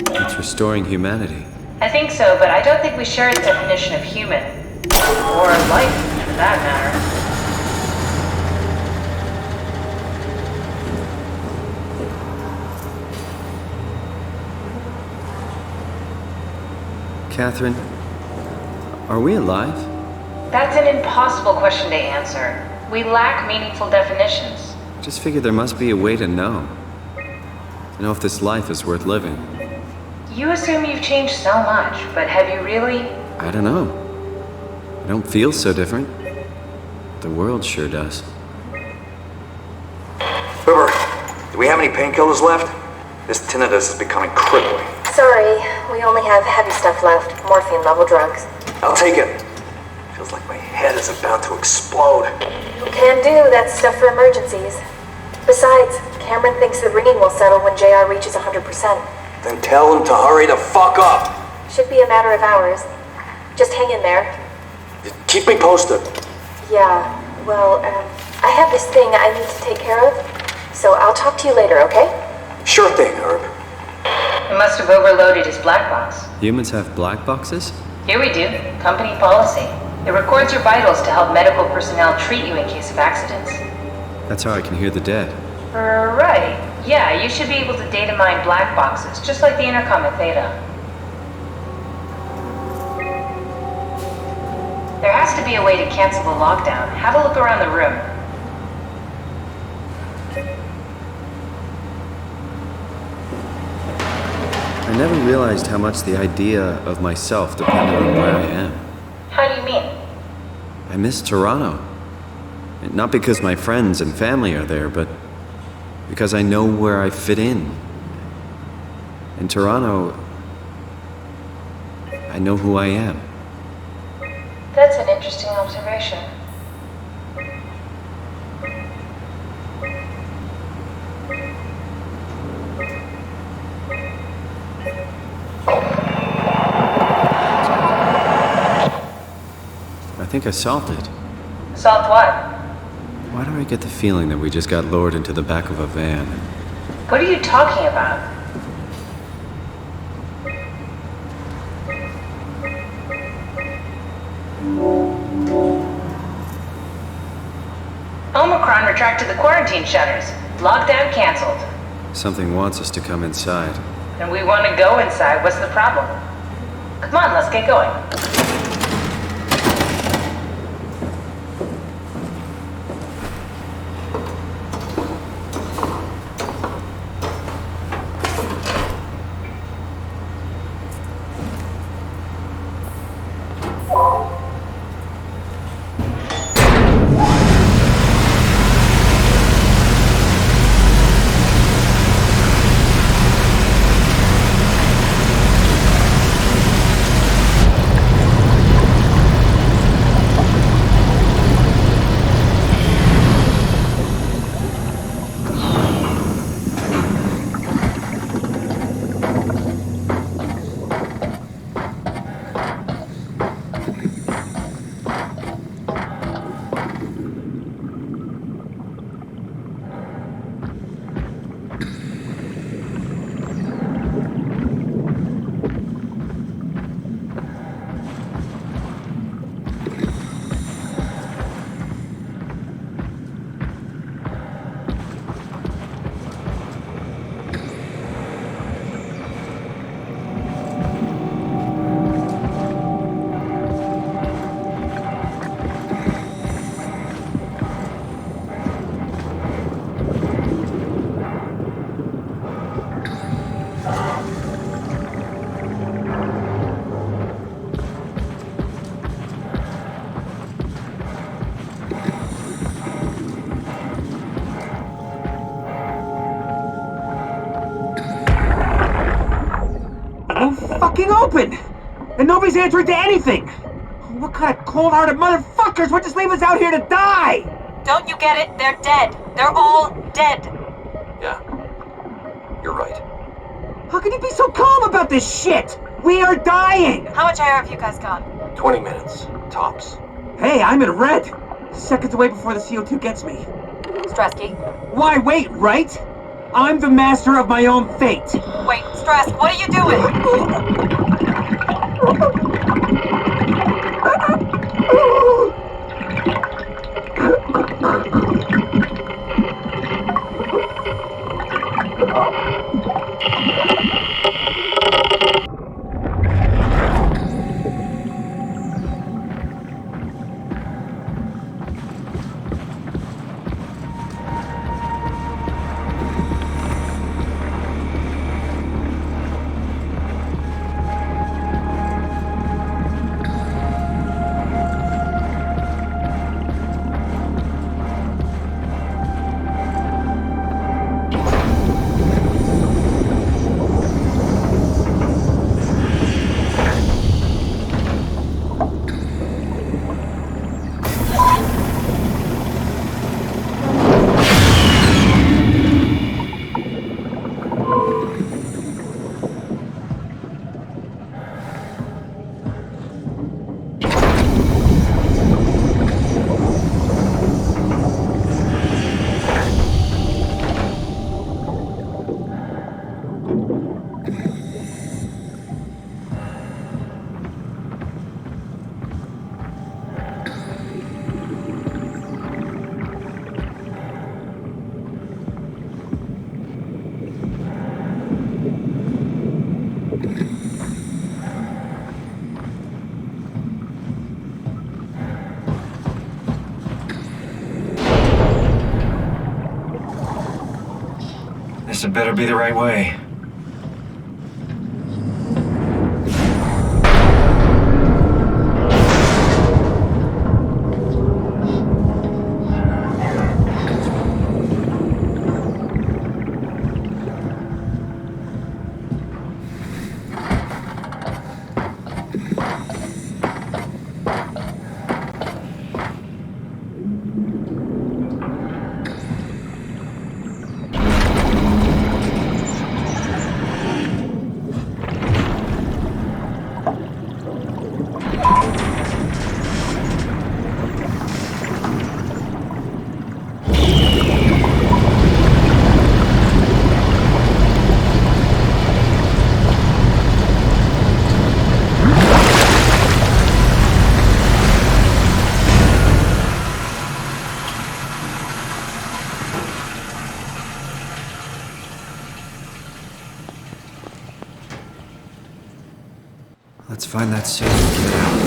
It's restoring humanity. I think so, but I don't think we share its definition of human. Or life, for that matter. Catherine, are we alive? That's an impossible question to answer. We lack meaningful definitions. Just figured there must be a way to know. To know if this life is worth living. You assume you've changed so much, but have you really? I don't know. I don't feel so different. The world sure does. River, do we have any painkillers left? This tinnitus is becoming crippling. Sorry, we only have heavy stuff left. Morphine-level drugs. I'll take it. Feels like my head is about to explode. Can do, that's stuff for emergencies. Besides, Cameron thinks the ringing will settle when JR reaches 100%. Then tell him to hurry the fuck up. Should be a matter of hours. Just hang in there. Just keep me posted. Yeah, well, I have this thing I need to take care of, so I'll talk to you later, okay? Sure thing, Herb. It must have overloaded his black box. Humans have black boxes? Here we do. Company policy. It records your vitals to help medical personnel treat you in case of accidents. That's how I can hear the dead. Right. Yeah, you should be able to data mine black boxes, just like the intercom at Theta. There has to be a way to cancel the lockdown. Have a look around the room. I never realized how much the idea of myself depended on where I am. How do you mean? I miss Toronto. Not because my friends and family are there, but because I know where I fit in. In Toronto, I know who I am. That's an interesting observation. I think I solved it. Solved what? Why do I get the feeling that we just got lowered into the back of a van? What are you talking about? Omicron retracted the quarantine shutters. Lockdown canceled. Something wants us to come inside. And we want to go inside. What's the problem? Come on, let's get going. fucking open! And nobody's answering to anything! What kind of cold-hearted motherfuckers would just leave us out here to die? Don't you get it? They're dead. They're all dead. Yeah. You're right. How can you be so calm about this shit? We are dying! How much air have you guys got? 20 minutes. Tops. Hey, I'm in red! Seconds away before the CO2 gets me. Stresky. Why wait, right? I'm the master of my own fate. Wait, Strask, what are you doing? This had better be the right way. Let's find that safe and get out.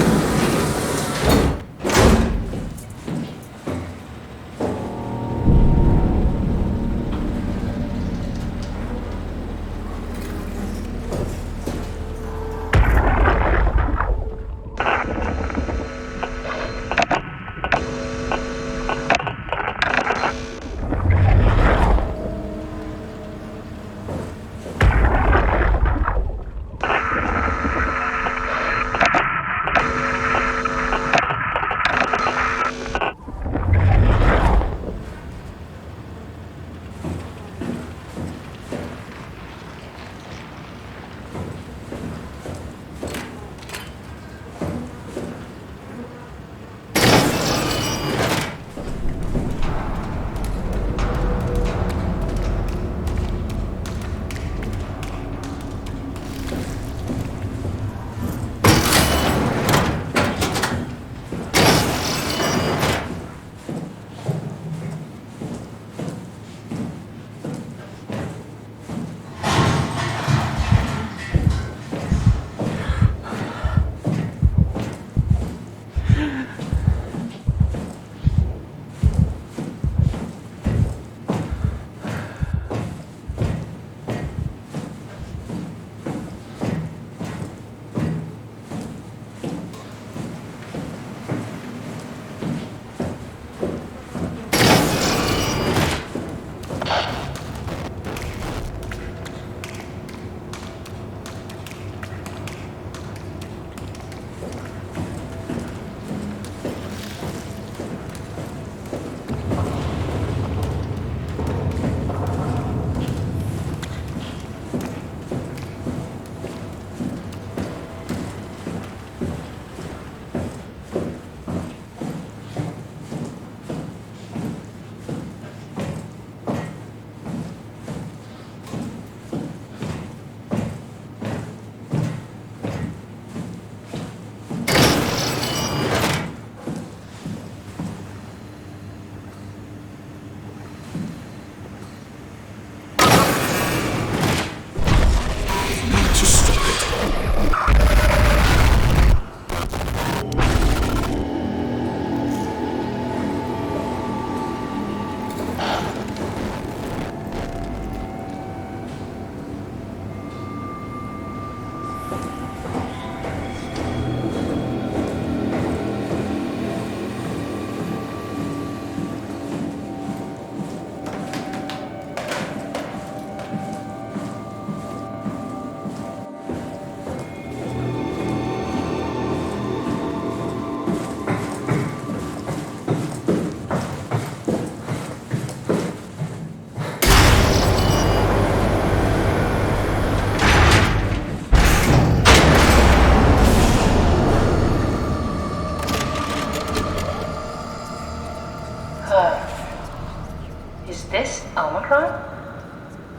Is this Omicron?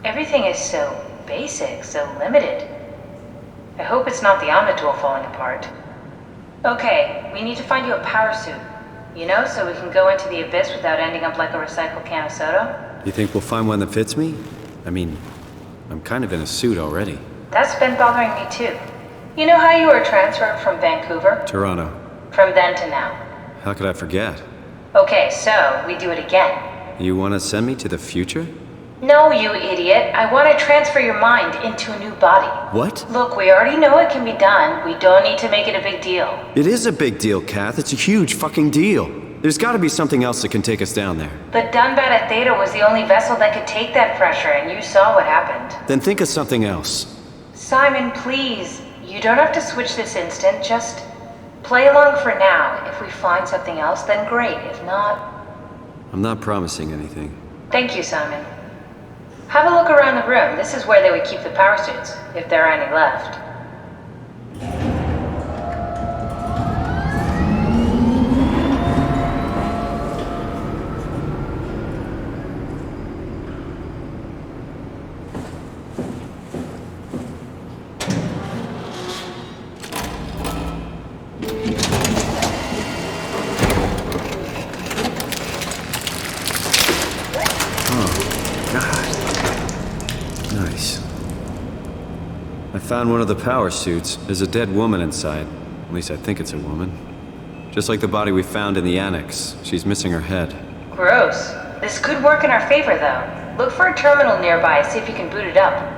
Everything is so basic, so limited. I hope it's not the Omnitool falling apart. Okay, we need to find you a power suit. You know, so we can go into the abyss without ending up like a recycled can of soda? You think we'll find one that fits me? I mean, I'm kind of in a suit already. That's been bothering me too. You know how you were transferred from Vancouver? Toronto. From then to now. How could I forget? Okay, so we do it again. You want to send me to the future? No, you idiot. I want to transfer your mind into a new body. What? Look, we already know it can be done. We don't need to make it a big deal. It is a big deal, Kath. It's a huge fucking deal. There's gotta be something else that can take us down there. The DUNBAT at Theta was the only vessel that could take that pressure, and you saw what happened. Then think of something else. Simon, please. You don't have to switch this instant. Just play along for now. If we find something else, then great. If not... I'm not promising anything. Thank you, Simon. Have a look around the room. This is where they would keep the power suits, if there are any left. Found one of the power suits. There's a dead woman inside. At least I think it's a woman. Just like the body we found in the annex. She's missing her head. Gross. This could work in our favor, though. Look for a terminal nearby, see if you can boot it up.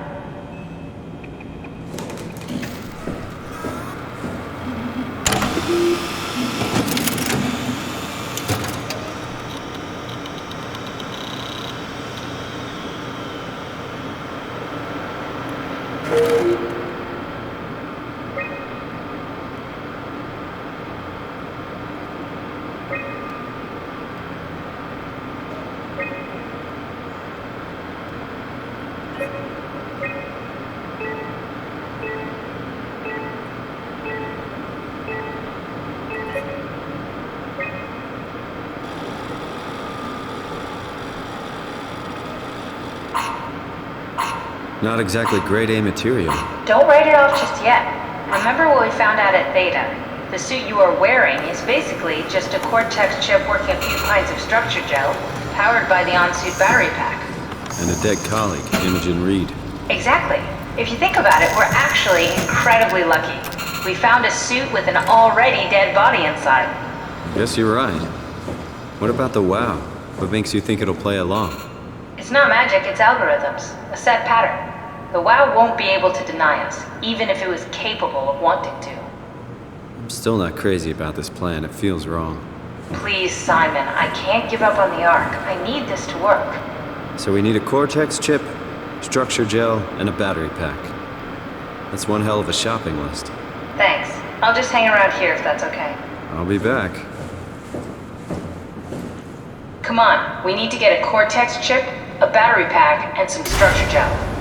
Not exactly grade A material. Don't write it off just yet. Remember what we found out at Theta. The suit you are wearing is basically just a Cortex chip working a few pints of structure gel, powered by the on-suit battery pack. And a dead colleague, Imogen Reed. Exactly. If you think about it, we're actually incredibly lucky. We found a suit with an already dead body inside. I guess you're right. What about the WoW? What makes you think it'll play along? It's not magic, it's algorithms. A set pattern. The WoW won't be able to deny us, even if it was capable of wanting to. I'm still not crazy about this plan. It feels wrong. Please, Simon, I can't give up on the Ark. I need this to work. So we need a Cortex chip, structure gel, and a battery pack. That's one hell of a shopping list. Thanks. I'll just hang around here if that's okay. I'll be back. Come on, we need to get a Cortex chip, a battery pack, and some structure gel.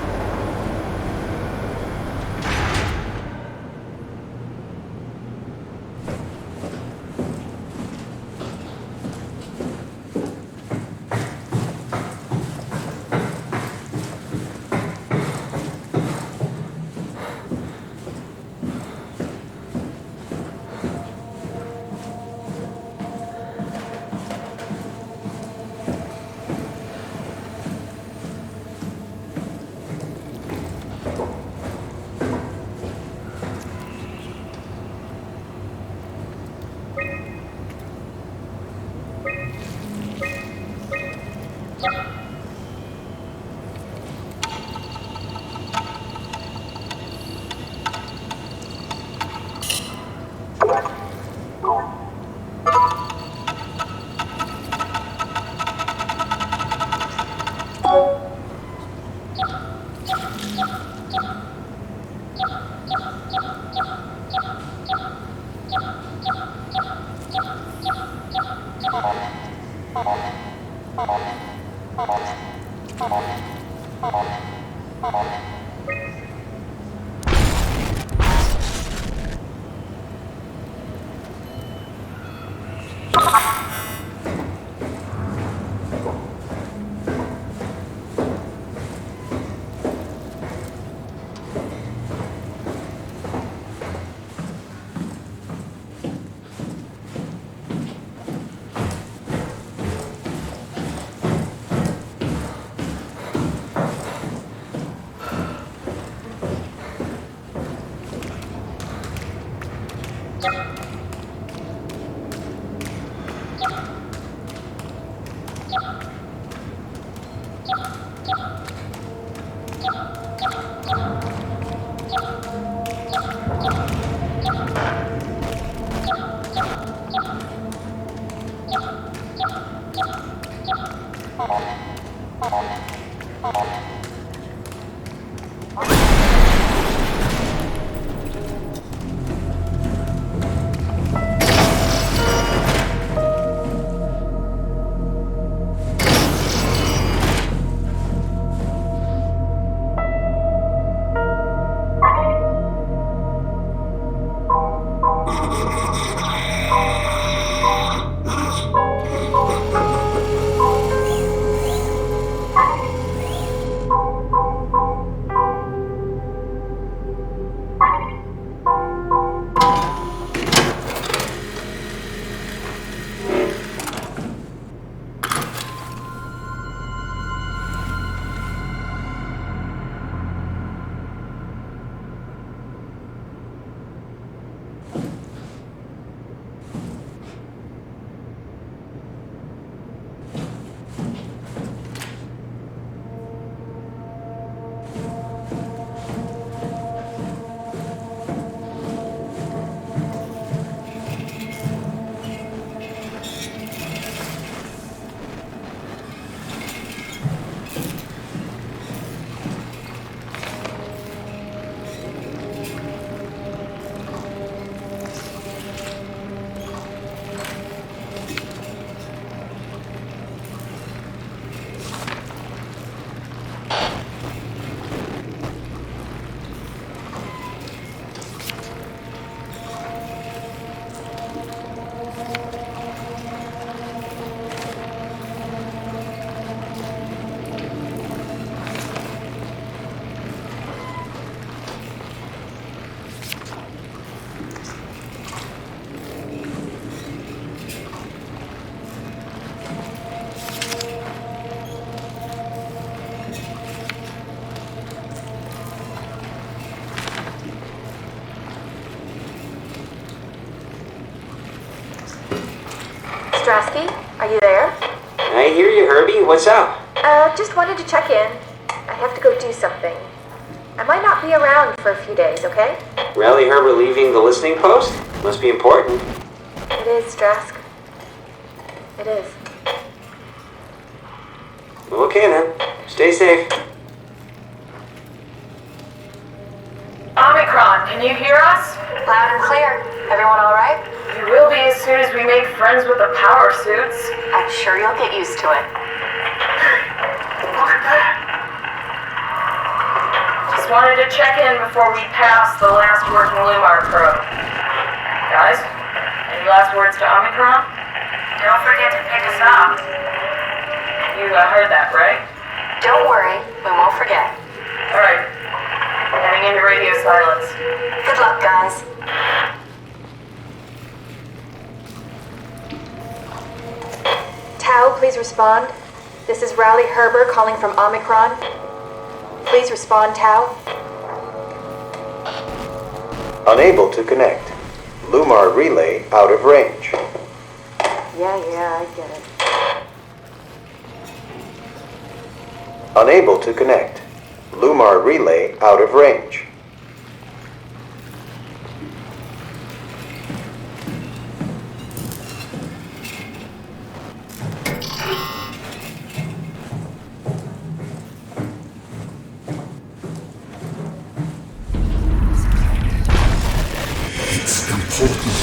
Strasky, are you there? I hear you, Herbie. What's up? Just wanted to check in. I have to go do something. I might not be around for a few days, okay? Rally Herbert leaving the listening post? Must be important. It is, Strask. It is. Okay then. Stay safe. Omicron, can you hear us? Loud and clear. Everyone all right? You will be as soon as we make friends with the power suits. I'm sure you'll get used to it. Look at that. Just wanted to check in before we pass the last working Lumar probe. Guys, any last words to Omicron? Don't forget to pick us up. You heard that, right? Don't worry, we won't forget. Alright. Heading into radio silence. Good luck, guys. Tau, please respond. This is Rally Herbert calling from Omicron. Please respond, Tau. Unable to connect. Lumar relay out of range. Yeah, I get it. Unable to connect. Lumar relay out of range. It's important.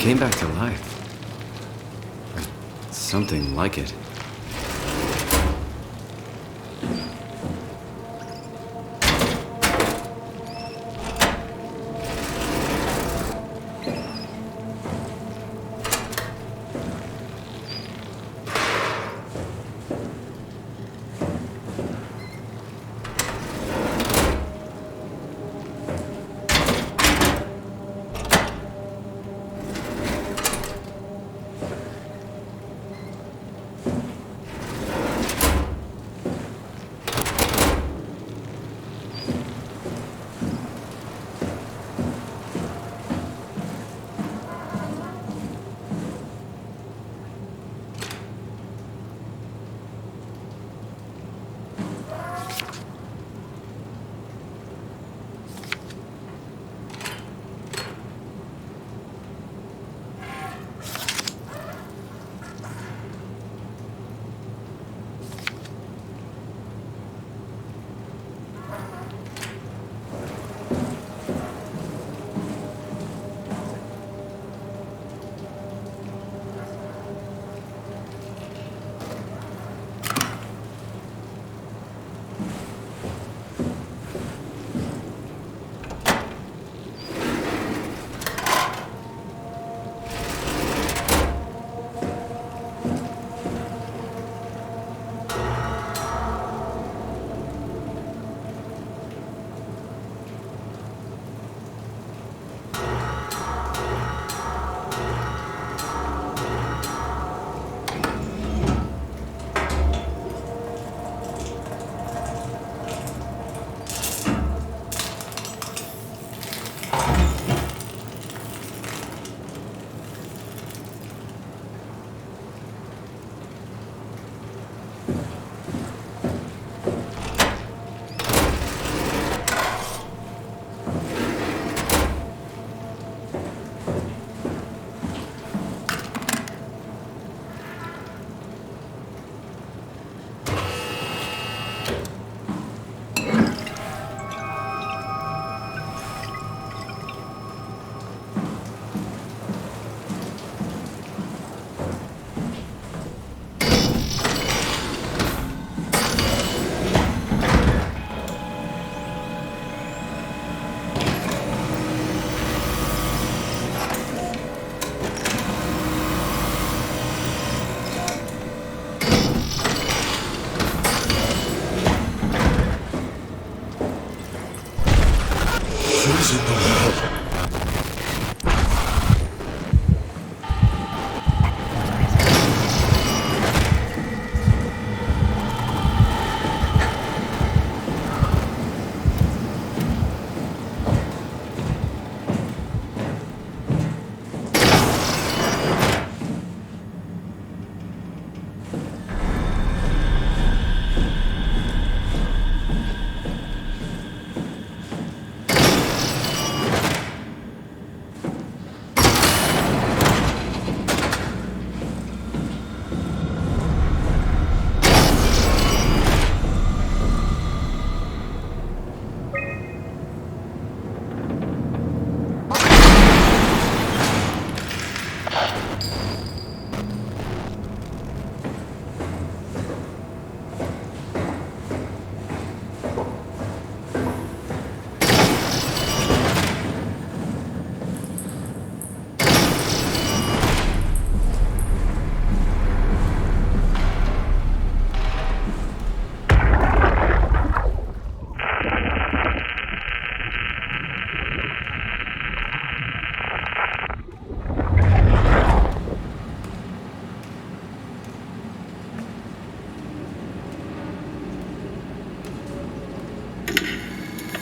came back to life. Something like it.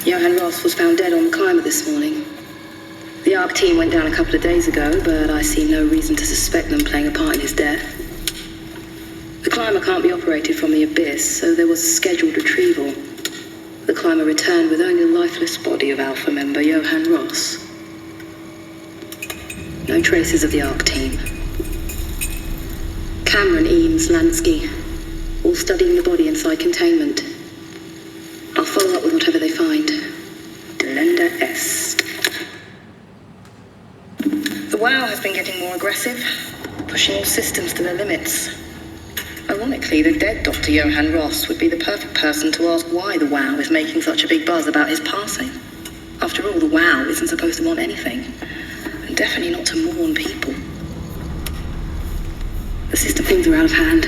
Johann Ross was found dead on the climber this morning. The ARC team went down a couple of days ago, but I see no reason to suspect them playing a part in his death. The climber can't be operated from the abyss, so there was a scheduled retrieval. The climber returned with only the lifeless body of Alpha member Johann Ross. No traces of the ARC team. Cameron, Eames, Lansky, all studying the body inside containment. I'll follow up with whatever they find. Delenda Est. The WoW has been getting more aggressive, pushing all systems to their limits. Ironically, the dead Dr. Johann Ross would be the perfect person to ask why the WoW is making such a big buzz about his passing. After all, the WoW isn't supposed to want anything, and definitely not to mourn people. The system things are out of hand.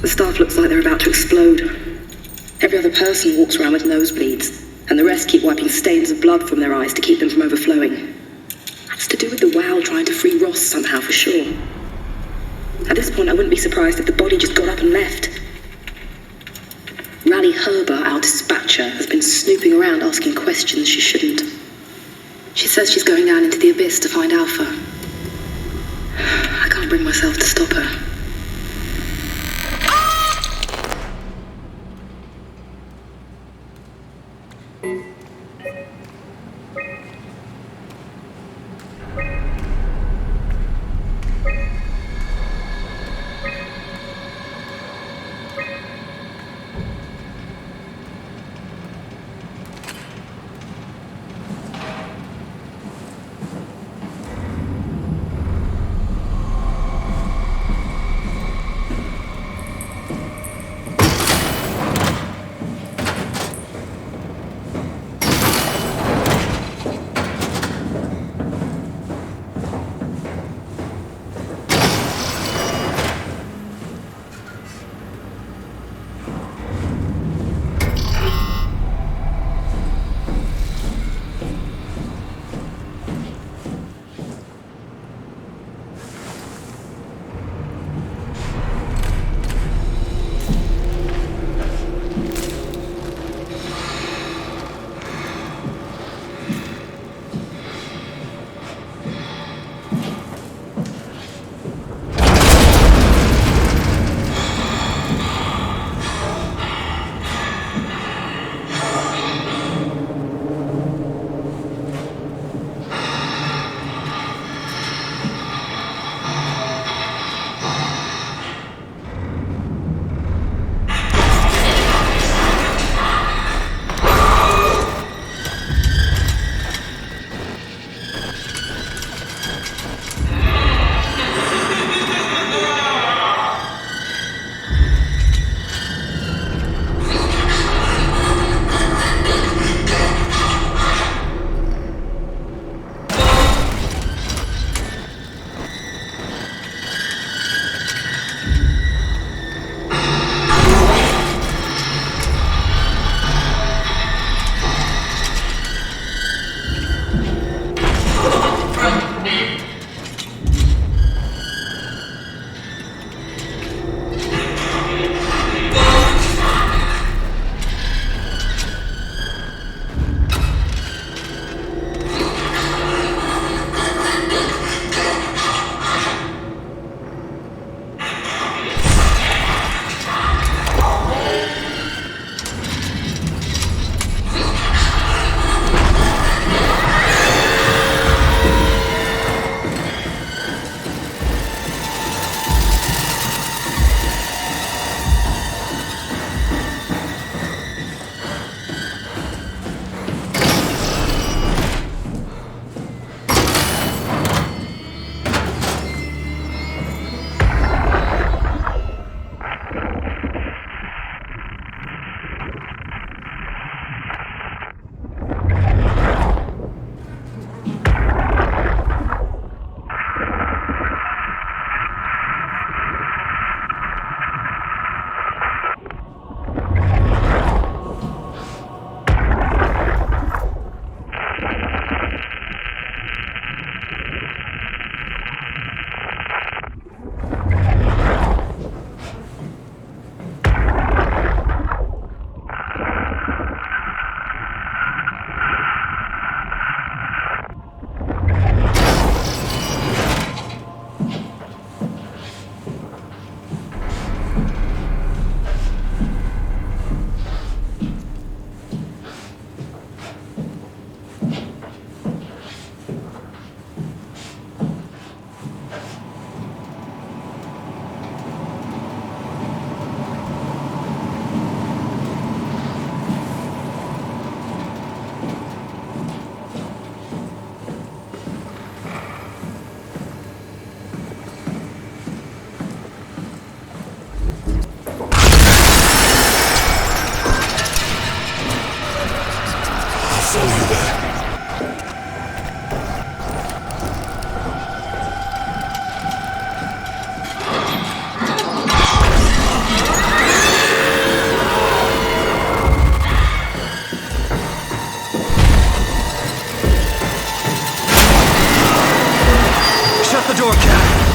The staff looks like they're about to explode. Every other person walks around with nosebleeds, and the rest keep wiping stains of blood from their eyes to keep them from overflowing. That's to do with the WoW trying to free Ross somehow, for sure. At this point, I wouldn't be surprised if the body just got up and left. Rally Herber, our dispatcher, has been snooping around asking questions she shouldn't. She says she's going down into the abyss to find Alpha. I can't bring myself to stop her.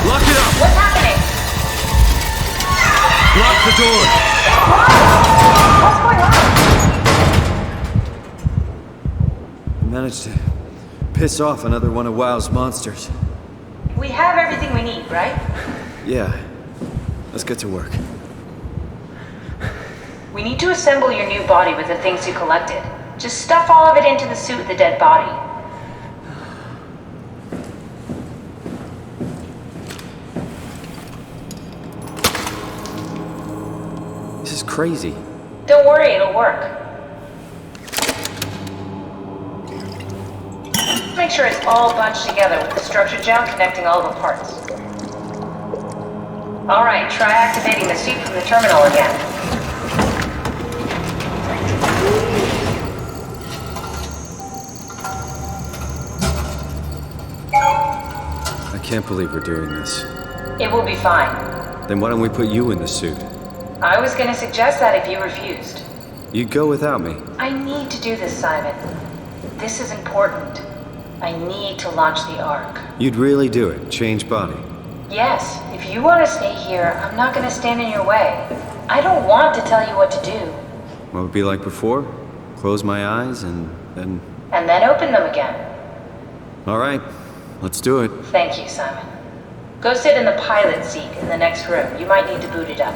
Lock it up! What's happening? Lock the door! What's going on? I managed to piss off another one of WoW's monsters. We have everything we need, right? Yeah. Let's get to work. We need to assemble your new body with the things you collected. Just stuff all of it into the suit with the dead body. This is crazy. Don't worry, it'll work. Make sure it's all bunched together with the structure gel connecting all the parts. Alright, try activating the suit from the terminal again. I can't believe we're doing this. It will be fine. Then why don't we put you in the suit? I was gonna suggest that if you refused. You'd go without me. I need to do this, Simon. This is important. I need to launch the Ark. You'd really do it? Change body? Yes, if you want to stay here, I'm not gonna stand in your way. I don't want to tell you what to do. What would it be like before? Close my eyes and then... And then open them again. Alright, let's do it. Thank you, Simon. Go sit in the pilot seat in the next room. You might need to boot it up.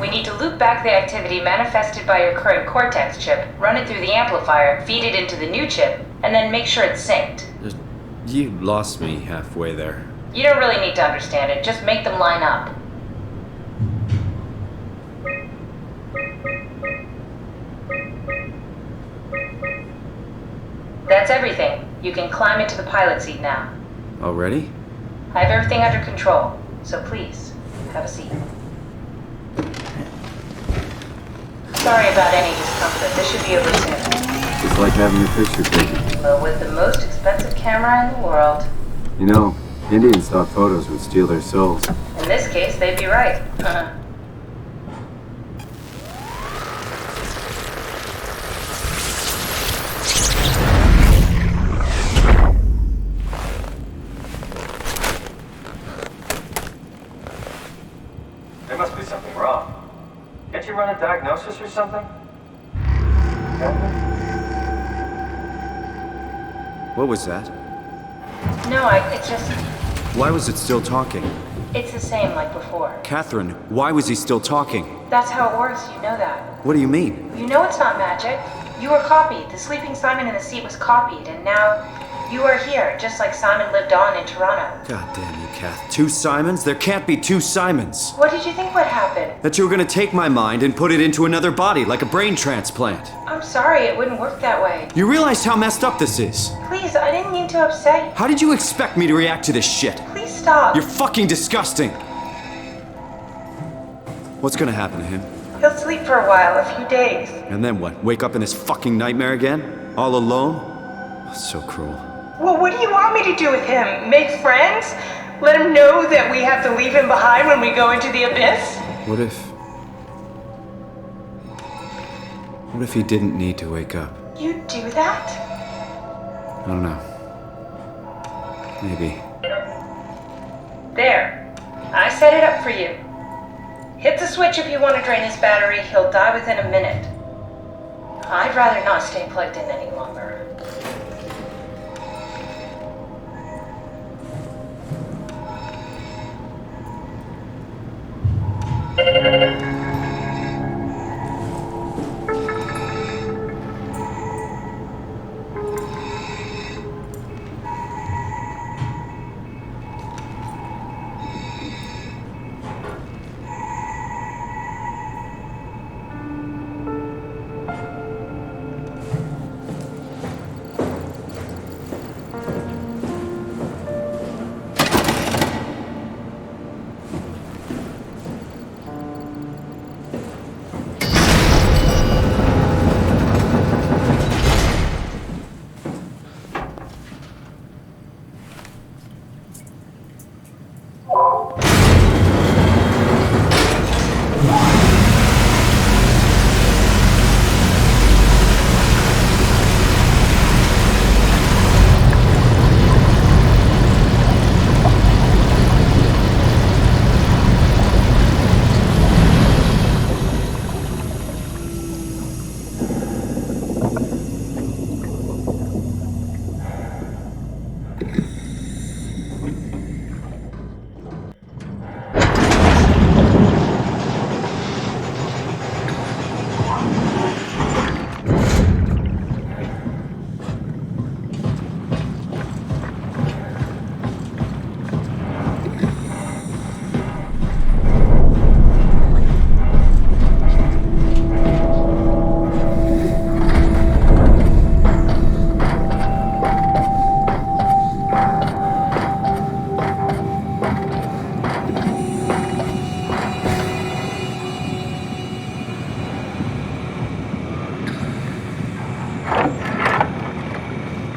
We need to loop back the activity manifested by your current Cortex chip, run it through the amplifier, feed it into the new chip, and then make sure it's synced. You lost me halfway there. You don't really need to understand it, just make them line up. That's everything. You can climb into the pilot seat now. Already? I have everything under control, so please, have a seat. Sorry about any discomfort. This should be over soon. It's like having your picture taken. Well, with the most expensive camera in the world. You know, Indians thought photos would steal their souls. In this case, they'd be right. There must be something wrong. Can't you run a diagnosis or something? What was that? No, it's just... Why was it still talking? It's the same like before. Catherine, why was he still talking? That's how it works, you know that. What do you mean? You know it's not magic. You were copied. The sleeping Simon in the seat was copied, and now you are here, just like Simon lived on in Toronto. God damn you, Kath. 2 Simons? There can't be 2 Simons. What did you think would happen? That you were gonna take my mind and put it into another body, like a brain transplant. I'm sorry, it wouldn't work that way. You realize how messed up this is? Please, I didn't mean to upset you. How did you expect me to react to this shit? Please stop. You're fucking disgusting. What's gonna happen to him? He'll sleep for a while, a few days. And then what? Wake up in this fucking nightmare again? All alone? So cruel. Well, what do you want me to do with him? Make friends? Let him know that we have to leave him behind when we go into the abyss? What if he didn't need to wake up? You do that? I don't know. Maybe. There. I set it up for you. Hit the switch if you want to drain his battery. He'll die within a minute. I'd rather not stay plugged in any longer.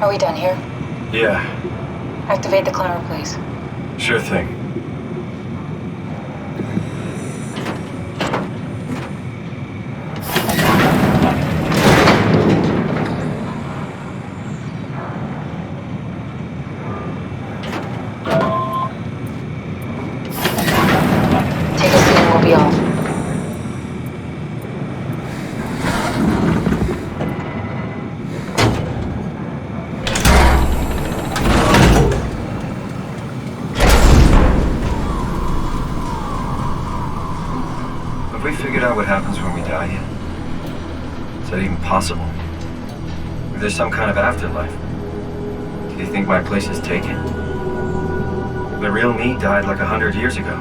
Are we done here? Yeah, Activate the climber, please. sure thing. Take a seat and we'll be off. Have we figured out what happens when we die yet? Is that even possible? Or there's some kind of afterlife? Do you think my place is taken? The real me died like 100 years ago.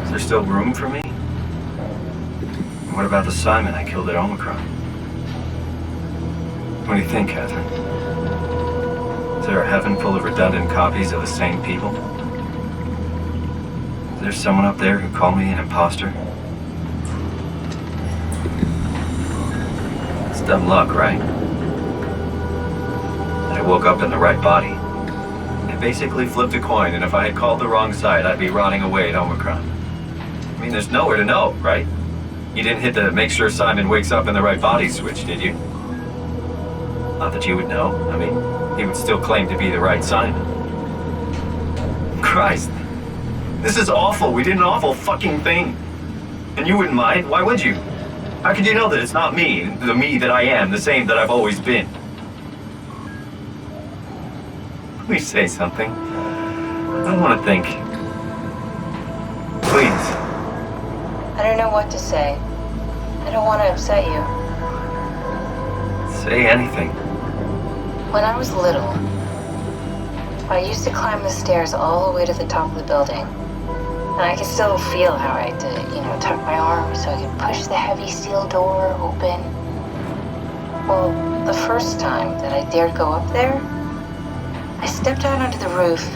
Is there still room for me? And what about the Simon I killed at Omicron? What do you think, Catherine? Is there a heaven full of redundant copies of the same people? Is there someone up there who called me an imposter? It's dumb luck, right? That I woke up in the right body. I basically flipped a coin, and if I had called the wrong side, I'd be rotting away at Omicron. I mean, there's nowhere to know, right? You didn't hit the make sure Simon wakes up in the right body switch, did you? Not that you would know. I mean, he would still claim to be the right Simon. Christ. This is awful. We did an awful fucking thing. And you wouldn't mind? Why would you? How could you know that it's not me, the me that I am, the same that I've always been? Please say something. I don't want to think. Please. I don't know what to say. I don't want to upset you. Say anything. When I was little, I used to climb the stairs all the way to the top of the building. And I could still feel how I had to, tuck my arm so I could push the heavy steel door open. Well, the first time that I dared go up there, I stepped out onto the roof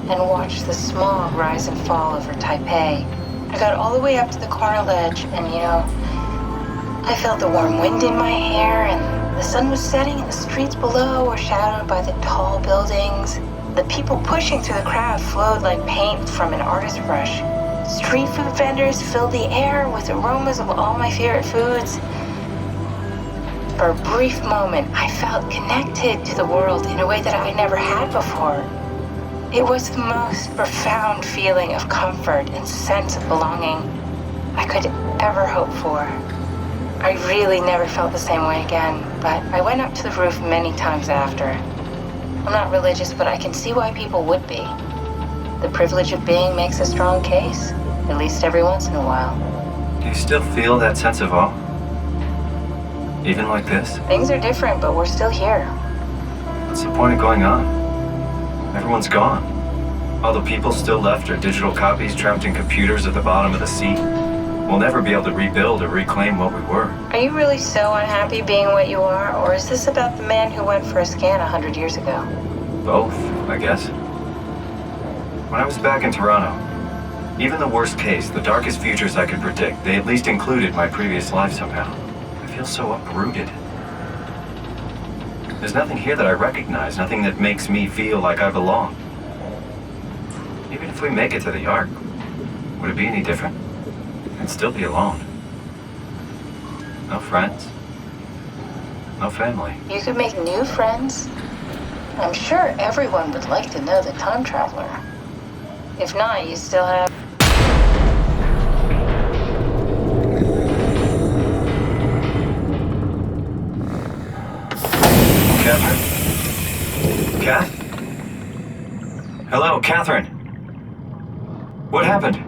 and watched the smog rise and fall over Taipei. I got all the way up to the corner ledge and, I felt the warm wind in my hair and the sun was setting and the streets below were shadowed by the tall buildings. The people pushing through the crowd flowed like paint from an artist's brush. Street food vendors filled the air with aromas of all my favorite foods. For a brief moment, I felt connected to the world in a way that I never had before. It was the most profound feeling of comfort and sense of belonging I could ever hope for. I really never felt the same way again, but I went up to the roof many times after. I'm not religious, but I can see why people would be. The privilege of being makes a strong case, at least every once in a while. Do you still feel that sense of awe? Even like this? Things are different, but we're still here. What's the point of going on? Everyone's gone. All the people still left are digital copies trapped in computers at the bottom of the sea. We'll never be able to rebuild or reclaim what we were. Are you really so unhappy being what you are, or is this about the man who went for a scan 100 years ago? Both, I guess. When I was back in Toronto, even the worst case, the darkest futures I could predict, they at least included my previous life somehow. I feel so uprooted. There's nothing here that I recognize, nothing that makes me feel like I belong. Even if we make it to the Ark, would it be any different? I'd still be alone. No friends. No family. You could make new friends. I'm sure everyone would like to know the time traveler. If not, you still have... Catherine? Kath? Hello, Catherine. What happened?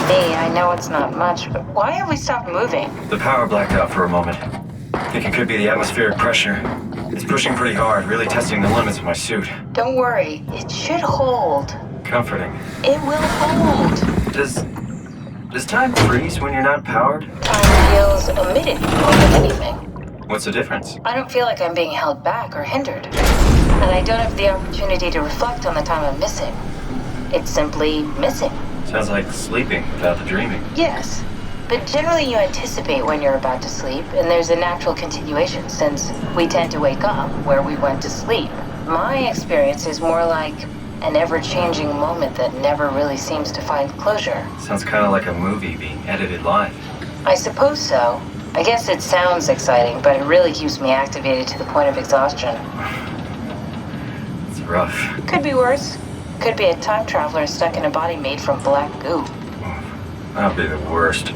Me, I know it's not much, but why have we stopped moving? The power blacked out for a moment. I think it could be the atmospheric pressure. It's pushing pretty hard, really testing the limits of my suit. Don't worry, it should hold. Comforting. It will hold. Does time freeze when you're not powered? Time feels omitted more than anything. What's the difference? I don't feel like I'm being held back or hindered. And I don't have the opportunity to reflect on the time I'm missing. It's simply missing. Sounds like sleeping without the dreaming. Yes, but generally you anticipate when you're about to sleep, and there's a natural continuation since we tend to wake up where we went to sleep. My experience is more like an ever-changing moment that never really seems to find closure. Sounds kind of like a movie being edited live. I suppose so. I guess it sounds exciting, but it really keeps me activated to the point of exhaustion. It's rough. Could be worse. Could be a time traveler stuck in a body made from black goo. That'd be the worst.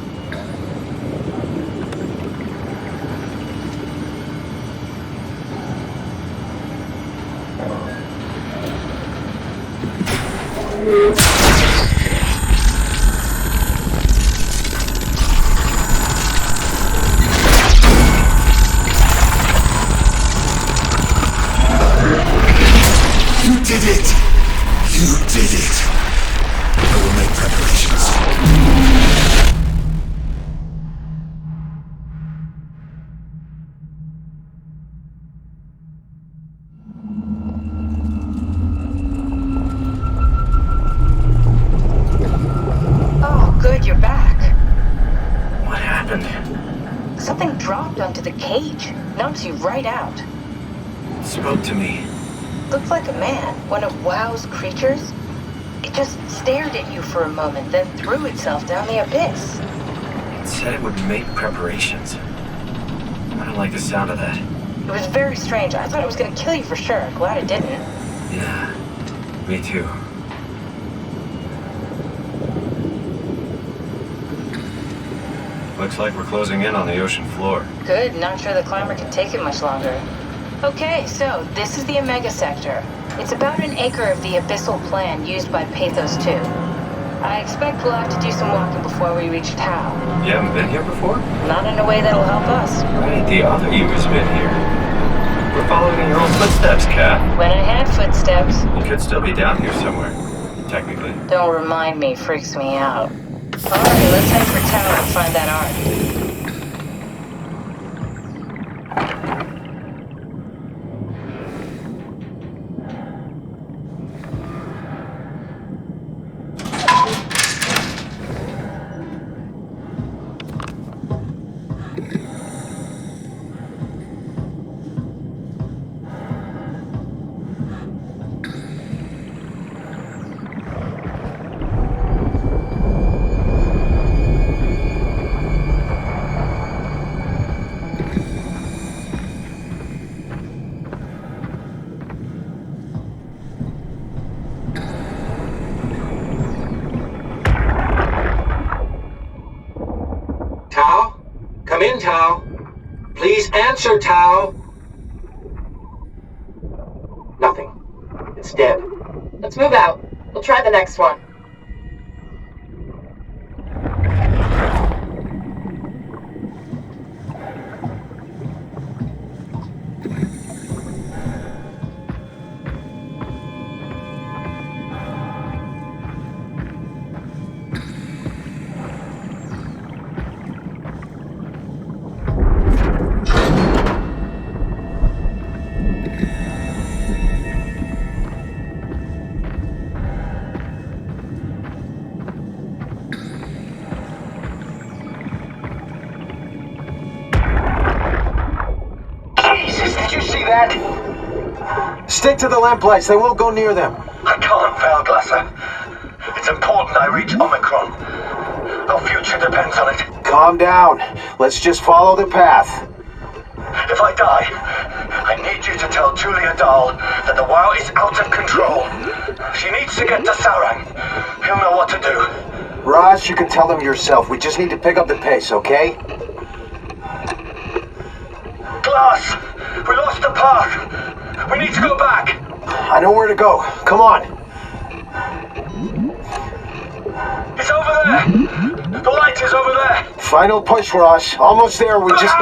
You did it! You did it! I will make preparations. Oh, good, you're back. What happened? Something dropped onto the cage. Knocks you right out. Spoke to me. Looked like a man, one of WoW's creatures. It just stared at you for a moment, then threw itself down the abyss. It said it would make preparations. I don't like the sound of that. It was very strange. I thought it was going to kill you for sure. Glad it didn't. Yeah, me too. Looks like we're closing in on the ocean floor. Good, not sure the climber can take it much longer. Okay, so this is the Omega Sector. It's about an acre of the abyssal plan used by PATHOS-II. I expect we'll have to do some walking before we reach Tau. You haven't been here before? Not in a way that'll help us. Right, the other you has been here. We're following in your own footsteps, Kat. When I had footsteps. You could still be down here somewhere, technically. Don't remind me, freaks me out. Alright, let's head for Tau and find that ark. Tau? Come in, Tau. Please answer, Tau. Nothing. It's dead. Let's move out. We'll try the next one. Stick to the lamplights, they won't go near them. I can't, Valglasser. It's important I reach Omicron. Our future depends on it. Calm down. Let's just follow the path. If I die, I need you to tell Julia Dahl that the WoW is out of control. She needs to get to Sarang. He'll know what to do. Raj, you can tell them yourself. We just need to pick up the pace, okay? Glass! We lost the path! We need to go back! I know where to go. Come on. It's over there! The light is over there! Final push for us. Almost there. We just...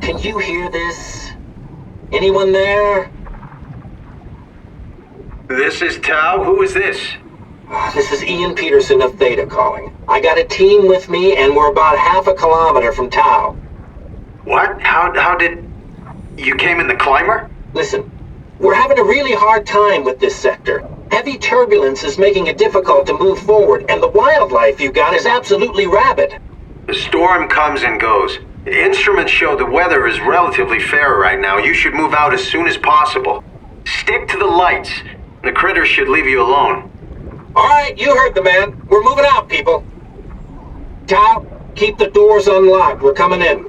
Can you hear this? Anyone there? This is Tau. Who is this? This is Ian Peterson of Theta calling. I got a team with me and we're about half a kilometer from Tau. What? How did... You came in the climber? Listen, we're having a really hard time with this sector. Heavy turbulence is making it difficult to move forward, and the wildlife you got is absolutely rabid. The storm comes and goes. The instruments show the weather is relatively fair right now. You should move out as soon as possible. Stick to the lights. The critters should leave you alone. Alright, you heard the man. We're moving out, people. Tau, keep the doors unlocked. We're coming in.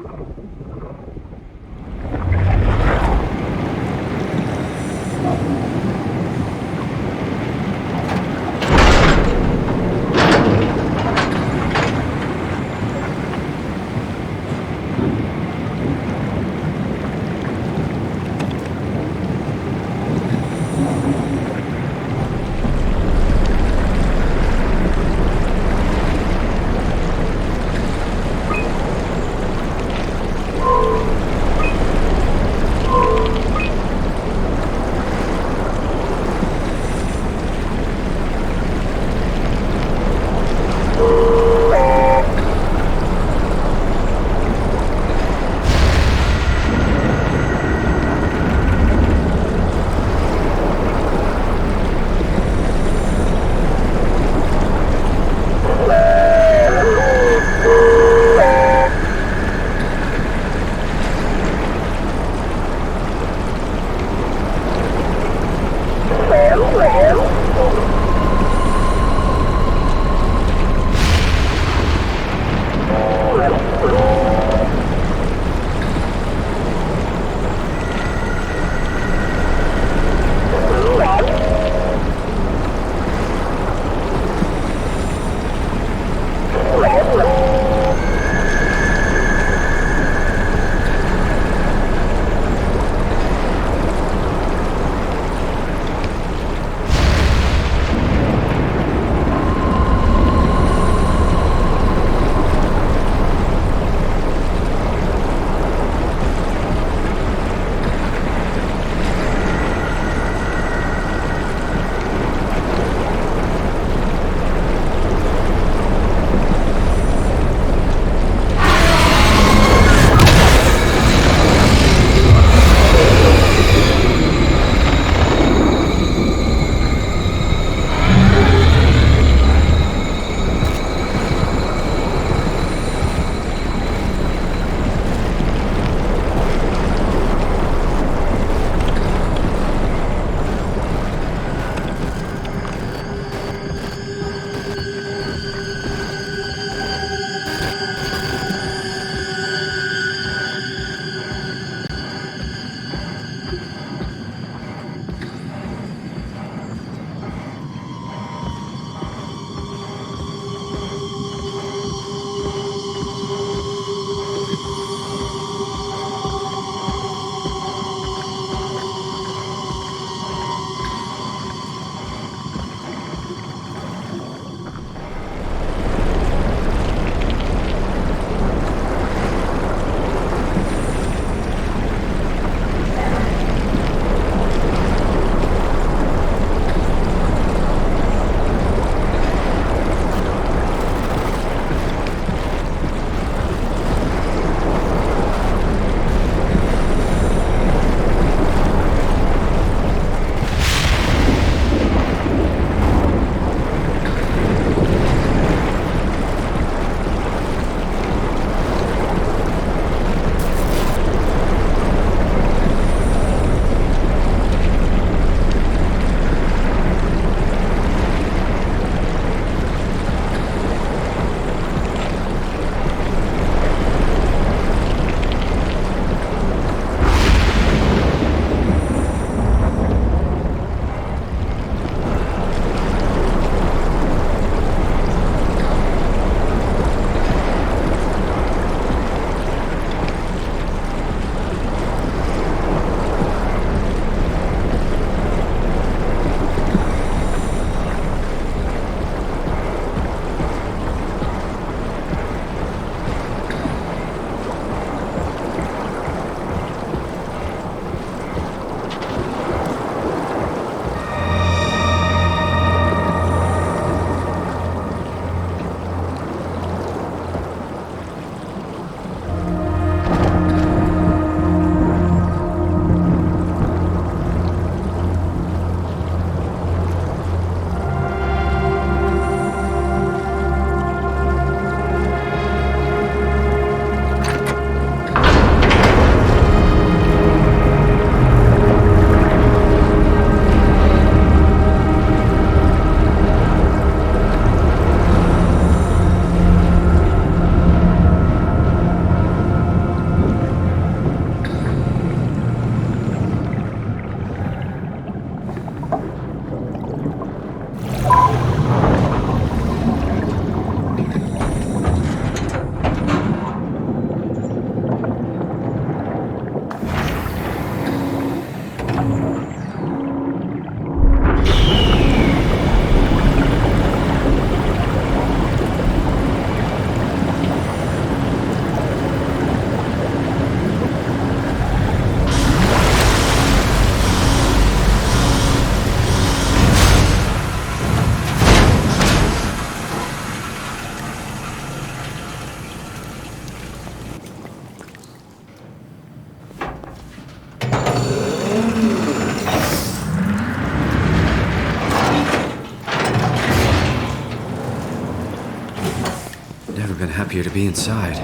happier to be inside.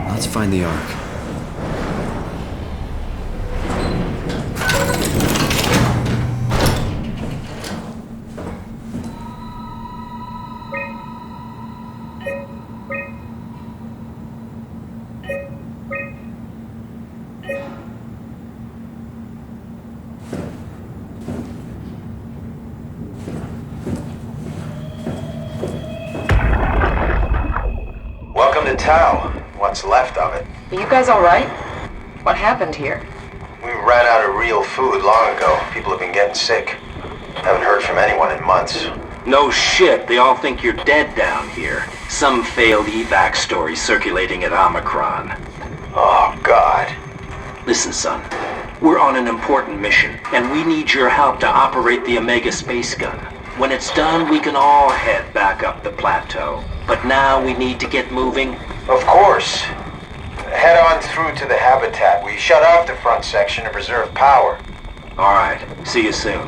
Let's find the Ark. Welcome to Tau. What's left of it. Are you guys alright? What happened here? We ran out of real food long ago. People have been getting sick. Haven't heard from anyone in months. No shit, they all think you're dead down here. Some failed evac story circulating at Omicron. Oh, God. Listen, son. We're on an important mission, and we need your help to operate the Omega space gun. When it's done, we can all head back up the plateau. But now we need to get moving. Of course. Head on through to the habitat. We shut off the front section to preserve power. All right. See you soon.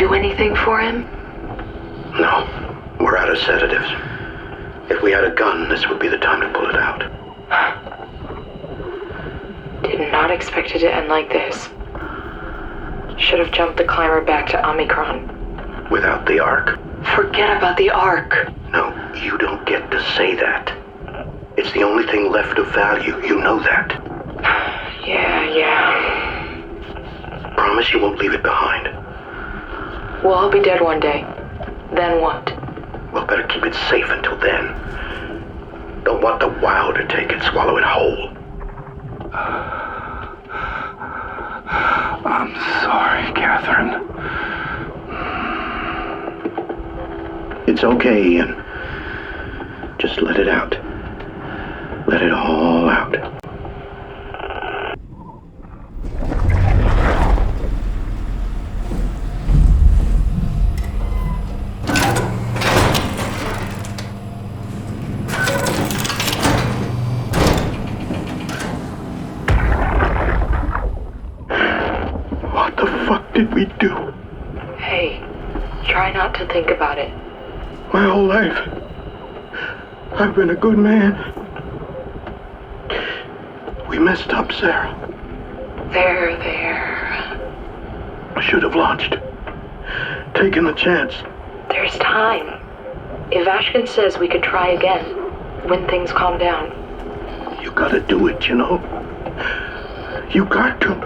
do anything for him? No. We're out of sedatives. If we had a gun, this would be the time to pull it out. Did not expect it to end like this. Should have jumped the climber back to Omicron. Without the Ark? Forget about the Ark. No, you don't get to say that. It's the only thing left of value. You know that. Yeah. Promise you won't leave it behind. We'll all be dead one day. Then what? We'll better keep it safe until then. Don't want the wow to take it, swallow it whole. I'm sorry, Catherine. It's okay, Ian. Just let it out. Let it all out. What the fuck did we do? Hey, try not to think about it. My whole life, I've been a good man. We messed up, Sarah. There. I should have launched. Taken the chance. There's time. If Ashkin says we could try again, when things calm down. You gotta do it, you know? You got to.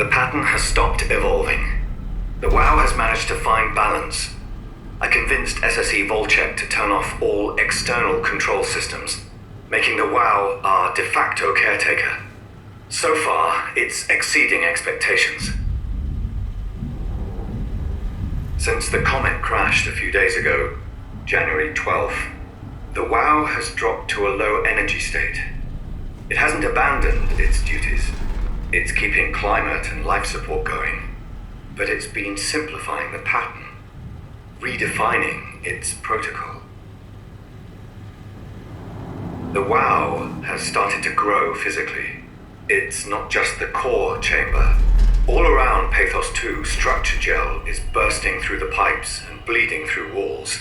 The pattern has stopped evolving. The WoW has managed to find balance. I convinced SSE Volcheck to turn off all external control systems, making the WoW our de facto caretaker. So far, it's exceeding expectations. Since the comet crashed a few days ago, January 12th, the WoW has dropped to a low energy state. It hasn't abandoned its duties. It's keeping climate and life support going, but it's been simplifying the pattern, redefining its protocol. The WoW has started to grow physically. It's not just the core chamber. All around PATHOS-II, structure gel is bursting through the pipes and bleeding through walls.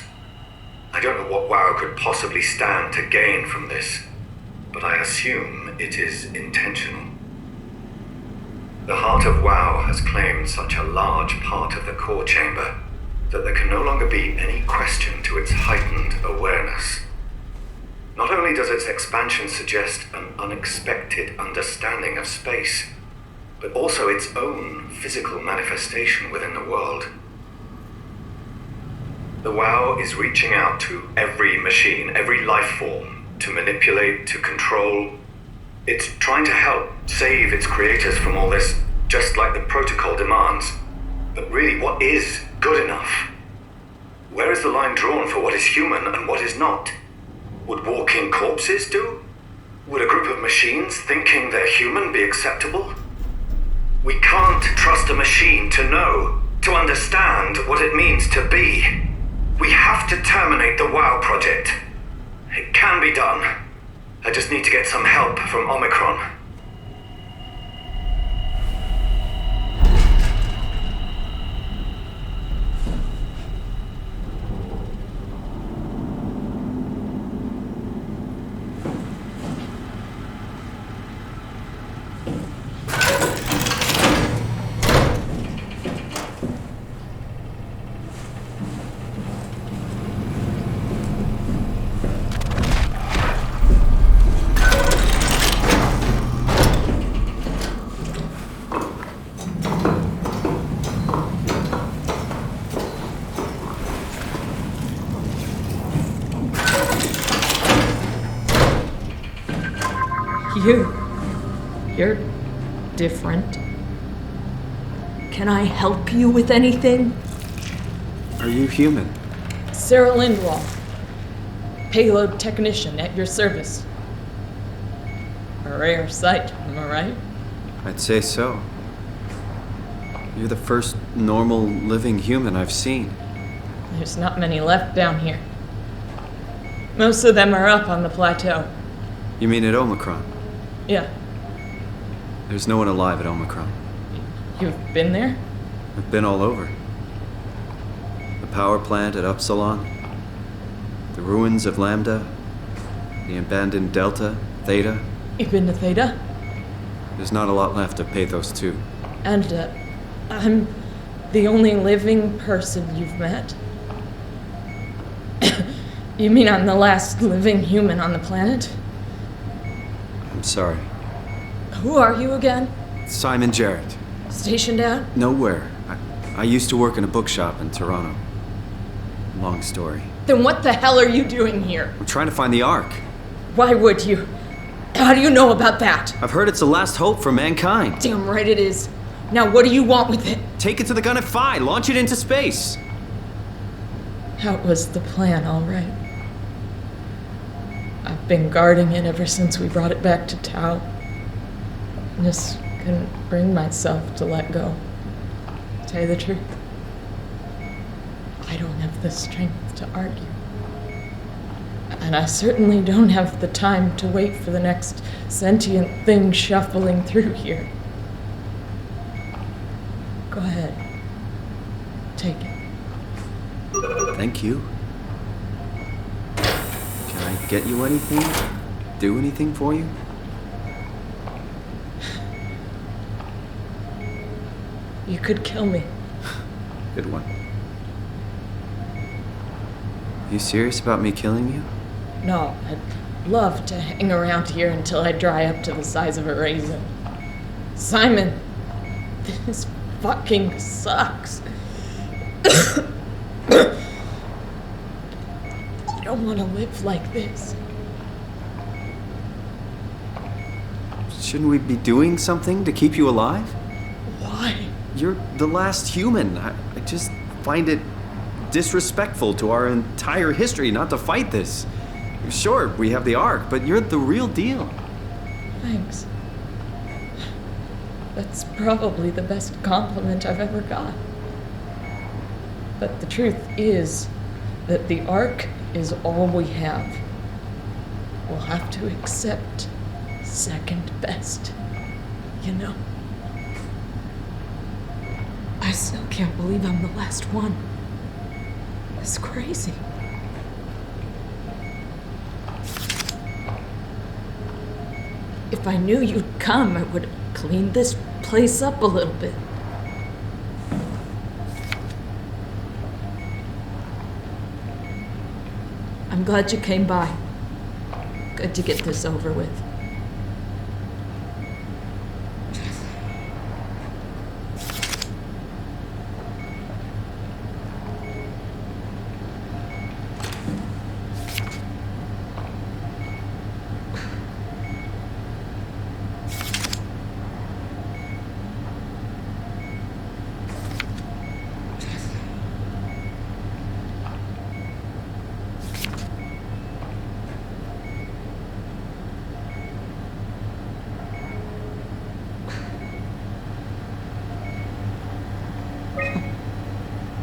I don't know what WoW could possibly stand to gain from this, but I assume it is intentional. The heart of WoW has claimed such a large part of the core chamber that there can no longer be any question to its heightened awareness. Not only does its expansion suggest an unexpected understanding of space, but also its own physical manifestation within the world. The WoW is reaching out to every machine, every life form, to manipulate, to control. It's trying to help save its creators from all this, just like the protocol demands. But really, what is good enough? Where is the line drawn for what is human and what is not? Would walking corpses do? Would a group of machines thinking they're human be acceptable? We can't trust a machine to know, to understand what it means to be. We have to terminate the WoW project. It can be done. I just need to get some help from Omicron. You're different. Can I help you with anything? Are you human? Sarah Lindwall, payload technician at your service. A rare sight, am I right? I'd say so. You're the first normal living human I've seen. There's not many left down here. Most of them are up on the plateau. You mean at Omicron? Yeah. There's no one alive at Omicron. You've been there? I've been all over. The power plant at Upsilon, the ruins of Lambda, the abandoned Delta, Theta. You've been to Theta? There's not a lot left of PATHOS-II. And, I'm the only living person you've met? You mean I'm the last living human on the planet? I'm sorry. Who are you again? Simon Jarrett. Stationed out? Nowhere. I used to work in a bookshop in Toronto. Long story. Then what the hell are you doing here? I'm trying to find the Ark. Why would you? How do you know about that? I've heard it's the last hope for mankind. Damn right it is. Now what do you want with it? Take it to the Gun at Phi. Launch it into space. That was the plan, all right. I've been guarding it ever since we brought it back to Tau. Just couldn't bring myself to let go. To tell you the truth, I don't have the strength to argue. And I certainly don't have the time to wait for the next sentient thing shuffling through here. Go ahead. Take it. Thank you. Can I get you anything? Do anything for you? You could kill me. Good one. You serious about me killing you? No, I'd love to hang around here until I dry up to the size of a raisin. Simon, This fucking sucks. I don't want to live like this. Shouldn't we be doing something to keep you alive? Why? You're the last human. I just find it disrespectful to our entire history not to fight this. Sure, we have the Ark, but you're the real deal. Thanks. That's probably the best compliment I've ever got. But the truth is that the Ark is all we have. We'll have to accept second best, you know? I still can't believe I'm the last one. It's crazy. If I knew you'd come, I would clean this place up a little bit. I'm glad you came by. Good to get this over with.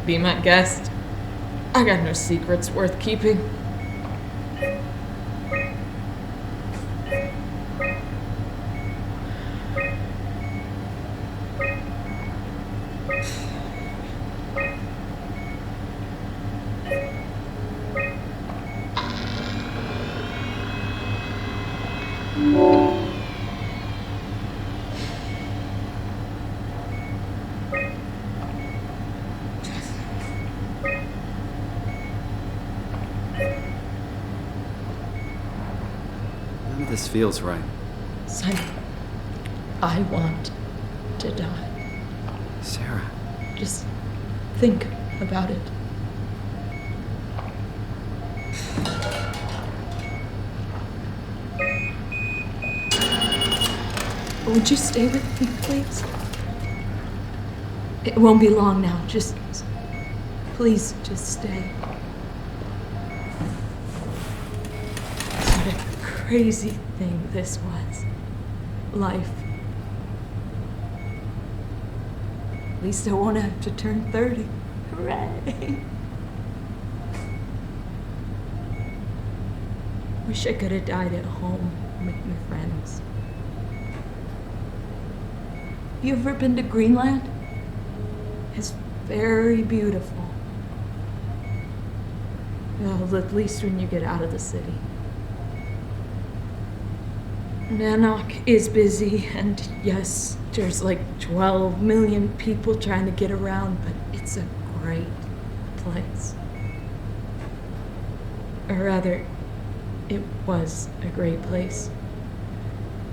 Be my guest. I got no secrets worth keeping. This feels right. Simon, I want to die. Sarah. Just think about it. Would you stay with me, please? It won't be long now. Please, just stay. What a crazy thing this was. Life. At least I won't have to turn 30. Hooray! Wish I could have died at home with my friends. You ever been to Greenland? It's very beautiful. Well, at least when you get out of the city. Nanook is busy, and yes, there's like 12 million people trying to get around, but it's a great place. Or rather, it was a great place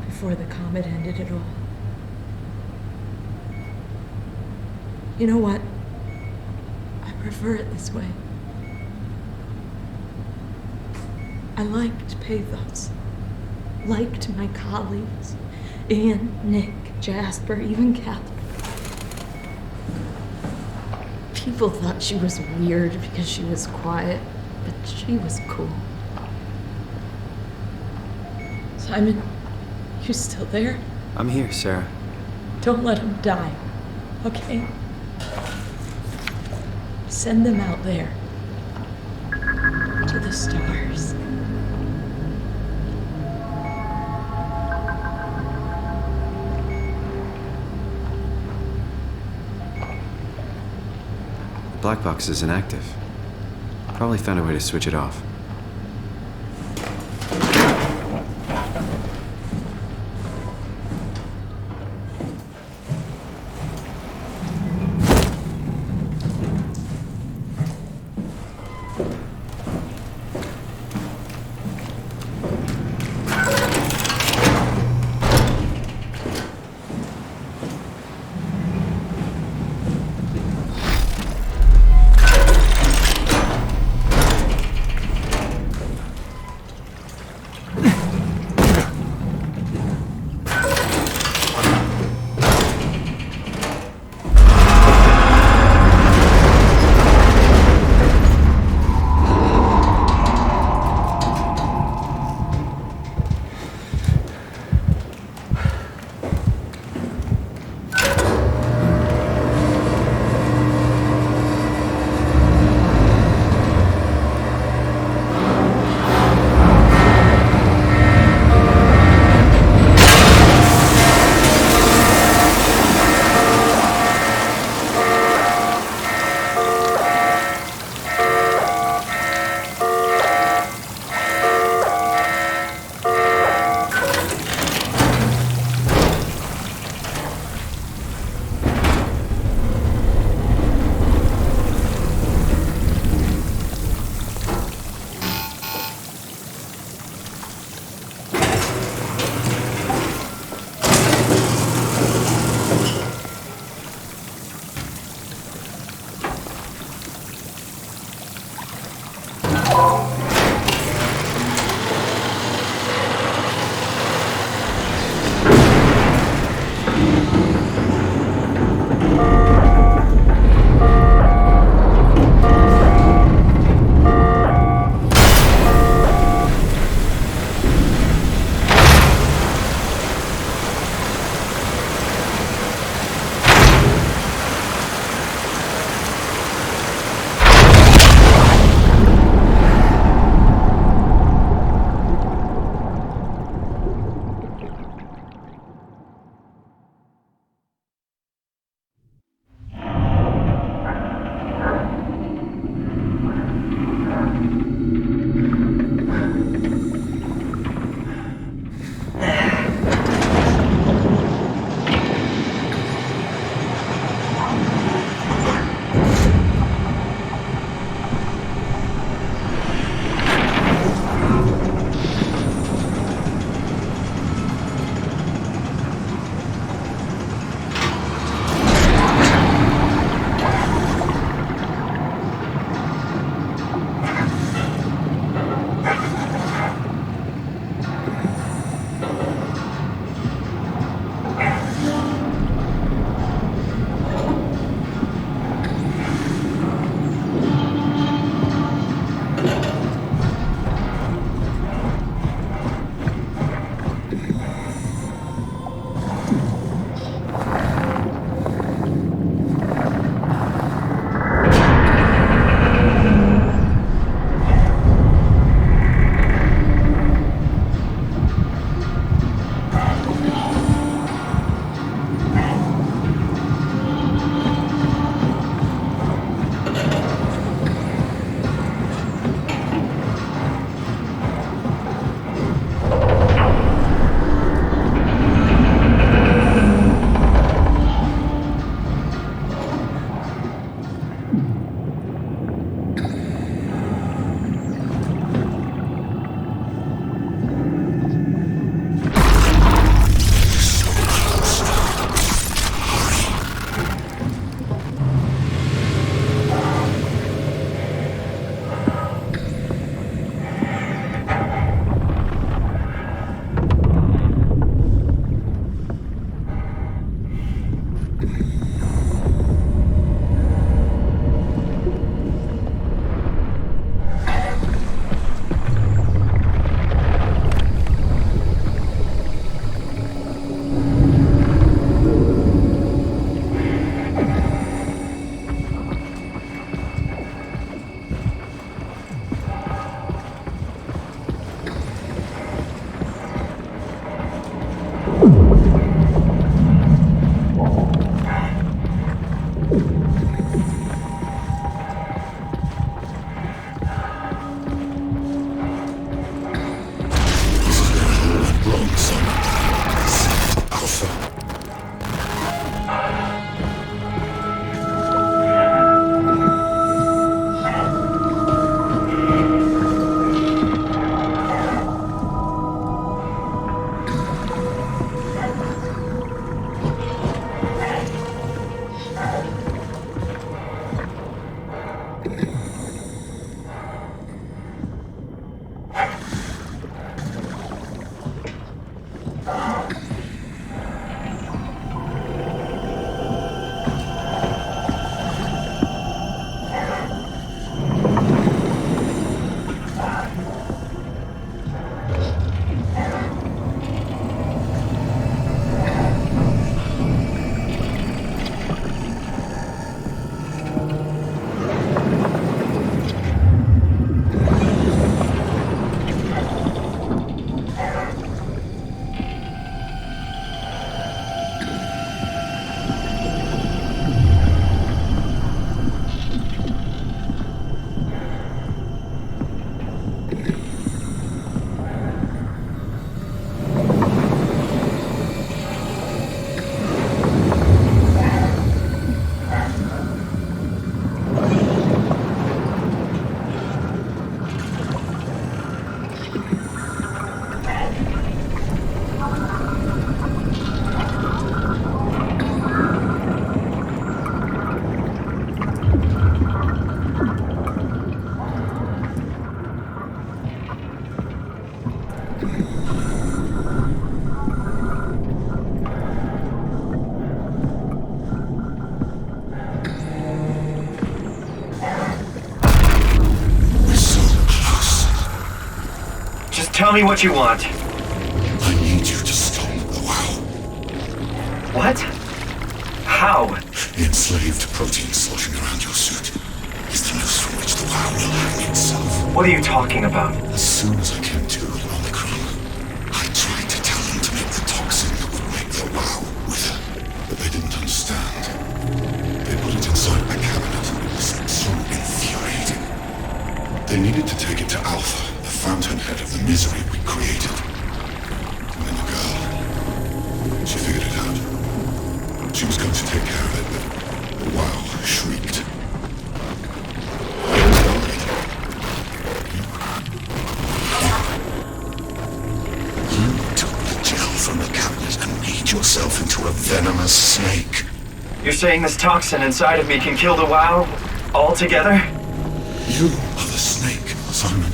before the comet ended it all. You know what? I prefer it this way. I liked Pathos. Liked my colleagues. Ian, Nick, Jasper, even Catherine. People thought she was weird because she was quiet, but she was cool. Simon, you still there? I'm here, Sarah. Don't let him die, okay? Send them out there. To the stars. The black box is inactive. Probably found a way to switch it off. Tell me what you want. I need you to stop the WoW. What? How? The enslaved protein sloshing around your suit is the noose from which the WoW will hang itself. What are you talking about? As soon as I came to Omicron, I tried to tell them to make the toxin that would make the WoW wither, but they didn't understand. They put it inside a cabinet. It was so infuriating. They needed to take it to Alpha, fountainhead of the misery we created. And then the girl, she figured it out. She was going to take care of it, but the WoW shrieked. You took the gel from the cabinet and made yourself into a venomous snake. You're saying this toxin inside of me can kill the WoW altogether? You are the snake, Simon.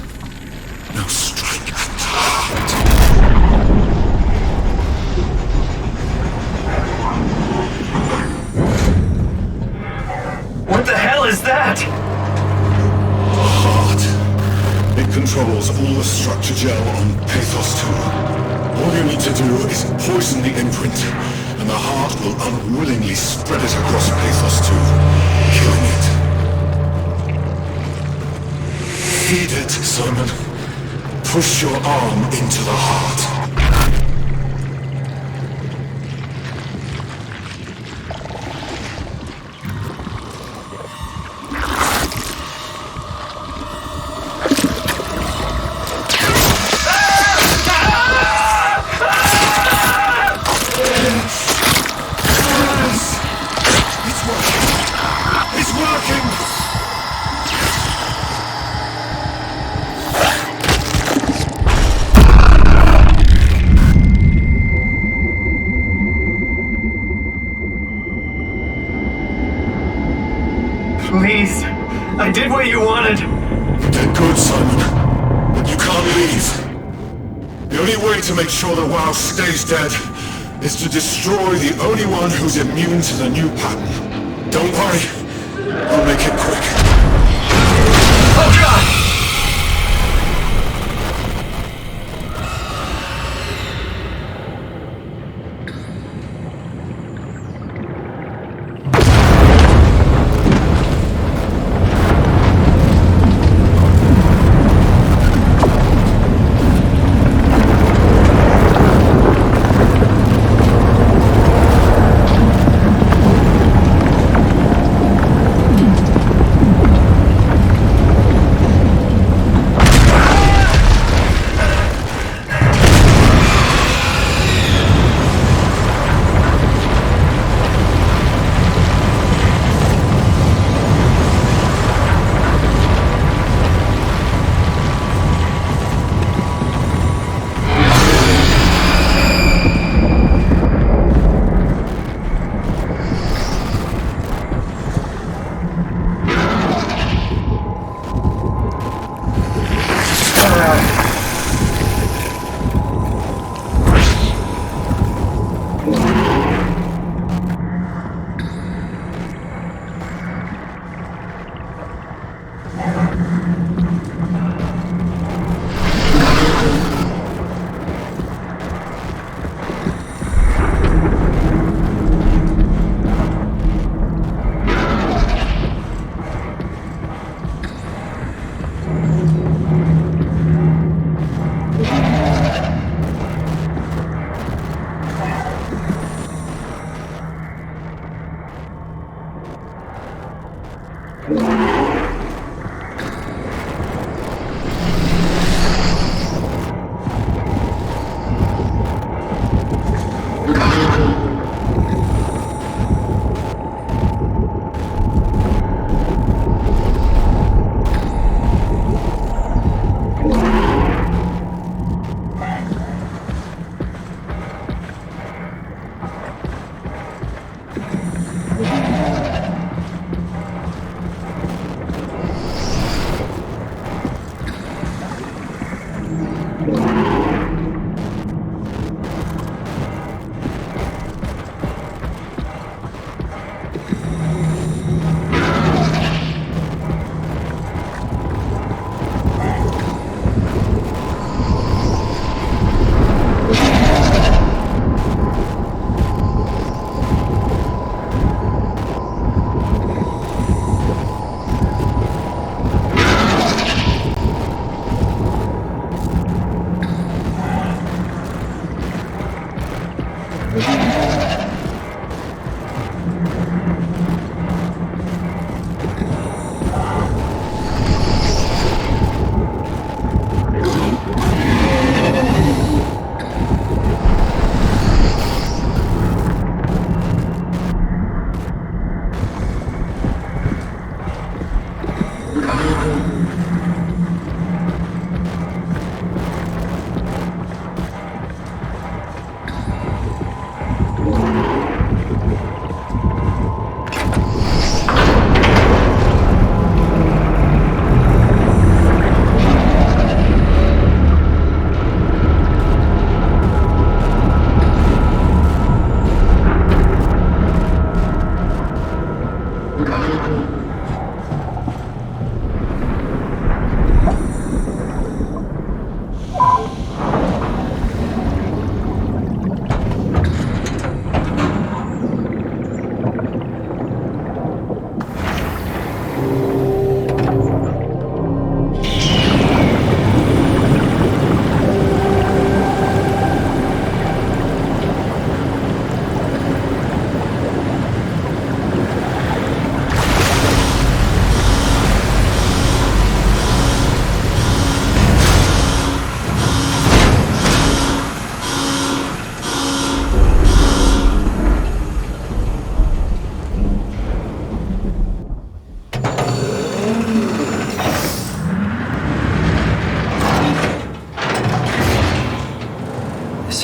Now strike at the heart. What the hell is that? The heart. It controls all the structure gel on PATHOS-II. All you need to do is poison the imprint, and the heart will unwillingly spread it across PATHOS-II, killing it. Feed it, Simon. Push your arm into the heart. It's working! It's working! Please, I did what you wanted. Get good, Simon. But you can't leave. The only way to make sure the WoW stays dead is to destroy the only one who's immune to the new pattern. Don't worry. I'll make it quick. Oh, God!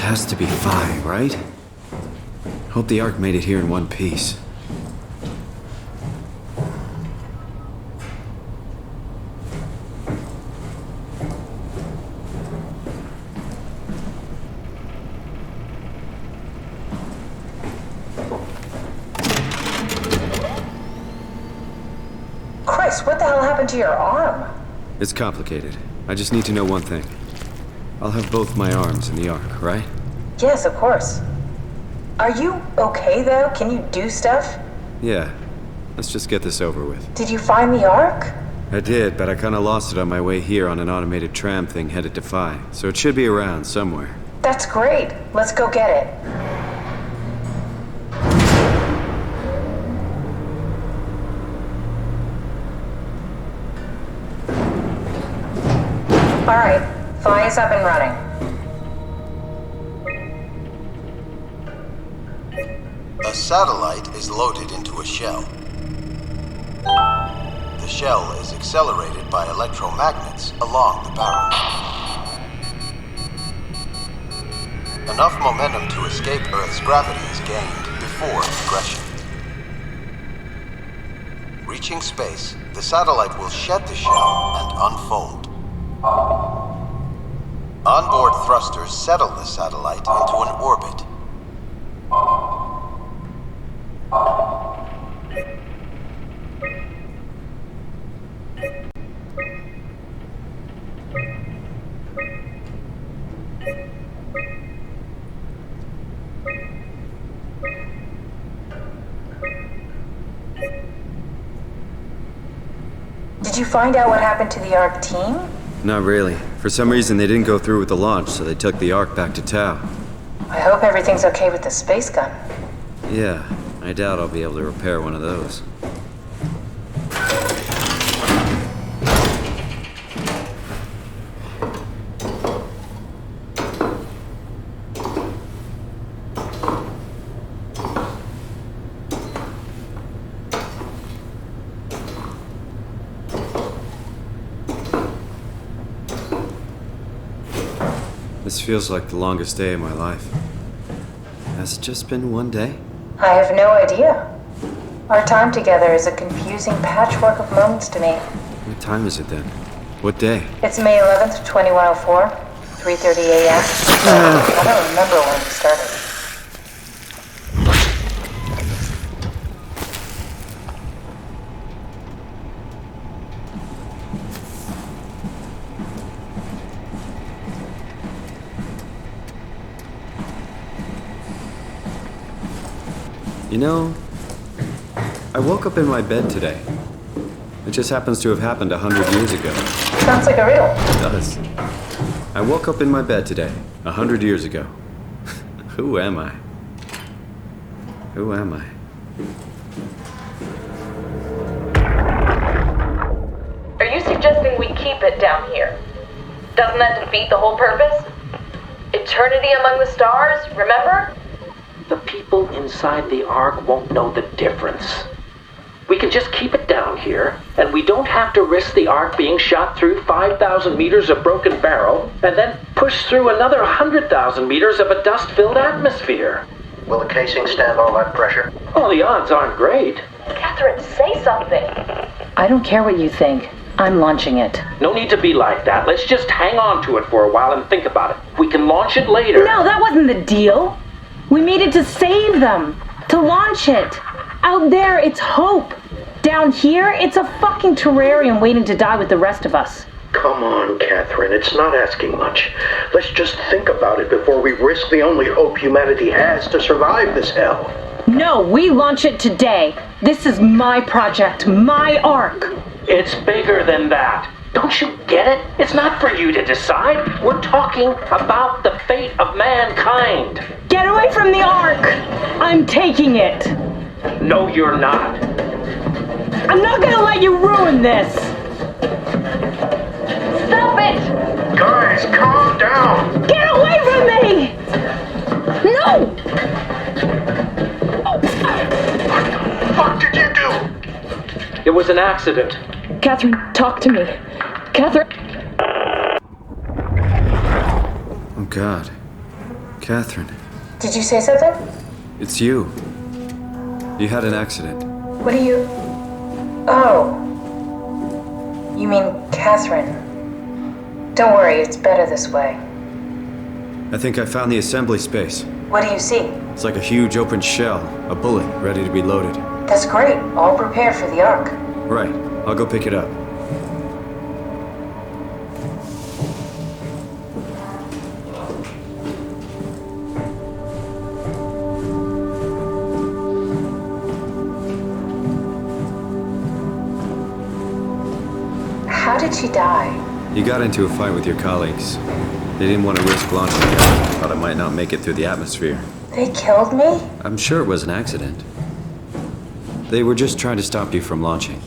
Has to be Phi, right? Hope the Ark made it here in one piece. Chris, what the hell happened to your arm? It's complicated. I just need to know one thing. I'll have both my arms in the Ark, right? Yes, of course. Are you okay, though? Can you do stuff? Yeah. Let's just get this over with. Did you find the Ark? I did, but I kinda lost it on my way here on an automated tram thing headed to Phi. So it should be around somewhere. That's great. Let's go get it. All right. Phi is up and running. A satellite is loaded into a shell. The shell is accelerated by electromagnets along the barrel. Enough momentum to escape Earth's gravity is gained before regression. Reaching space, the satellite will shed the shell and unfold. Onboard thrusters settle the satellite into an orbit. Did you find out what happened to the Ark team? Not really. For some reason, they didn't go through with the launch, so they took the Ark back to Tau. I hope everything's okay with the space gun. Yeah, I doubt I'll be able to repair one of those. This feels like the longest day of my life. Has it just been one day? I have no idea. Our time together is a confusing patchwork of moments to me. What time is it then? What day? It's May 11th, 2104, 3:30 a.m. I don't remember when we started. You know, I woke up in my bed today. It just happens to have happened 100 years ago. Sounds like a riddle. It does. I woke up in my bed today, 100 years ago. Who am I? Who am I? Are you suggesting we keep it down here? Doesn't that defeat the whole purpose? Eternity among the stars, remember? The people inside the Ark won't know the difference. We can just keep it down here, and we don't have to risk the Ark being shot through 5,000 meters of broken barrel, and then push through another 100,000 meters of a dust-filled atmosphere. Will the casing stand all that pressure? Well, the odds aren't great. Catherine, say something. I don't care what you think. I'm launching it. No need to be like that. Let's just hang on to it for a while and think about it. We can launch it later. No, that wasn't the deal. We made it to save them. To launch it. Out there, it's hope. Down here, it's a fucking terrarium waiting to die with the rest of us. Come on, Catherine. It's not asking much. Let's just think about it before we risk the only hope humanity has to survive this hell. No, we launch it today. This is my project, my Ark. It's bigger than that. Don't you get it? It's not for you to decide. We're talking about the fate of mankind. Get away from the Ark! I'm taking it. No, you're not. I'm not gonna let you ruin this. Stop it! Guys, calm down! Get away from me! No! What did you do? It was an accident. Catherine, talk to me. Catherine. Oh, God. Catherine. Did you say something? It's you. You had an accident. What do you... Oh. You mean Catherine. Don't worry, it's better this way. I think I found the assembly space. What do you see? It's like a huge open shell, a bullet ready to be loaded. That's great. All prepared for the Ark. Right. I'll go pick it up. How did she die? You got into a fight with your colleagues. They didn't want to risk launching it. Thought I might not make it through the atmosphere. They killed me? I'm sure it was an accident. They were just trying to stop you from launching.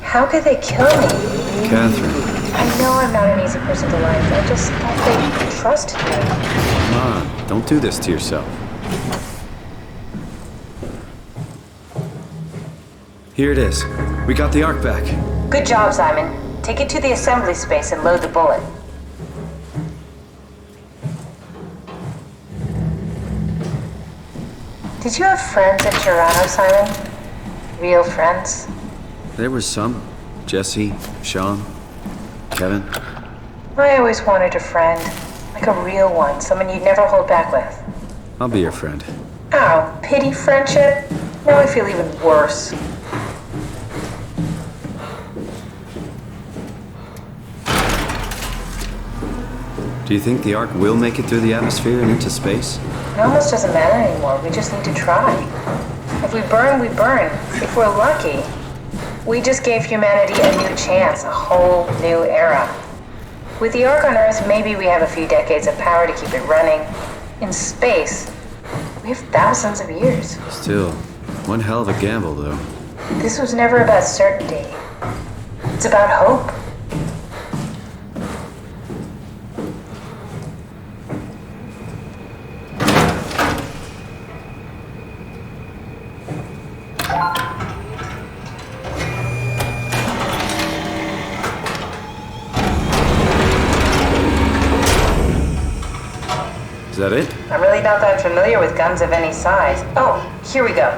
How could they kill me? Catherine. I know I'm not an easy person to like. I just thought they trusted me. Come on, don't do this to yourself. Here it is. We got the Ark back. Good job, Simon. Take it to the assembly space and load the bullet. Did you have friends at Toronto, Simon? Real friends? There was some. Jesse, Sean, Kevin. I always wanted a friend. Like a real one. Someone you'd never hold back with. I'll be your friend. Oh, pity friendship? Now I feel even worse. Do you think the Ark will make it through the atmosphere and into space? It almost doesn't matter anymore. We just need to try. If we burn, we burn. If we're lucky, we just gave humanity a new chance, a whole new era. With the Ark on Earth, maybe we have a few decades of power to keep it running. In space, we have thousands of years. Still, one hell of a gamble, though. This was never about certainty. It's about hope. Is that it? I'm really not that familiar with guns of any size. Oh, here we go.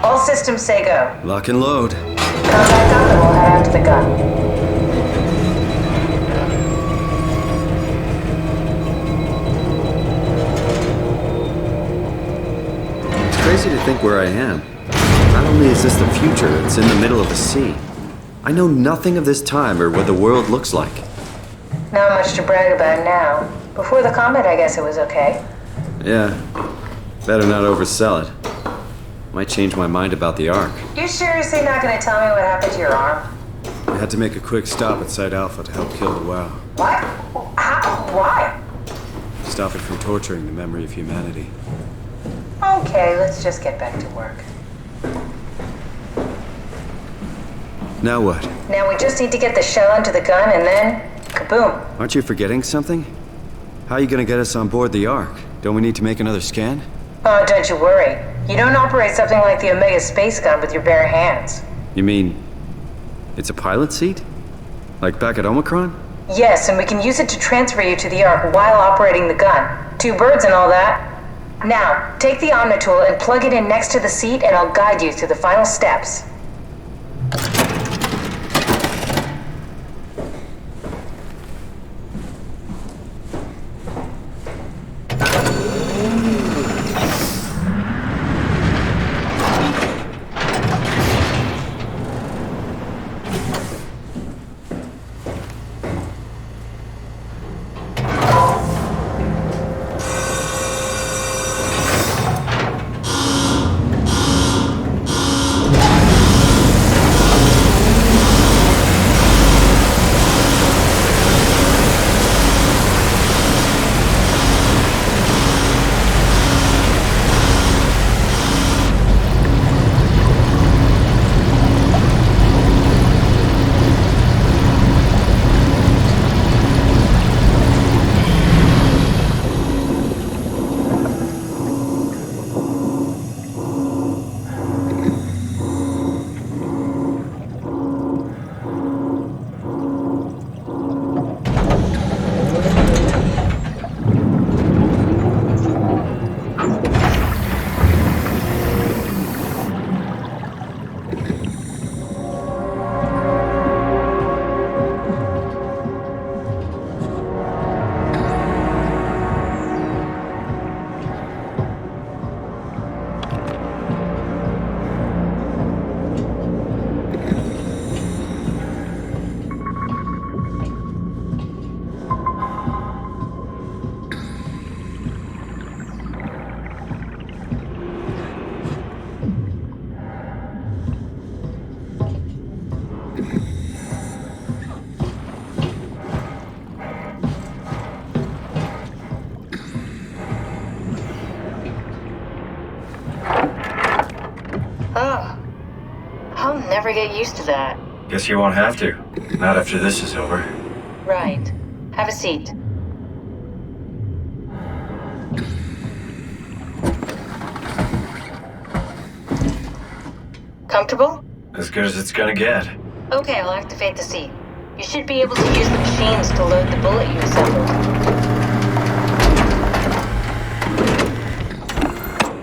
All systems say go. Lock and load. Come back up and we'll head out to the gun. It's crazy to think where I am. Not only is this the future, it's in the middle of the sea. I know nothing of this time or what the world looks like. Not much to brag about now. Before the comet, I guess it was okay. Yeah, better not oversell it. Might change my mind about the Ark. You seriously not gonna tell me what happened to your arm? I had to make a quick stop at Site Alpha to help kill the WoW. What? How? Why? Stop it from torturing the memory of humanity. Okay, let's just get back to work. Now what? Now we just need to get the shell into the gun and then, kaboom. Aren't you forgetting something? How are you gonna get us on board the Ark? Don't we need to make another scan? Oh, don't you worry. You don't operate something like the Omega space gun with your bare hands. You mean, it's a pilot seat? Like back at Omicron? Yes, and we can use it to transfer you to the Ark while operating the gun. 2 birds and all that. Now, take the Omnitool and plug it in next to the seat and I'll guide you through the final steps. I'll never get used to that. Guess you won't have to. Not after this is over. Right. Have a seat. Comfortable? As good as it's gonna get. Okay, I'll activate the seat. You should be able to use the machines to load the bullet you assembled.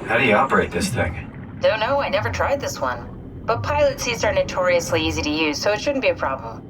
How do you operate this thing? Don't know, I never tried this one. But pilot seats are notoriously easy to use, so it shouldn't be a problem.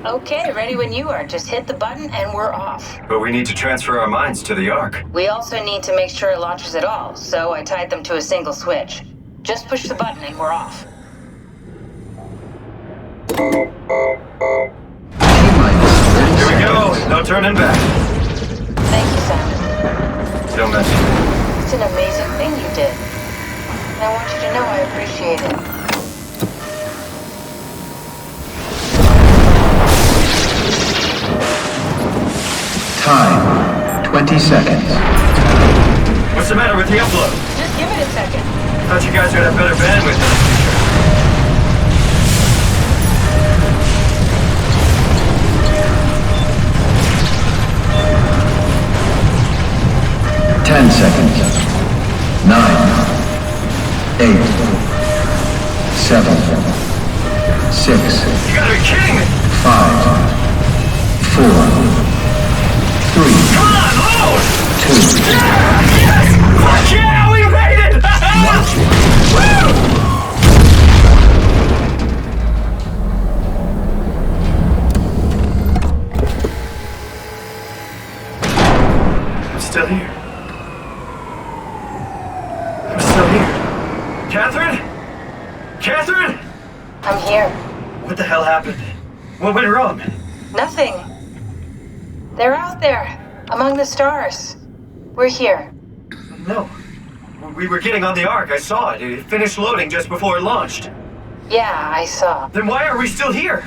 Okay, ready when you are. Just hit the button and we're off. But we need to transfer our minds to the Ark. We also need to make sure it launches at all, so I tied them to a single switch. Just push the button and we're off. Here we go! No turning back. Thank you, Simon. Don't mention it. It's an amazing thing you did. And I want you to know I appreciate it. Time, 20 seconds. What's the matter with the upload? Just give it a second. Thought you guys would have better bandwidth in the future. 10 seconds. 9, 8, 7, 6. You gotta be kidding me! 5, 4, 3. Come on, load! 2. Yes! Fuck yeah, we made it! Woo! I'm still here. I'm still here. Catherine? Catherine? I'm here. What the hell happened? What went wrong? Nothing. They're out there, among the stars. We're here. No. We were getting on the Ark. I saw it. It finished loading just before it launched. Yeah, I saw. Then why are we still here?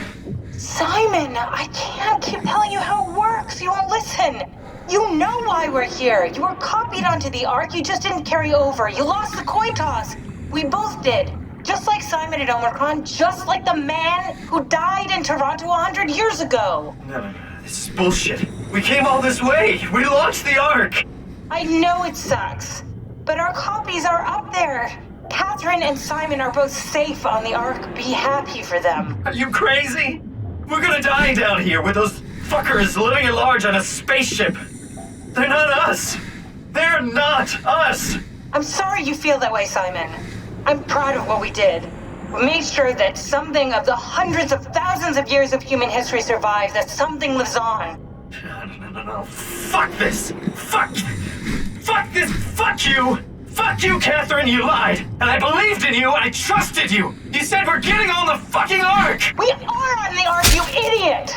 Simon, I can't keep telling you how it works. You won't listen. You know why we're here. You were copied onto the Ark. You just didn't carry over. You lost the coin toss. We both did. Just like Simon at Omicron, just like the man who died in Toronto 100 years ago. No. This is bullshit. We came all this way. We launched the Ark. I know it sucks, but our copies are up there. Catherine and Simon are both safe on the Ark. Be happy for them. Are you crazy? We're gonna die down here with those fuckers living at large on a spaceship. They're not us. They're not us. I'm sorry you feel that way, Simon. I'm proud of what we did. We made sure that something of the hundreds of thousands of years of human history survives, that something lives on. No. Fuck this. Fuck this. Fuck you. Fuck you, Catherine. You lied. And I believed in you. I trusted you. You said we're getting on the fucking Ark. We are on the Ark, you idiot.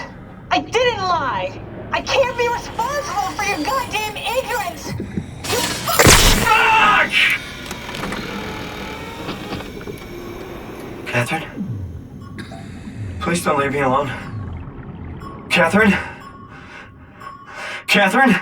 I didn't lie. I can't be responsible for your goddamn ignorance. You fuck! Catherine? Please don't leave me alone. Catherine? Catherine?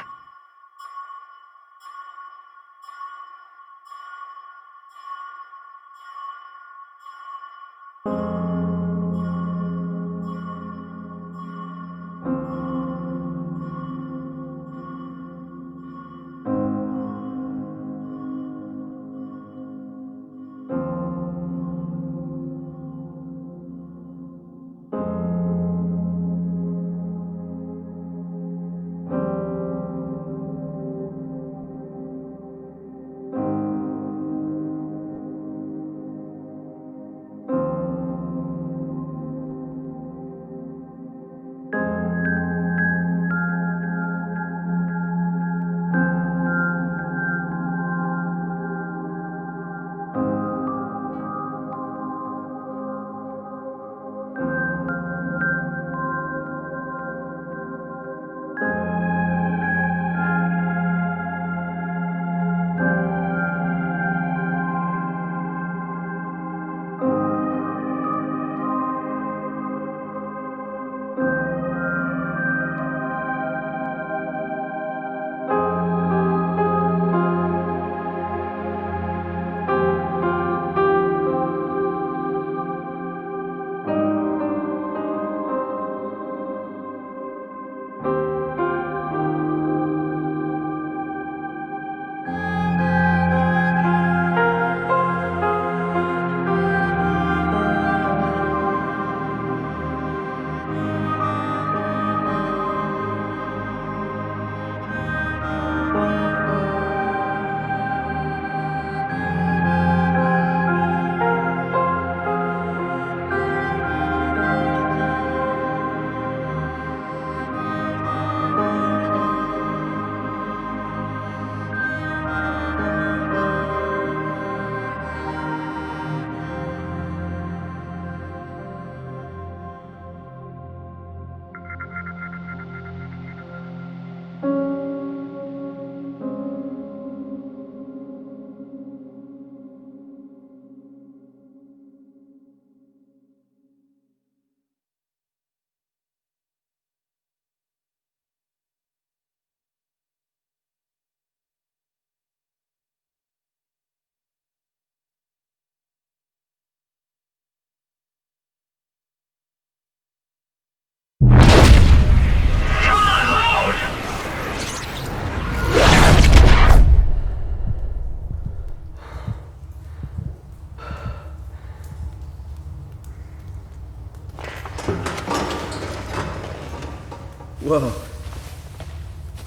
Whoa.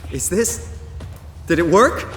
Is this... Did it work?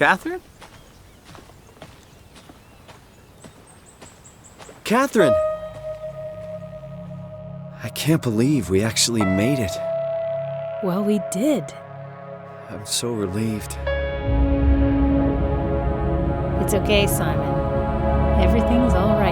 Catherine? Catherine! I can't believe we actually made it. Well, we did. I'm so relieved. It's okay, Simon. Everything's all right.